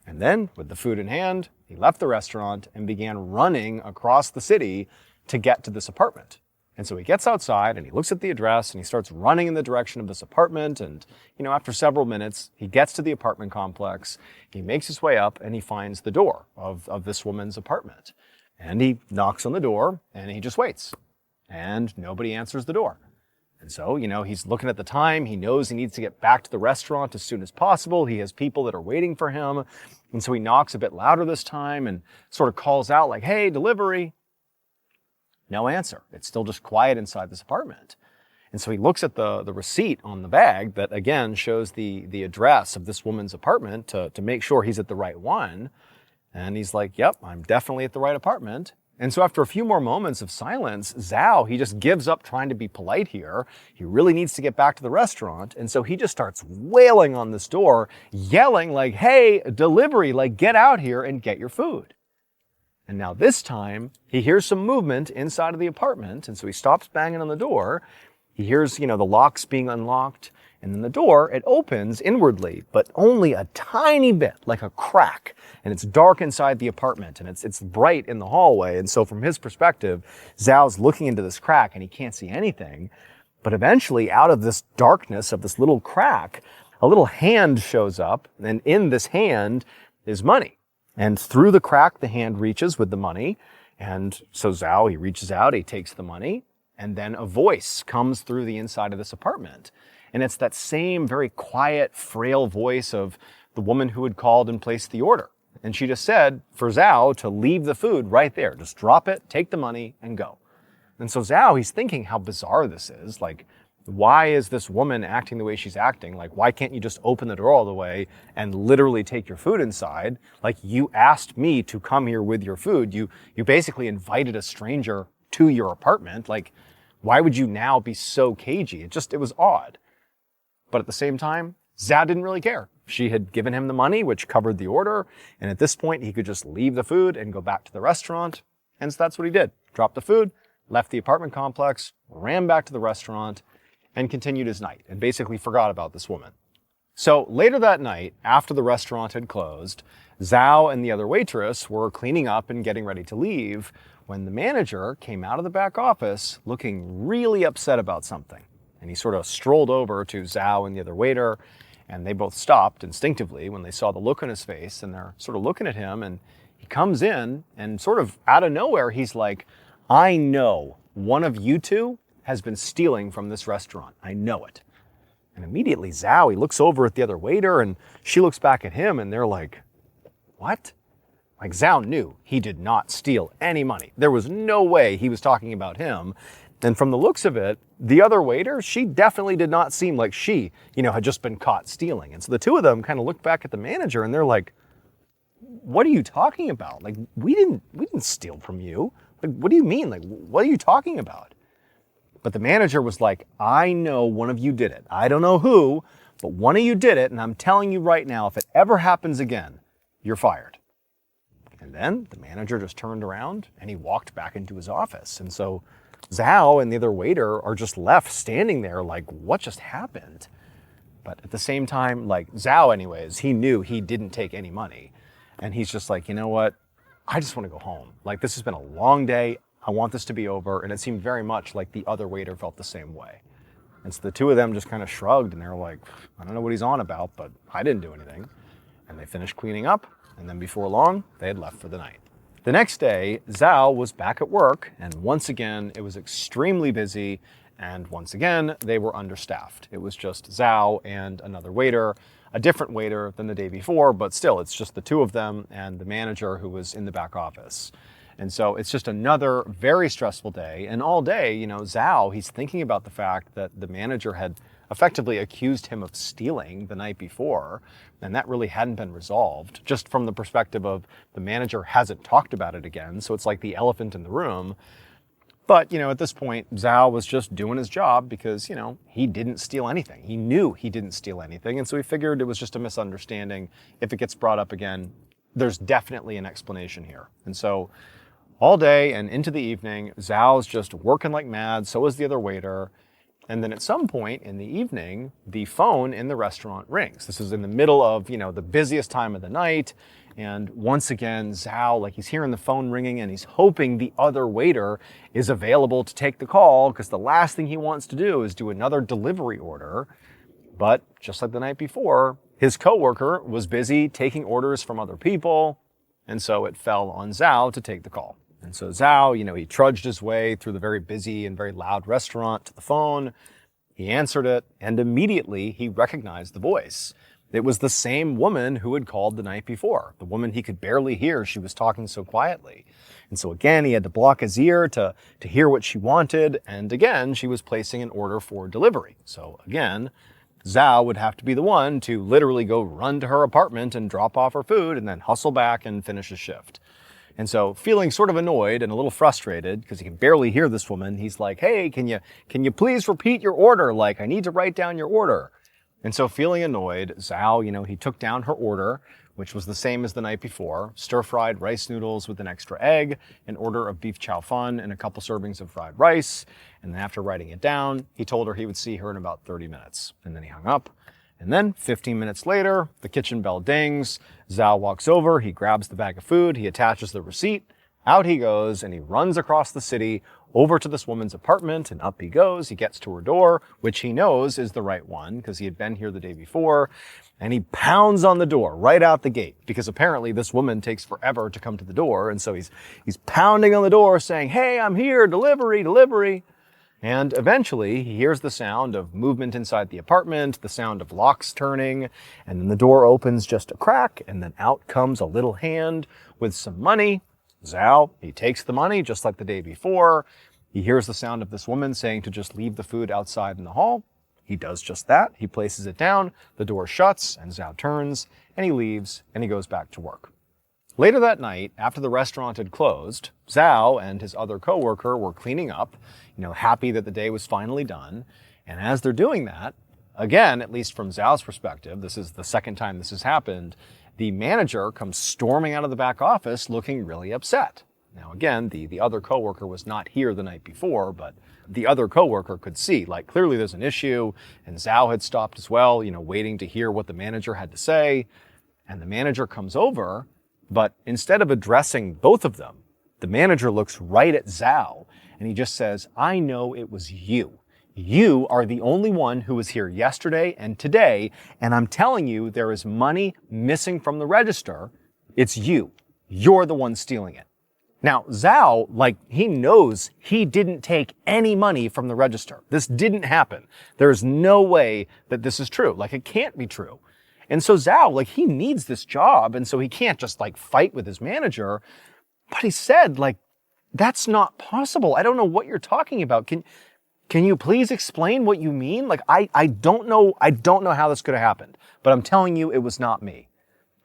And then, with the food in hand, he left the restaurant and began running across the city to get to this apartment. And so he gets outside and he looks at the address and he starts running in the direction of this apartment. And, after several minutes, he gets to the apartment complex. He makes his way up and he finds the door of this woman's apartment. And he knocks on the door and he just waits. And nobody answers the door. And so, he's looking at the time. He knows he needs to get back to the restaurant as soon as possible. He has people that are waiting for him. And so he knocks a bit louder this time and sort of calls out like, "Hey, delivery." No answer. It's still just quiet inside this apartment. And so he looks at the receipt on the bag that, again, shows the address of this woman's apartment to make sure he's at the right one. And he's like, "Yep, I'm definitely at the right apartment." And so after a few more moments of silence, Zhao, he just gives up trying to be polite here. He really needs to get back to the restaurant. And so he just starts wailing on this door, yelling like, "Hey, delivery, like get out here and get your food." And now this time, he hears some movement inside of the apartment, and so he stops banging on the door. He hears, the locks being unlocked, and then the door, it opens inwardly, but only a tiny bit, like a crack. And it's dark inside the apartment, and it's bright in the hallway. And so from his perspective, Zhao's looking into this crack, and he can't see anything. But eventually, out of this darkness of this little crack, a little hand shows up, and in this hand is money. And through the crack, the hand reaches with the money. And so Zhao, he reaches out, he takes the money, and then a voice comes through the inside of this apartment. And it's that same very quiet, frail voice of the woman who had called and placed the order. And she just said for Zhao to leave the food right there. Just drop it, take the money, and go. And so Zhao, he's thinking how bizarre this is. Like, why is this woman acting the way she's acting? Like, why can't you just open the door all the way and literally take your food inside? Like, you asked me to come here with your food. You basically invited a stranger to your apartment. Like, why would you now be so cagey? It was odd. But at the same time, Zhao didn't really care. She had given him the money, which covered the order. And at this point, he could just leave the food and go back to the restaurant. And so that's what he did. Dropped the food, left the apartment complex, ran back to the restaurant, and continued his night, and basically forgot about this woman. So later that night, after the restaurant had closed, Zhao and the other waitress were cleaning up and getting ready to leave when the manager came out of the back office looking really upset about something. And he sort of strolled over to Zhao and the other waiter, and they both stopped instinctively when they saw the look on his face, and they're sort of looking at him, and he comes in, and sort of out of nowhere, he's like, "I know one of you two has been stealing from this restaurant. I know it." And immediately Zhao, he looks over at the other waiter and she looks back at him and they're like, "What?" Like Zhao knew he did not steal any money. There was no way he was talking about him. And from the looks of it, the other waiter, she definitely did not seem like she, had just been caught stealing. And so the two of them kind of looked back at the manager and they're like, "What are you talking about? Like, we didn't steal from you. Like, what do you mean? Like, what are you talking about?" But the manager was like, "I know one of you did it. I don't know who, but one of you did it, and I'm telling you right now, if it ever happens again, you're fired." And then the manager just turned around and he walked back into his office. And so Zhao and the other waiter are just left standing there like, what just happened? But at the same time, like Zhao anyways, he knew he didn't take any money. And he's just like, "You know what? I just want to go home. Like, this has been a long day. I want this to be over." And it seemed very much like the other waiter felt the same way. And so the two of them just kind of shrugged and they were like, "I don't know what he's on about, but I didn't do anything." And they finished cleaning up, and then before long, they had left for the night. The next day, Zhao was back at work, and once again, it was extremely busy, and once again, they were understaffed. It was just Zhao and another waiter, a different waiter than the day before, but still, it's just the two of them and the manager who was in the back office. And so it's just another very stressful day. And all day, Zhao, he's thinking about the fact that the manager had effectively accused him of stealing the night before, and that really hadn't been resolved, just from the perspective of the manager hasn't talked about it again. So it's like the elephant in the room. But, at this point, Zhao was just doing his job because, he didn't steal anything. He knew he didn't steal anything. And so he figured it was just a misunderstanding. If it gets brought up again, there's definitely an explanation here. And so all day and into the evening, Zhao's just working like mad. So is the other waiter. And then at some point in the evening, the phone in the restaurant rings. This is in the middle of, the busiest time of the night. And once again, Zhao, like he's hearing the phone ringing and he's hoping the other waiter is available to take the call because the last thing he wants to do is do another delivery order. But just like the night before, his coworker was busy taking orders from other people. And so it fell on Zhao to take the call. And so Zhao, he trudged his way through the very busy and very loud restaurant to the phone. He answered it, and immediately he recognized the voice. It was the same woman who had called the night before, the woman he could barely hear. She was talking so quietly. And so again, he had to block his ear to hear what she wanted. And again, she was placing an order for delivery. So again, Zhao would have to be the one to literally go run to her apartment and drop off her food and then hustle back and finish his shift. And so feeling sort of annoyed and a little frustrated because he can barely hear this woman, he's like, hey, can you please repeat your order? Like, I need to write down your order. And so feeling annoyed, Zhao, he took down her order, which was the same as the night before: stir-fried rice noodles with an extra egg, an order of beef chow fun, and a couple servings of fried rice. And then after writing it down, he told her he would see her in about 30 minutes. And then he hung up. And then 15 minutes later, the kitchen bell dings. Zhao walks over, he grabs the bag of food, he attaches the receipt, out he goes, and he runs across the city over to this woman's apartment, and up he goes. He gets to her door, which he knows is the right one because he had been here the day before, and he pounds on the door right out the gate because apparently this woman takes forever to come to the door, and so he's pounding on the door saying, hey, I'm here, delivery, delivery. And eventually, he hears the sound of movement inside the apartment, the sound of locks turning, and then the door opens just a crack, and then out comes a little hand with some money. Zhao, he takes the money just like the day before. He hears the sound of this woman saying to just leave the food outside in the hall. He does just that. He places it down, the door shuts, and Zhao turns, and he leaves, and he goes back to work. Later that night, after the restaurant had closed, Zhao and his other coworker were cleaning up, happy that the day was finally done. And as they're doing that, again, at least from Zhao's perspective, this is the second time this has happened, the manager comes storming out of the back office looking really upset. Now again, the other coworker was not here the night before, but the other coworker could see, clearly there's an issue, and Zhao had stopped as well, waiting to hear what the manager had to say. And the manager comes over, but instead of addressing both of them, the manager looks right at Zhao, and he just says, I know it was you. You are the only one who was here yesterday and today, and I'm telling you there is money missing from the register. It's you. You're the one stealing it. Now, Zhao, he knows he didn't take any money from the register. This didn't happen. There is no way that this is true. It can't be true. And so Zhao, he needs this job, and so he can't just, fight with his manager. But he said, that's not possible. I don't know what you're talking about. Can you please explain what you mean? I don't know how this could have happened, but I'm telling you it was not me.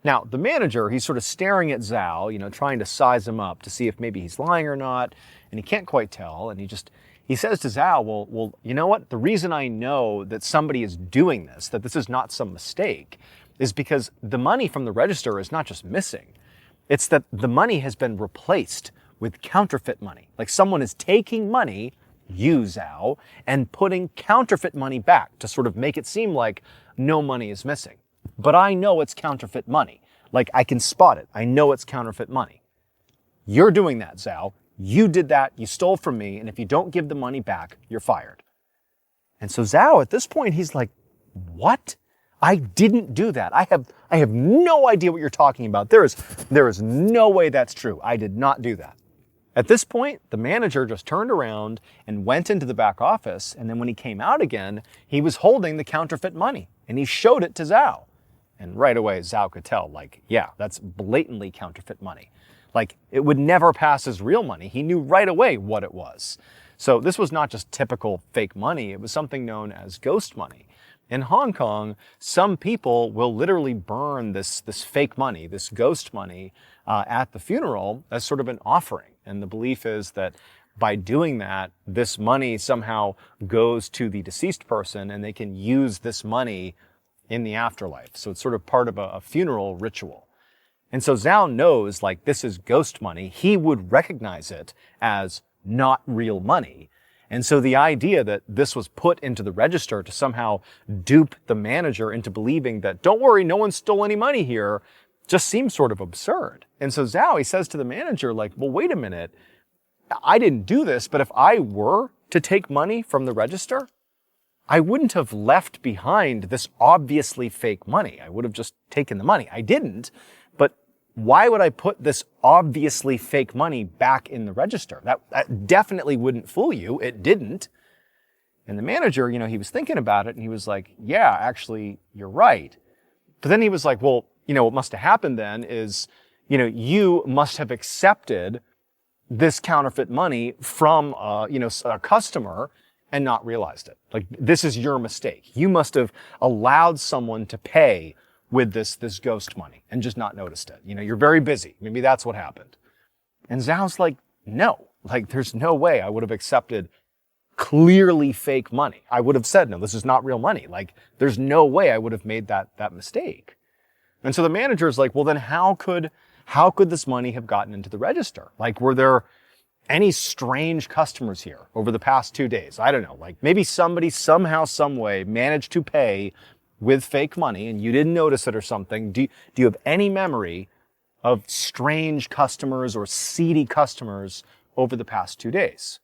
Now, the manager, he's sort of staring at Zhao, trying to size him up to see if maybe he's lying or not, and he can't quite tell, and he says to Zhao, well, you know what? The reason I know that somebody is doing this, that this is not some mistake, is because the money from the register is not just missing. It's that the money has been replaced with counterfeit money. Someone is taking money, you, Zhao, and putting counterfeit money back to sort of make it seem like no money is missing. But I know it's counterfeit money. I can spot it. I know it's counterfeit money. You're doing that, Zhao. You did that. You stole from me. And if you don't give the money back, you're fired. And so Zhao, at this point, he's like, what? I didn't do that. I have no idea what you're talking about. There is no way that's true. I did not do that. At this point, the manager just turned around and went into the back office. And then when he came out again, he was holding the counterfeit money and he showed it to Zhao. And right away, Zhao could tell, yeah, that's blatantly counterfeit money. It would never pass as real money. He knew right away what it was. So this was not just typical fake money. It was something known as ghost money. In Hong Kong, some people will literally burn this fake money, this ghost money, at the funeral as sort of an offering. And the belief is that by doing that, this money somehow goes to the deceased person and they can use this money in the afterlife. So it's sort of part of a funeral ritual. And so Zhao knows, this is ghost money. He would recognize it as not real money. And so the idea that this was put into the register to somehow dupe the manager into believing that, don't worry, no one stole any money here, just seems sort of absurd. And so Zhao, he says to the manager, like, well, wait a minute. I didn't do this, but if I were to take money from the register, I wouldn't have left behind this obviously fake money. I would have just taken the money. I didn't, but why would I put this obviously fake money back in the register? That definitely wouldn't fool you. It didn't. And the manager, he was thinking about it and he was like, yeah, actually, you're right. But then he was like, well, what must have happened then is, you must have accepted this counterfeit money from, a customer and not realized it. Like, this is your mistake. You must have allowed someone to pay with this ghost money and just not noticed it. You're very busy. Maybe that's what happened. And Zhao's like, no, there's no way I would have accepted clearly fake money. I would have said, no, this is not real money. There's no way I would have made that mistake. And so the manager is like, well, then how could this money have gotten into the register? Were there any strange customers here over the past 2 days? I don't know. Maybe somebody somehow, some way managed to pay with fake money and you didn't notice it or something. Do you have any memory of strange customers or seedy customers over the past 2 days?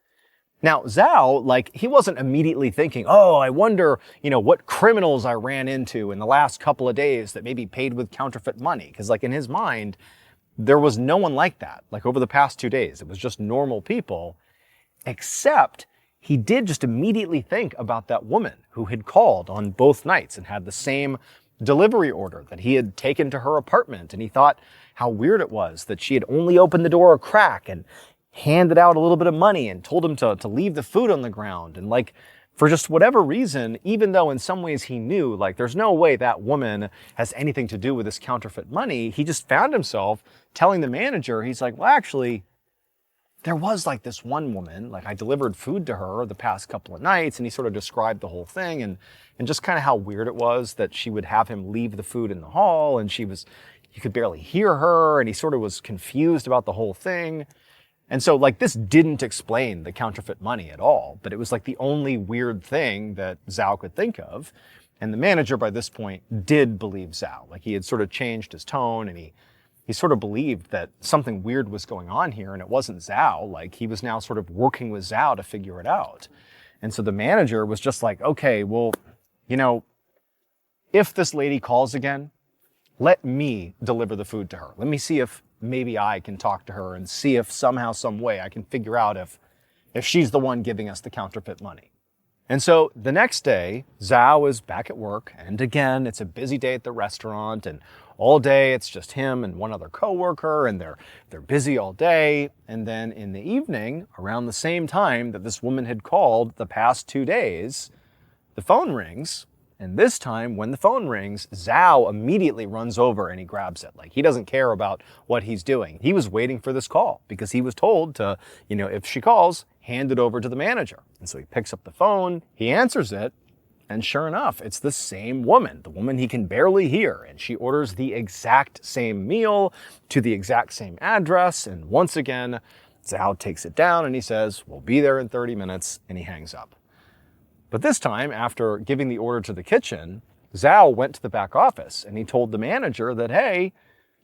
Now, Zhao, he wasn't immediately thinking, oh, I wonder, what criminals I ran into in the last couple of days that maybe paid with counterfeit money. Because, in his mind, there was no one like that. Over the past 2 days, it was just normal people, except he did just immediately think about that woman who had called on both nights and had the same delivery order that he had taken to her apartment. And he thought how weird it was that she had only opened the door a crack and handed out a little bit of money and told him to leave the food on the ground. And for just whatever reason, even though in some ways he knew, there's no way that woman has anything to do with this counterfeit money, he just found himself telling the manager, he's like, well, actually, there was this one woman, I delivered food to her the past couple of nights, and he sort of described the whole thing and just kind of how weird it was that she would have him leave the food in the hall and you could barely hear her, and he sort of was confused about the whole thing. And so, this didn't explain the counterfeit money at all, but it was the only weird thing that Zhao could think of. And the manager by this point did believe Zhao. He had sort of changed his tone and he sort of believed that something weird was going on here and it wasn't Zhao. He was now sort of working with Zhao to figure it out. And so the manager was just like, okay, well, if this lady calls again, let me deliver the food to her. Let me see if maybe I can talk to her and see if somehow, some way I can figure out if she's the one giving us the counterfeit money. And so the next day, Zhao is back at work. And again, it's a busy day at the restaurant. And all day, it's just him and one other coworker. And they're busy all day. And then in the evening, around the same time that this woman had called the past 2 days, the phone rings. And this time, when the phone rings, Zhao immediately runs over and he grabs it. He doesn't care about what he's doing. He was waiting for this call because he was told to, if she calls, hand it over to the manager. And so he picks up the phone, he answers it, and sure enough, it's the same woman, the woman he can barely hear. And she orders the exact same meal to the exact same address. And once again, Zhao takes it down and he says, we'll be there in 30 minutes, and he hangs up. But this time, after giving the order to the kitchen, Zhao went to the back office and he told the manager that, hey,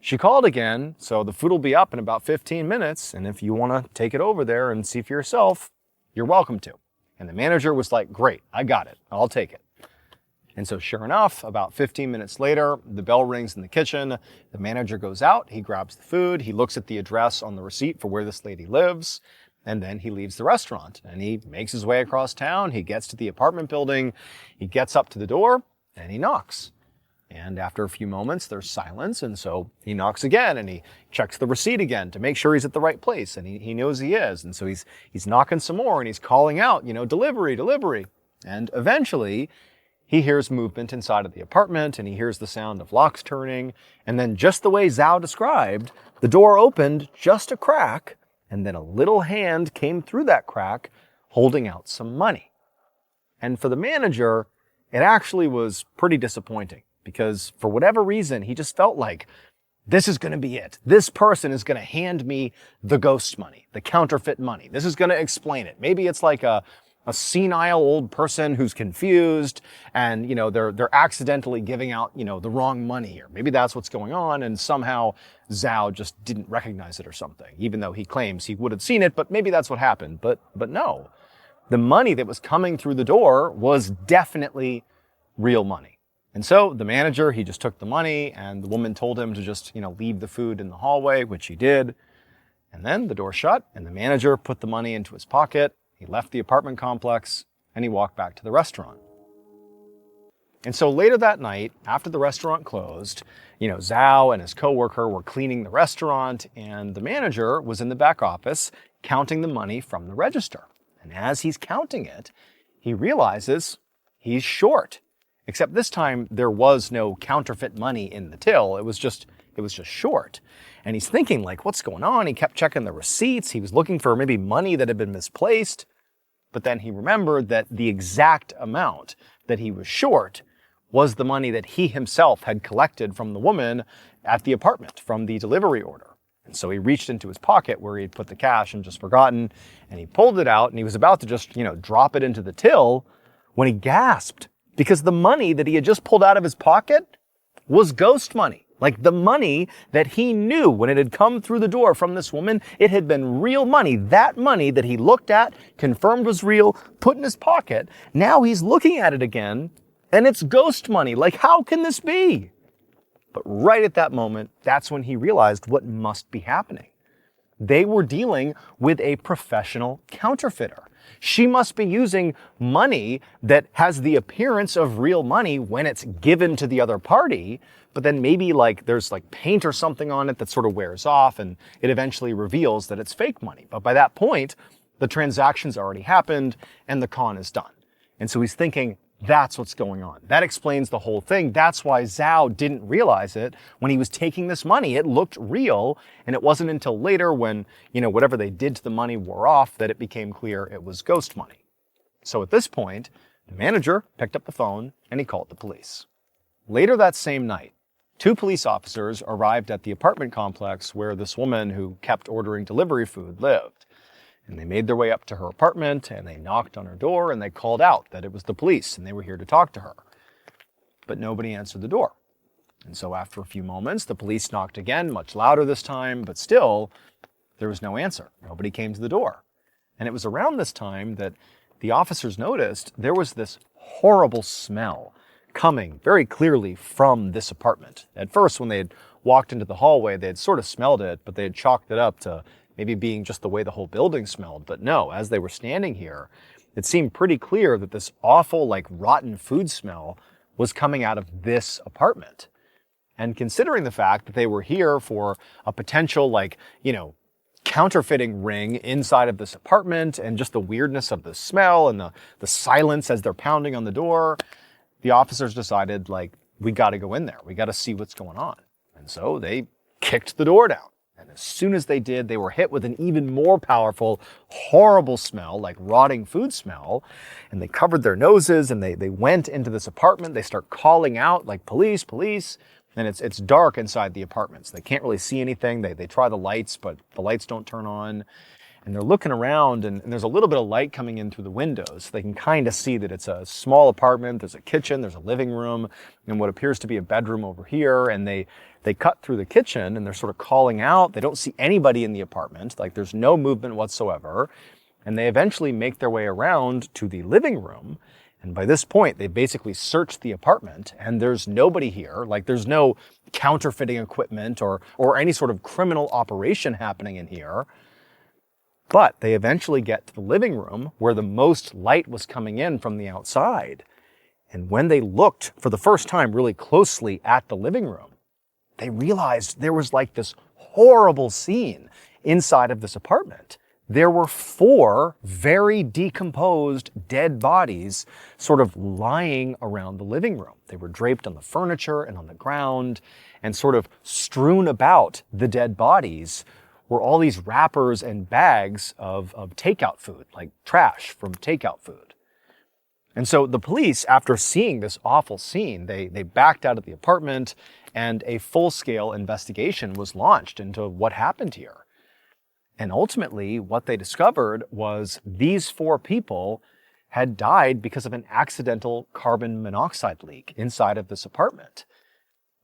she called again, so the food will be up in about 15 minutes. And if you want to take it over there and see for yourself, you're welcome to. And the manager was like, great, I got it. I'll take it. And so sure enough, about 15 minutes later, the bell rings in the kitchen. The manager goes out, he grabs the food, he looks at the address on the receipt for where this lady lives. And then he leaves the restaurant and he makes his way across town. He gets to the apartment building. He gets up to the door and he knocks. And after a few moments, there's silence. And so he knocks again and he checks the receipt again to make sure he's at the right place. And he knows he is. And so he's knocking some more and he's calling out, delivery, delivery. And eventually he hears movement inside of the apartment and he hears the sound of locks turning. And then just the way Zhao described, the door opened just a crack. And then a little hand came through that crack holding out some money. And for the manager, it actually was pretty disappointing because for whatever reason, he just felt like this is going to be it. This person is going to hand me the ghost money, the counterfeit money. This is going to explain it. Maybe it's like a a senile old person who's confused and, they're accidentally giving out, the wrong money here. Maybe that's what's going on, and somehow Zhao just didn't recognize it or something, even though he claims he would have seen it, but maybe that's what happened. But no. The money that was coming through the door was definitely real money. And so the manager, he just took the money, and the woman told him to just, leave the food in the hallway, which he did. And then the door shut, and the manager put the money into his pocket. He left the apartment complex, and he walked back to the restaurant. And so later that night, after the restaurant closed, Zhao and his coworker were cleaning the restaurant, and the manager was in the back office counting the money from the register. And as he's counting it, he realizes he's short. Except this time, there was no counterfeit money in the till. It was just short. And he's thinking, like, what's going on? He kept checking the receipts. He was looking for maybe money that had been misplaced. But then he remembered that the exact amount that he was short was the money that he himself had collected from the woman at the apartment from the delivery order. And so he reached into his pocket where he'd put the cash and just forgotten, and he pulled it out, and he was about to just, drop it into the till when he gasped, because the money that he had just pulled out of his pocket was ghost money. Like the money that he knew when it had come through the door from this woman, it had been real money. That money that he looked at, confirmed was real, put in his pocket. Now he's looking at it again, and it's ghost money. Like, how can this be? But right at that moment, that's when he realized what must be happening. They were dealing with a professional counterfeiter. She must be using money that has the appearance of real money when it's given to the other party, but then maybe there's paint or something on it that sort of wears off, and it eventually reveals that it's fake money. But by that point, the transaction's already happened and the con is done. And so he's thinking, that's what's going on. That explains the whole thing. That's why Zhao didn't realize it when he was taking this money. It looked real, and it wasn't until later when, whatever they did to the money wore off that it became clear it was ghost money. So at this point, the manager picked up the phone and he called the police. Later that same night, 2 police officers arrived at the apartment complex where this woman who kept ordering delivery food lived. And they made their way up to her apartment, and they knocked on her door, and they called out that it was the police, and they were here to talk to her. But nobody answered the door. And so after a few moments, the police knocked again, much louder this time, but still, there was no answer. Nobody came to the door. And it was around this time that the officers noticed there was this horrible smell coming very clearly from this apartment. At first, when they had walked into the hallway, they had sort of smelled it, but they had chalked it up to maybe being just the way the whole building smelled. But no, as they were standing here, it seemed pretty clear that this awful, rotten food smell was coming out of this apartment. And considering the fact that they were here for a potential, counterfeiting ring inside of this apartment, and just the weirdness of the smell and the silence as they're pounding on the door, the officers decided, we got to go in there. We got to see what's going on. And so they kicked the door down. And as soon as they did, they were hit with an even more powerful, horrible smell, like rotting food smell. And they covered their noses, and they went into this apartment. They start calling out, police, police. And it's dark inside the apartments. They can't really see anything. They try the lights, but the lights don't turn on. And they're looking around, and there's a little bit of light coming in through the windows. They can kind of see that it's a small apartment. There's a kitchen, there's a living room, and what appears to be a bedroom over here. And they cut through the kitchen, and they're sort of calling out. They don't see anybody in the apartment. There's no movement whatsoever. And they eventually make their way around to the living room. And by this point, they basically searched the apartment, and there's nobody here. There's no counterfeiting equipment or any sort of criminal operation happening in here. But they eventually get to the living room where the most light was coming in from the outside. And when they looked for the first time really closely at the living room, they realized there was this horrible scene inside of this apartment. There were 4 very decomposed dead bodies sort of lying around the living room. They were draped on the furniture and on the ground, and sort of strewn about the dead bodies were all these wrappers and bags of takeout food, like trash from takeout food. And so the police, after seeing this awful scene, they backed out of the apartment, and a full-scale investigation was launched into what happened here. And ultimately, what they discovered was these 4 people had died because of an accidental carbon monoxide leak inside of this apartment.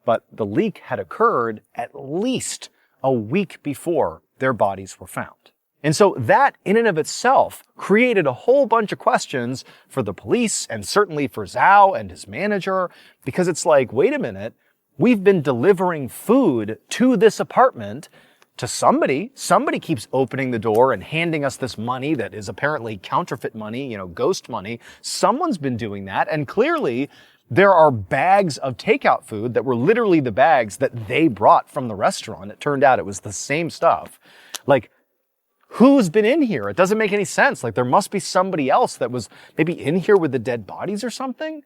But the leak had occurred at least a week before their bodies were found. And so that in and of itself created a whole bunch of questions for the police and certainly for Zhao and his manager, because it's like, wait a minute, we've been delivering food to this apartment to somebody. Somebody keeps opening the door and handing us this money that is apparently counterfeit money, ghost money. Someone's been doing that. And clearly there are bags of takeout food that were literally the bags that they brought from the restaurant. It turned out it was the same stuff. Like, who's been in here? It doesn't make any sense. Like, there must be somebody else that was maybe in here with the dead bodies or something.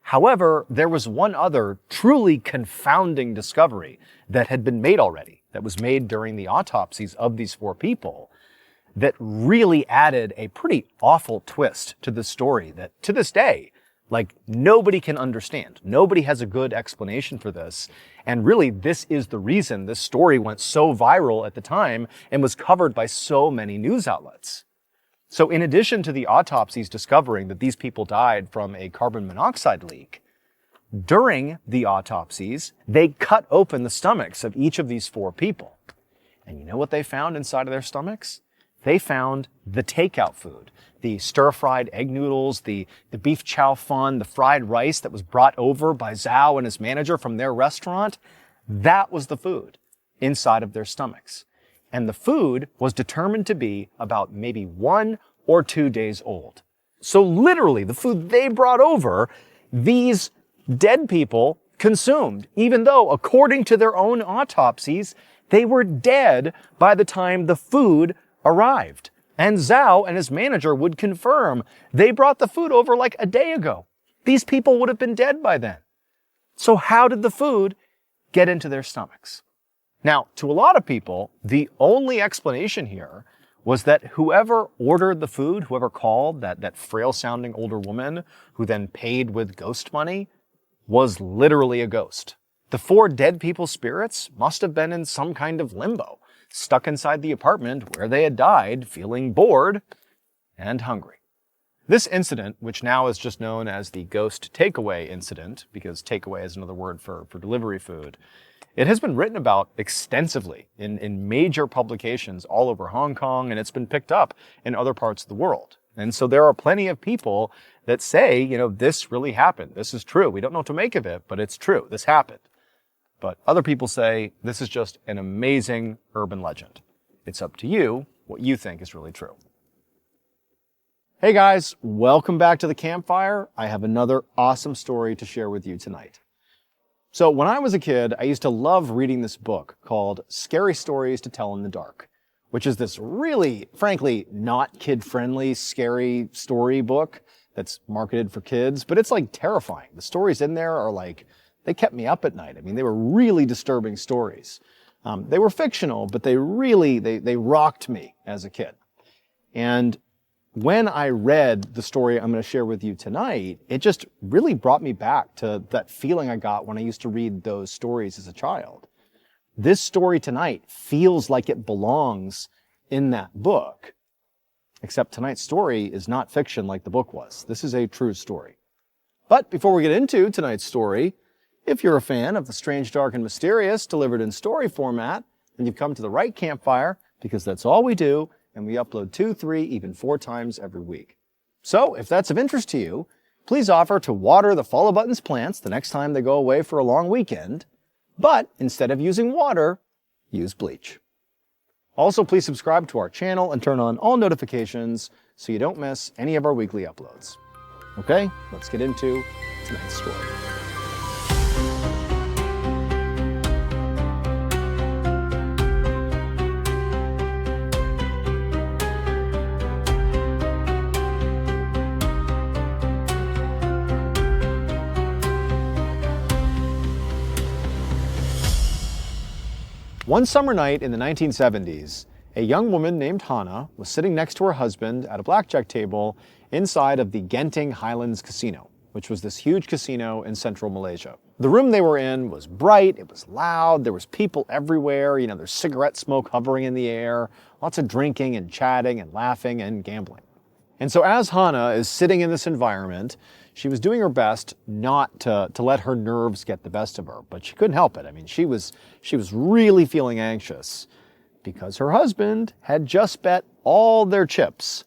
However, there was one other truly confounding discovery that had been made already, that was made during the autopsies of these 4 people, that really added a pretty awful twist to the story that, to this day, like, nobody can understand. Nobody has a good explanation for this. And really, this is the reason this story went so viral at the time and was covered by so many news outlets. So in addition to the autopsies discovering that these people died from a carbon monoxide leak, during the autopsies, they cut open the stomachs of each of these 4 people. And you know what they found inside of their stomachs? They found the takeout food, the stir-fried egg noodles, the beef chow fun, the fried rice that was brought over by Zhao and his manager from their restaurant. That was the food inside of their stomachs. And the food was determined to be about maybe 1 or 2 days old. So literally, the food they brought over, these dead people consumed, even though, according to their own autopsies, they were dead by the time the food arrived. And Zhao and his manager would confirm they brought the food over like a day ago. These people would have been dead by then. So how did the food get into their stomachs? Now, to a lot of people, the only explanation here was that whoever ordered the food, whoever called, that frail-sounding older woman who then paid with ghost money, was literally a ghost. The 4 dead people's spirits must have been in some kind of limbo, stuck inside the apartment where they had died, feeling bored and hungry. This incident, which now is just known as the ghost takeaway incident, because takeaway is another word for delivery food, it has been written about extensively in major publications all over Hong Kong, and it's been picked up in other parts of the world. And so there are plenty of people that say, this really happened. This is true. We don't know what to make of it, but it's true. This happened. But other people say this is just an amazing urban legend. It's up to you what you think is really true. Hey guys, welcome back to the Campfire. I have another awesome story to share with you tonight. So when I was a kid, I used to love reading this book called Scary Stories to Tell in the Dark, which is this really, frankly, not kid-friendly, scary story book that's marketed for kids, but it's like terrifying. The stories in there are like, they kept me up at night. I mean, they were really disturbing stories. They were fictional, but they really, they rocked me as a kid. And when I read the story I'm going to share with you tonight, it just really brought me back to that feeling I got when I used to read those stories as a child. This story tonight feels like it belongs in that book, except tonight's story is not fiction like the book was. This is a true story. But before we get into tonight's story, if you're a fan of the strange, dark, and mysterious delivered in story format, then you've come to the right campfire, because that's all we do, and we upload 2, 3, even 4 times every week. So, if that's of interest to you, please offer to water the Follow Button's plants the next time they go away for a long weekend, but instead of using water, use bleach. Also, please subscribe to our channel and turn on all notifications so you don't miss any of our weekly uploads. Okay, let's get into tonight's story. One summer night in the 1970s, a young woman named Hannah was sitting next to her husband at a blackjack table inside of the Genting Highlands Casino, which was this huge casino in central Malaysia. The room they were in was bright, it was loud, there was people everywhere, there's cigarette smoke hovering in the air, lots of drinking and chatting and laughing and gambling. And so as Hannah is sitting in this environment, she was doing her best not to let her nerves get the best of her, but she couldn't help it. I mean, she was really feeling anxious because her husband had just bet all their chips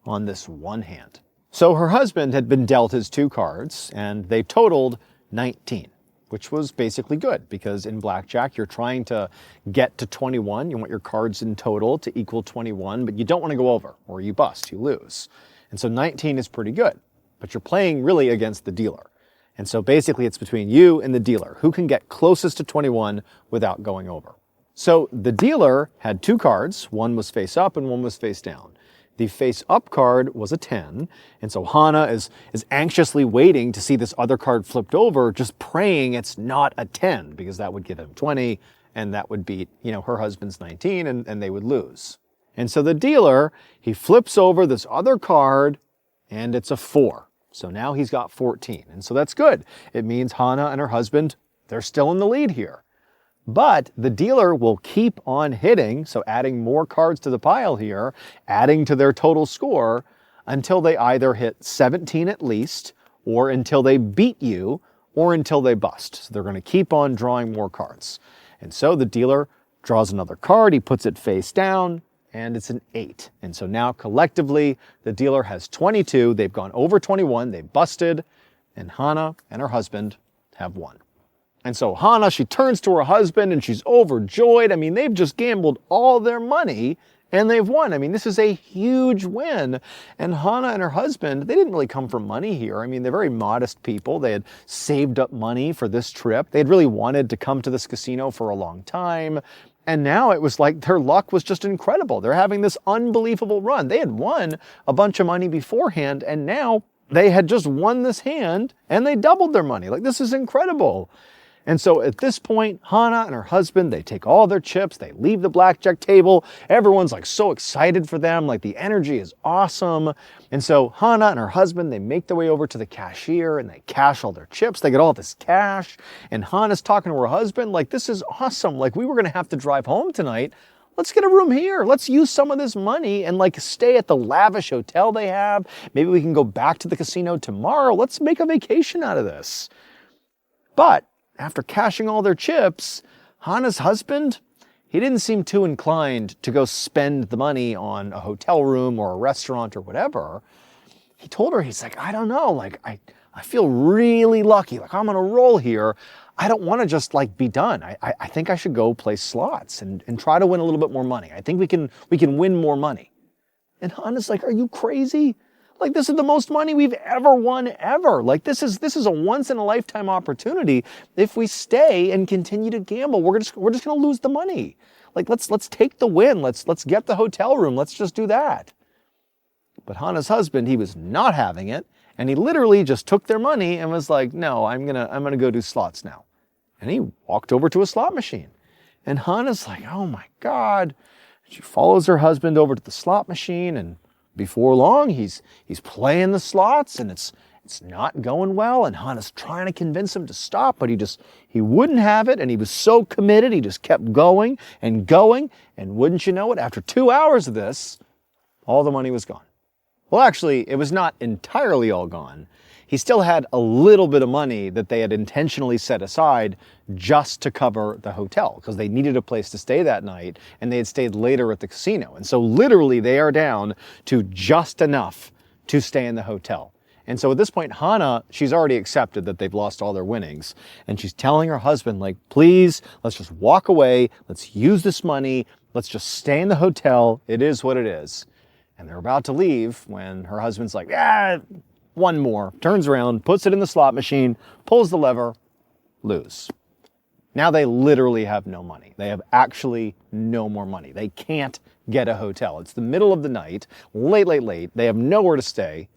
on this one hand. So her husband had been dealt his 2 cards, and they totaled 19, which was basically good because in blackjack, you're trying to get to 21. You want your cards in total to equal 21, but you don't want to go over or you bust, you lose. And so 19 is pretty good. But you're playing really against the dealer. And so basically it's between you and the dealer. Who can get closest to 21 without going over? So the dealer had 2 cards. One was face up and one was face down. The face up card was a 10. And so Hannah is anxiously waiting to see this other card flipped over, just praying it's not a 10 because that would give him 20 and that would beat, her husband's 19 and they would lose. And so the dealer, he flips over this other card and it's a 4. So now he's got 14. And so that's good. It means Hannah and her husband, they're still in the lead here. But the dealer will keep on hitting, so adding more cards to the pile here, adding to their total score until they either hit 17 at least, or until they beat you, or until they bust. So they're going to keep on drawing more cards. And so the dealer draws another card, he puts it face down, and it's an 8. And so now collectively, the dealer has 22. They've gone over 21. They busted. And Hannah and her husband have won. And so Hannah, she turns to her husband and she's overjoyed. I mean, they've just gambled all their money and they've won. I mean, this is a huge win. And Hannah and her husband, they didn't really come for money here. I mean, they're very modest people. They had saved up money for this trip. They had really wanted to come to this casino for a long time. And now it was like their luck was just incredible. They're having this unbelievable run. They had won a bunch of money beforehand, and now they had just won this hand, and they doubled their money. Like, this is incredible. And so at this point, Hannah and her husband, they take all their chips, they leave the blackjack table. Everyone's like so excited for them, like the energy is awesome. And so Hannah and her husband, they make their way over to the cashier and they cash all their chips. They get all this cash. And Hannah's talking to her husband, like, this is awesome. Like, we were gonna have to drive home tonight. Let's get a room here. Let's use some of this money and like stay at the lavish hotel they have. Maybe we can go back to the casino tomorrow. Let's make a vacation out of this. But after cashing all their chips, Hannah's husband, he didn't seem too inclined to go spend the money on a hotel room or a restaurant or whatever. He told her, he's like, I don't know, like, I feel really lucky. Like, I'm on a roll here. I don't want to just like be done. I think I should go play slots and try to win a little bit more money. I think we can win more money. And Hannah's like, are you crazy? Like, this is the most money we've ever won ever. Like, this is a once in a lifetime opportunity. If we stay and continue to gamble, we're just going to lose the money. Like, let's take the win. Let's get the hotel room. Let's just do that. But Hannah's husband, he was not having it, and he literally just took their money and was like, "No, I'm going to go do slots now." And he walked over to a slot machine. And Hannah's like, "Oh my God." She follows her husband over to the slot machine, and before long, he's playing the slots and it's not going well. And Hannah's trying to convince him to stop, but he wouldn't have it. And he was so committed, he just kept going and going. And wouldn't you know it, after 2 hours of this, all the money was gone. Well, actually, it was not entirely all gone. He still had a little bit of money that they had intentionally set aside just to cover the hotel because they needed a place to stay that night and they had stayed later at the casino. And so literally they are down to just enough to stay in the hotel. And so at this point, Hannah, she's already accepted that they've lost all their winnings. And she's telling her husband, like, please, let's just walk away. Let's use this money. Let's just stay in the hotel. It is what it is. And they're about to leave when her husband's like, one more, turns around, puts it in the slot machine, pulls the lever, lose. Now they literally have no money. They have actually no more money. They can't get a hotel. It's the middle of the night, late. They have nowhere to stay,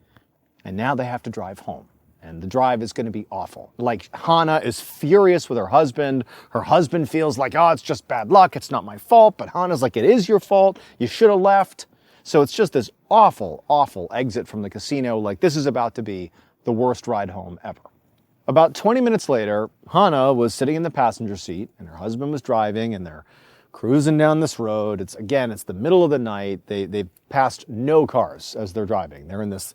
and now they have to drive home. And the drive is going to be awful. Like, Hannah is furious with her husband. Her husband feels like, oh, it's just bad luck. It's not my fault. But Hannah's like, it is your fault. You should have left. So it's just this awful, awful exit from the casino. Like, this is about to be the worst ride home ever. About 20 minutes later, Hannah was sitting in the passenger seat and her husband was driving and they're cruising down this road. It's the middle of the night. They've passed no cars as they're driving. They're in this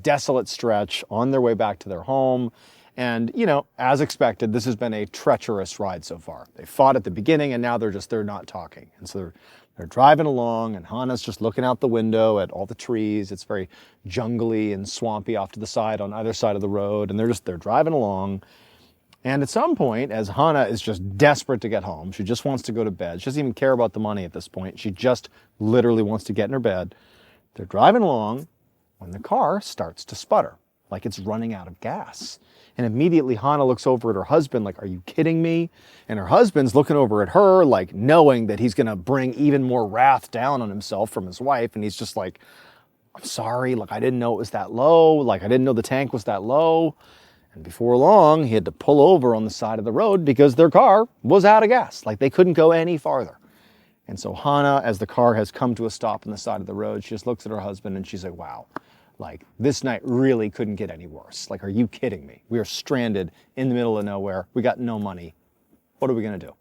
desolate stretch on their way back to their home. And, as expected, this has been a treacherous ride so far. They fought at the beginning, and now they're not talking. And so they're driving along, and Hannah's just looking out the window at all the trees. It's very jungly and swampy off to the side on either side of the road. And they're driving along. And at some point, as Hannah is just desperate to get home, she just wants to go to bed. She doesn't even care about the money at this point. She just literally wants to get in her bed. They're driving along when the car starts to sputter, like it's running out of gas. And immediately Hannah looks over at her husband like, are you kidding me? And her husband's looking over at her like knowing that he's going to bring even more wrath down on himself from his wife. And he's just like, I'm sorry, like I didn't know it was that low. Like I didn't know the tank was that low. And before long, he had to pull over on the side of the road because their car was out of gas. Like they couldn't go any farther. And so Hannah, as the car has come to a stop on the side of the road, she just looks at her husband and she's like, wow. Like, this night really couldn't get any worse. Like, are you kidding me? We are stranded in the middle of nowhere. We got no money. What are we going to do?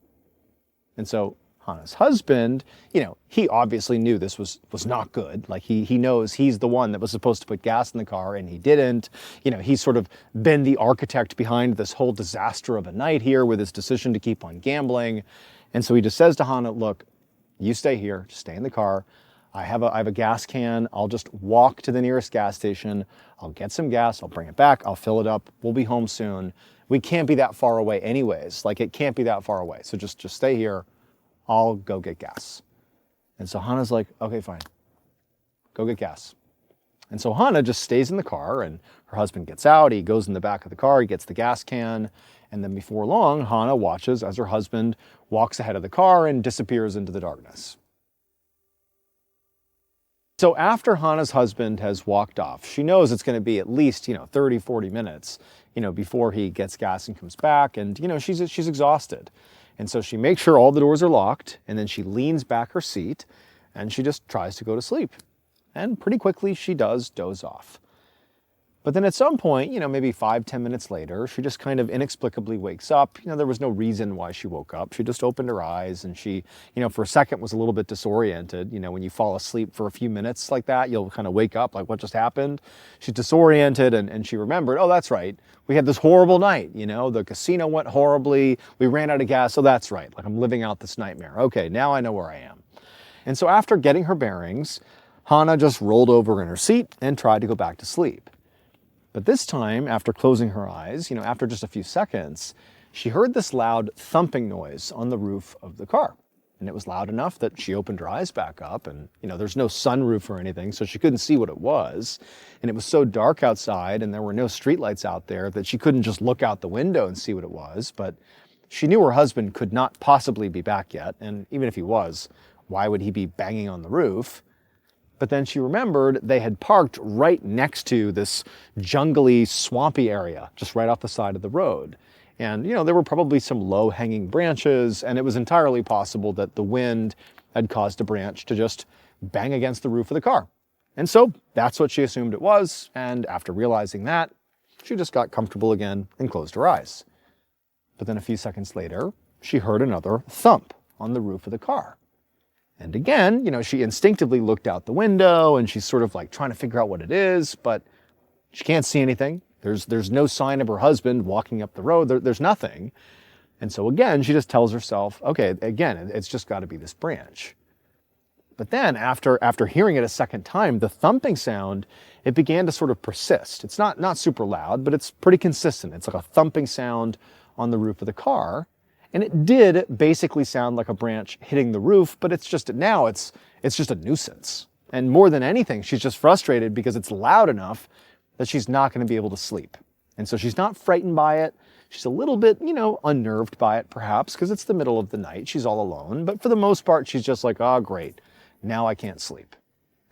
And so Hannah's husband, he obviously knew this was not good. Like, he knows he's the one that was supposed to put gas in the car, and he didn't. He's sort of been the architect behind this whole disaster of a night here with his decision to keep on gambling. And so he just says to Hannah, look, you stay here. Just stay in the car. I have a gas can. I'll just walk to the nearest gas station. I'll get some gas. I'll bring it back. I'll fill it up. We'll be home soon. We can't be that far away anyways. Like, it can't be that far away. So just stay here. I'll go get gas. And so Hannah's like, okay, fine. Go get gas. And so Hannah just stays in the car, and her husband gets out. He goes in the back of the car. He gets the gas can. And then before long, Hannah watches as her husband walks ahead of the car and disappears into the darkness. So after Hannah's husband has walked off, she knows it's going to be at least, 30, 40 minutes, before he gets gas and comes back. And, she's exhausted. And so she makes sure all the doors are locked, and then she leans back her seat and she just tries to go to sleep. And pretty quickly she does doze off. But then at some point, maybe 5-10 minutes later, she just kind of inexplicably wakes up. There was no reason why she woke up. She just opened her eyes, and she, for a second was a little bit disoriented. When you fall asleep for a few minutes like that, you'll kind of wake up like, what just happened? She's disoriented, and she remembered, oh, that's right. We had this horrible night. The casino went horribly. We ran out of gas. Oh, that's right. Like, I'm living out this nightmare. Okay, now I know where I am. And so after getting her bearings, Hannah just rolled over in her seat and tried to go back to sleep. But this time, after closing her eyes, after just a few seconds, she heard this loud thumping noise on the roof of the car. And it was loud enough that she opened her eyes back up, and, there's no sunroof or anything, so she couldn't see what it was. And it was so dark outside, and there were no streetlights out there, that she couldn't just look out the window and see what it was. But she knew her husband could not possibly be back yet, and even if he was, why would he be banging on the roof? But then she remembered they had parked right next to this jungly, swampy area, just right off the side of the road. And, there were probably some low-hanging branches, and it was entirely possible that the wind had caused a branch to just bang against the roof of the car. And so that's what she assumed it was, and after realizing that, she just got comfortable again and closed her eyes. But then a few seconds later, she heard another thump on the roof of the car. And again, she instinctively looked out the window, and she's sort of like trying to figure out what it is, but she can't see anything. There's no sign of her husband walking up the road. There's nothing. And so again, she just tells herself, okay, again, it's just got to be this branch. But then after hearing it a second time, the thumping sound, it began to sort of persist. It's not super loud, but it's pretty consistent. It's like a thumping sound on the roof of the car. And it did basically sound like a branch hitting the roof, but it's just a nuisance. And more than anything, she's just frustrated because it's loud enough that she's not going to be able to sleep. And so she's not frightened by it. She's a little bit, unnerved by it perhaps because it's the middle of the night. She's all alone. But for the most part, she's just like, oh, great. Now I can't sleep.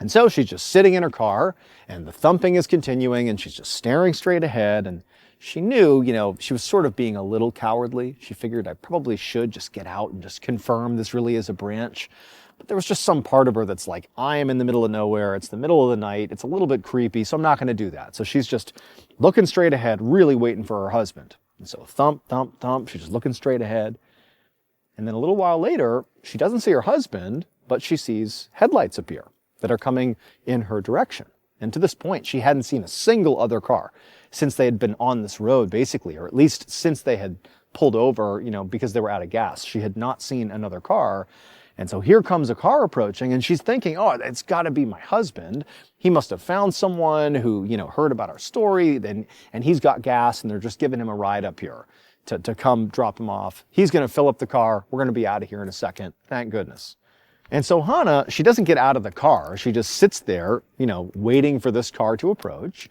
And so she's just sitting in her car, and the thumping is continuing, and she's just staring straight ahead. And she knew, she was sort of being a little cowardly. She figured I probably should just get out and just confirm this really is a branch. But there was just some part of her that's like, I am in the middle of nowhere. It's the middle of the night. It's a little bit creepy, so I'm not going to do that. So she's just looking straight ahead, really waiting for her husband. And so thump, thump, thump. She's just looking straight ahead. And then a little while later, she doesn't see her husband, but she sees headlights appear that are coming in her direction. And to this point, she hadn't seen a single other car since they had been on this road, basically, or at least since they had pulled over, because they were out of gas. She had not seen another car. And so here comes a car approaching, and she's thinking, oh, it's got to be my husband. He must have found someone who, heard about our story, and he's got gas, and they're just giving him a ride up here to come drop him off. He's going to fill up the car. We're going to be out of here in a second. Thank goodness. And so Hannah, she doesn't get out of the car. She just sits there, waiting for this car to approach.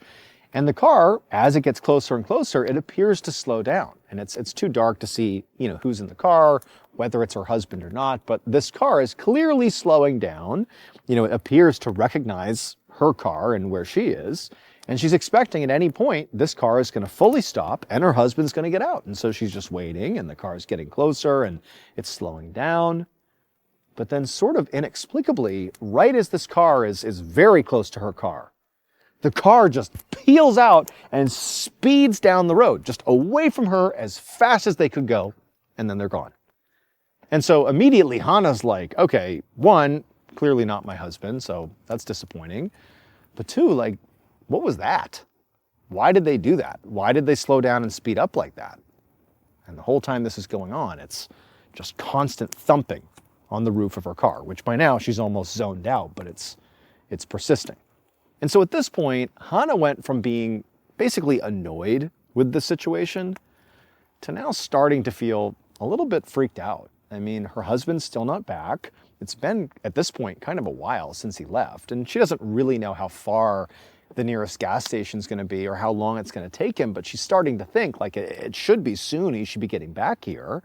And the car, as it gets closer and closer, it appears to slow down. And it's too dark to see, who's in the car, whether it's her husband or not. But this car is clearly slowing down. It appears to recognize her car and where she is. And she's expecting at any point this car is going to fully stop and her husband's going to get out. And so she's just waiting, and the car is getting closer and it's slowing down. But then sort of inexplicably, right as this car is very close to her car, the car just peels out and speeds down the road, just away from her as fast as they could go, and then they're gone. And so immediately Hannah's like, okay, one, clearly not my husband, so that's disappointing. But two, like, what was that? Why did they do that? Why did they slow down and speed up like that? And the whole time this is going on, it's just constant thumping on the roof of her car, which by now she's almost zoned out, but it's persisting. And so at this point, Hannah went from being basically annoyed with the situation to now starting to feel a little bit freaked out. I mean, her husband's still not back. It's been, at this point, kind of a while since he left, and she doesn't really know how far the nearest gas station is going to be or how long it's going to take him, but she's starting to think, like, it should be soon. He should be getting back here.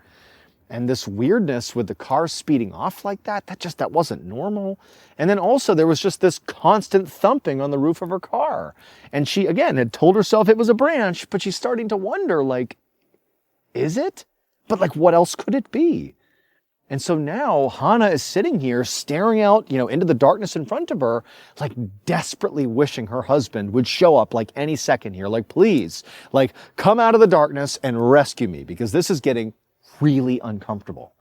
And this weirdness with the car speeding off like that wasn't normal. And then also there was just this constant thumping on the roof of her car. And she, again, had told herself it was a branch, but she's starting to wonder, like, is it? But, like, what else could it be? And so now Hannah is sitting here staring out, into the darkness in front of her, like desperately wishing her husband would show up like any second here. Like, please, like, come out of the darkness and rescue me, because this is getting really uncomfortable.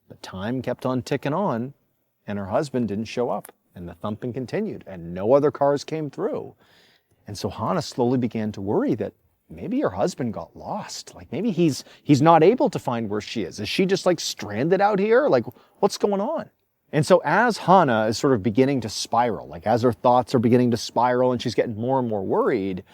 But time kept on ticking on, and her husband didn't show up, and the thumping continued, and no other cars came through. And so Hannah slowly began to worry that maybe her husband got lost. Like, maybe he's not able to find where she is. Is she just, like, stranded out here? Like, what's going on? And so as Hannah is sort of beginning to spiral, like as her thoughts are beginning to spiral and she's getting more and more worried,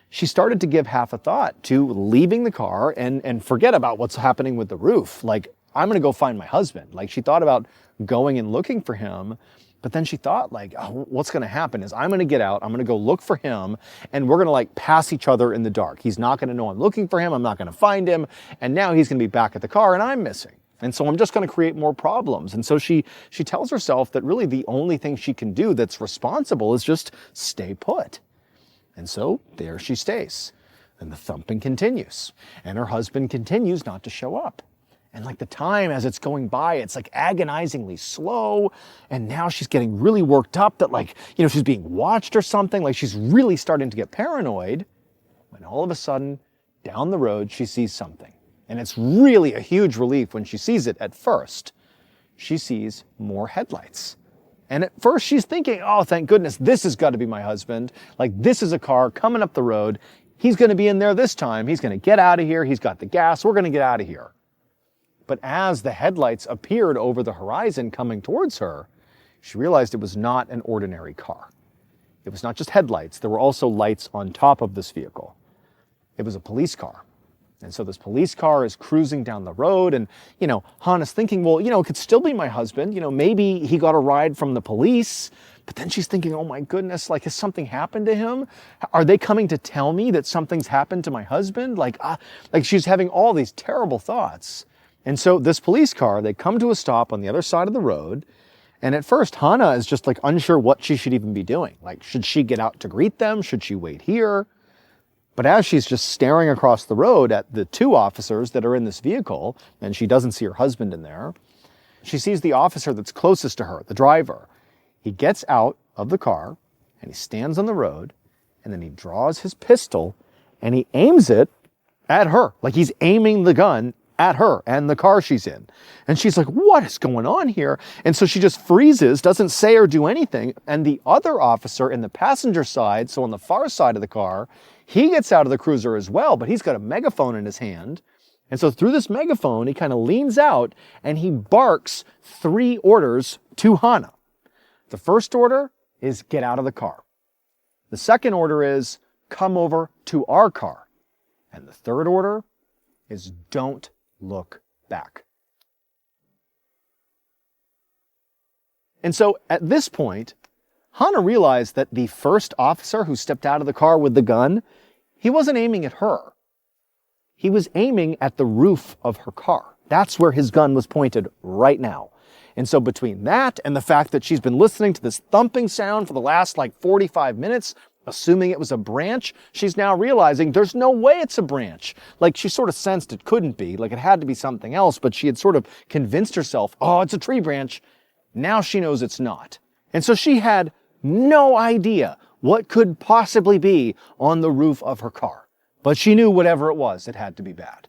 she started to give half a thought to leaving the car and forget about what's happening with the roof. Like, I'm going to go find my husband. Like, she thought about going and looking for him, but then she thought, like, oh, what's going to happen is I'm going to get out, I'm going to go look for him, and we're going to, like, pass each other in the dark. He's not going to know I'm looking for him, I'm not going to find him, and now he's going to be back at the car and I'm missing. And so I'm just going to create more problems. And so she tells herself that really the only thing she can do that's responsible is just stay put. And so there she stays. And the thumping continues. And her husband continues not to show up. And like the time as it's going by, it's like agonizingly slow. And now she's getting really worked up that, like, she's being watched or something. Like, she's really starting to get paranoid when all of a sudden down the road, she sees something. And it's really a huge relief when she sees it at first. She sees more headlights. And at first she's thinking, oh, thank goodness, this has got to be my husband. Like, this is a car coming up the road. He's going to be in there this time. He's going to get out of here. He's got the gas. We're going to get out of here. But as the headlights appeared over the horizon coming towards her, she realized it was not an ordinary car. It was not just headlights. There were also lights on top of this vehicle. It was a police car. And so this police car is cruising down the road, and, Hannah's thinking, well, it could still be my husband. Maybe he got a ride from the police. But then she's thinking, oh my goodness, like, has something happened to him? Are they coming to tell me that something's happened to my husband? Like she's having all these terrible thoughts. And so this police car, they come to a stop on the other side of the road. And at first, Hannah is just, like, unsure what she should even be doing. Like, should she get out to greet them? Should she wait here? But as she's just staring across the road at the two officers that are in this vehicle, and she doesn't see her husband in there, she sees the officer that's closest to her, the driver. He gets out of the car, and he stands on the road, and then he draws his pistol, and he aims it at her. Like, he's aiming the gun at her and the car she's in. And she's like, what is going on here? And so she just freezes, doesn't say or do anything. And the other officer in the passenger side, so on the far side of the car, he gets out of the cruiser as well, but he's got a megaphone in his hand. And so through this megaphone, he kind of leans out and he barks 3 orders to Hana. The first order is get out of the car. The second order is come over to our car. And the third order is don't look back. And so at this point, Hana realized that the first officer who stepped out of the car with the gun, he wasn't aiming at her. He was aiming at the roof of her car. That's where his gun was pointed right now. And so between that and the fact that she's been listening to this thumping sound for the last 45 minutes, assuming it was a branch, she's now realizing there's no way it's a branch. She sort of sensed it couldn't be, it had to be something else, but she had sort of convinced herself, oh, it's a tree branch. Now she knows it's not. And so she had no idea what could possibly be on the roof of her car. But she knew whatever it was, it had to be bad.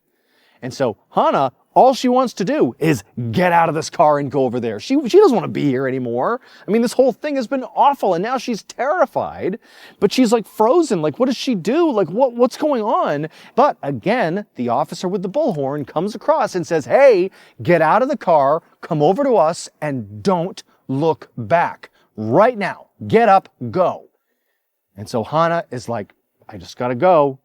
And so Hana, all she wants to do is get out of this car and go over there. She doesn't want to be here anymore. I mean, this whole thing has been awful, and now she's terrified, but she's frozen. What does she do? What's going on? But again, the officer with the bullhorn comes across and says, hey, get out of the car, come over to us, and don't look back. Right now, get up, go. And so Hana is like, I just gotta go.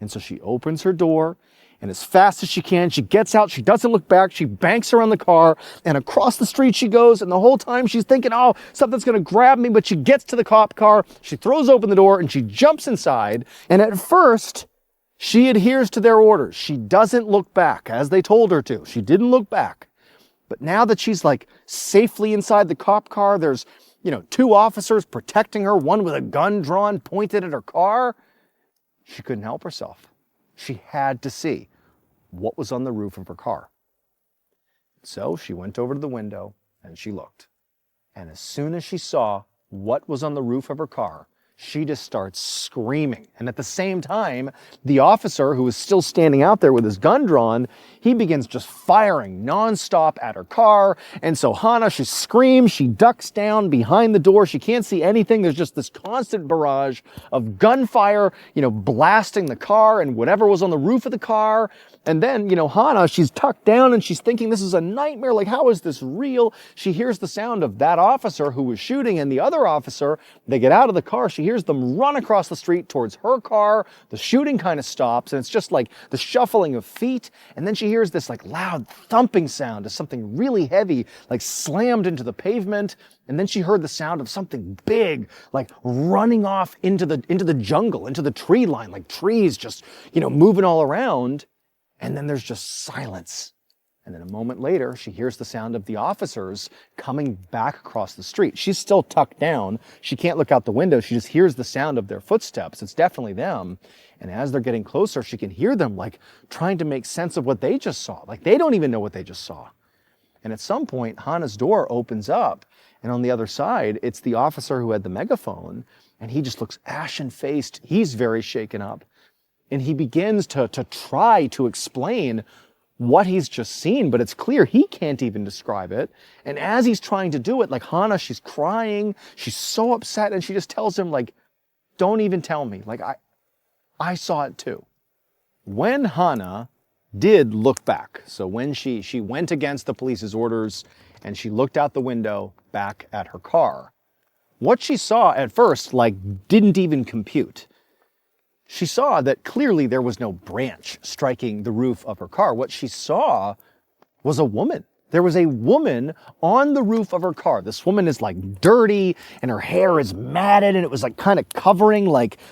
And so she opens her door, and as fast as she can, she gets out, she doesn't look back, she banks around the car, and across the street she goes, and the whole time she's thinking, oh, something's gonna grab me, but she gets to the cop car, she throws open the door, and she jumps inside, and at first, she adheres to their orders. She doesn't look back, as they told her to. She didn't look back. But now that she's safely inside the cop car, there's, 2 officers protecting her, one with a gun drawn, pointed at her car. She couldn't help herself. She had to see what was on the roof of her car. So she went over to the window and she looked. And as soon as she saw what was on the roof of her car, she just starts screaming. And at the same time, the officer, who was still standing out there with his gun drawn, he begins just firing nonstop at her car. And so Hana, she screams, she ducks down behind the door. She can't see anything. There's just this constant barrage of gunfire, blasting the car and whatever was on the roof of the car. And then, Hana, she's tucked down and she's thinking this is a nightmare. How is this real? She hears the sound of that officer who was shooting and the other officer. They get out of the car. She hears them run across the street towards her car. The shooting kind of stops and it's just the shuffling of feet. And then she hears this loud thumping sound as something really heavy, slammed into the pavement. And then she heard the sound of something big, running off into the jungle, into the tree line, trees just, moving all around. And then there's just silence. And then a moment later, she hears the sound of the officers coming back across the street. She's still tucked down. She can't look out the window. She just hears the sound of their footsteps. It's definitely them. And as they're getting closer, she can hear them trying to make sense of what they just saw. They don't even know what they just saw. And at some point, Hana's door opens up. And on the other side, it's the officer who had the megaphone. And he just looks ashen-faced. He's very shaken up. And he begins to try to explain what he's just seen, but it's clear he can't even describe it. And as he's trying to do it, Hana, she's crying, she's so upset, and she just tells him, don't even tell me. I saw it too. When Hana did look back, so when she went against the police's orders and she looked out the window back at her car, what she saw at first, didn't even compute. She saw that clearly there was no branch striking the roof of her car. What she saw was a woman. There was a woman on the roof of her car. This woman is dirty and her hair is matted and it was kind of covering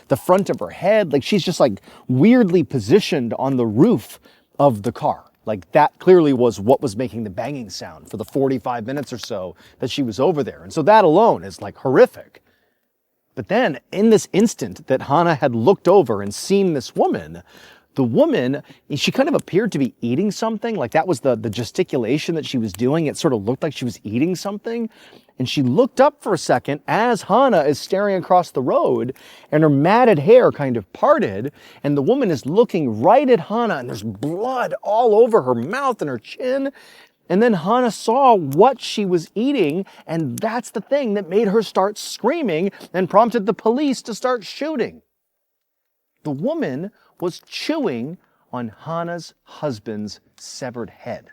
the front of her head. She's just weirdly positioned on the roof of the car. That clearly was what was making the banging sound for the 45 minutes or so that she was over there. And so that alone is horrific. But then, in this instant that Hana had looked over and seen this woman, The woman, she kind of appeared to be eating something, like that was the gesticulation that she was doing. It sort of looked like she was eating something. And she looked up for a second as Hannah is staring across the road, and her matted hair kind of parted, and the woman is looking right at Hannah, and there's blood all over her mouth and her chin. And then Hannah saw what she was eating, and that's the thing that made her start screaming and prompted the police to start shooting. The woman was chewing on Hannah's husband's severed head.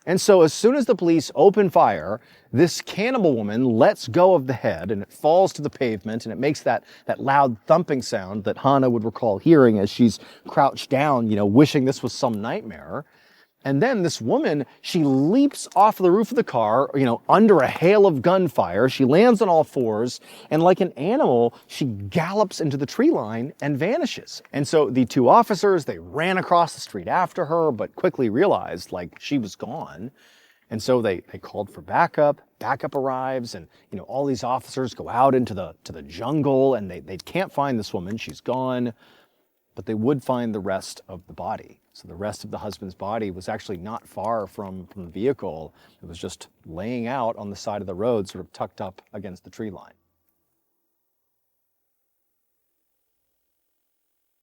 And so as soon as the police open fire, this cannibal woman lets go of the head and it falls to the pavement, and it makes that loud thumping sound that Hannah would recall hearing as she's crouched down, wishing this was some nightmare. And then this woman, she leaps off the roof of the car, under a hail of gunfire. She lands on all fours, and like an animal, she gallops into the tree line and vanishes. And so the two officers, they ran across the street after her, but quickly realized, she was gone. And so they called for backup. Backup arrives, and all these officers go out into the jungle, and they can't find this woman. She's gone. But they would find the rest of the body. So the rest of the husband's body was actually not far from the vehicle. It was just laying out on the side of the road, sort of tucked up against the tree line.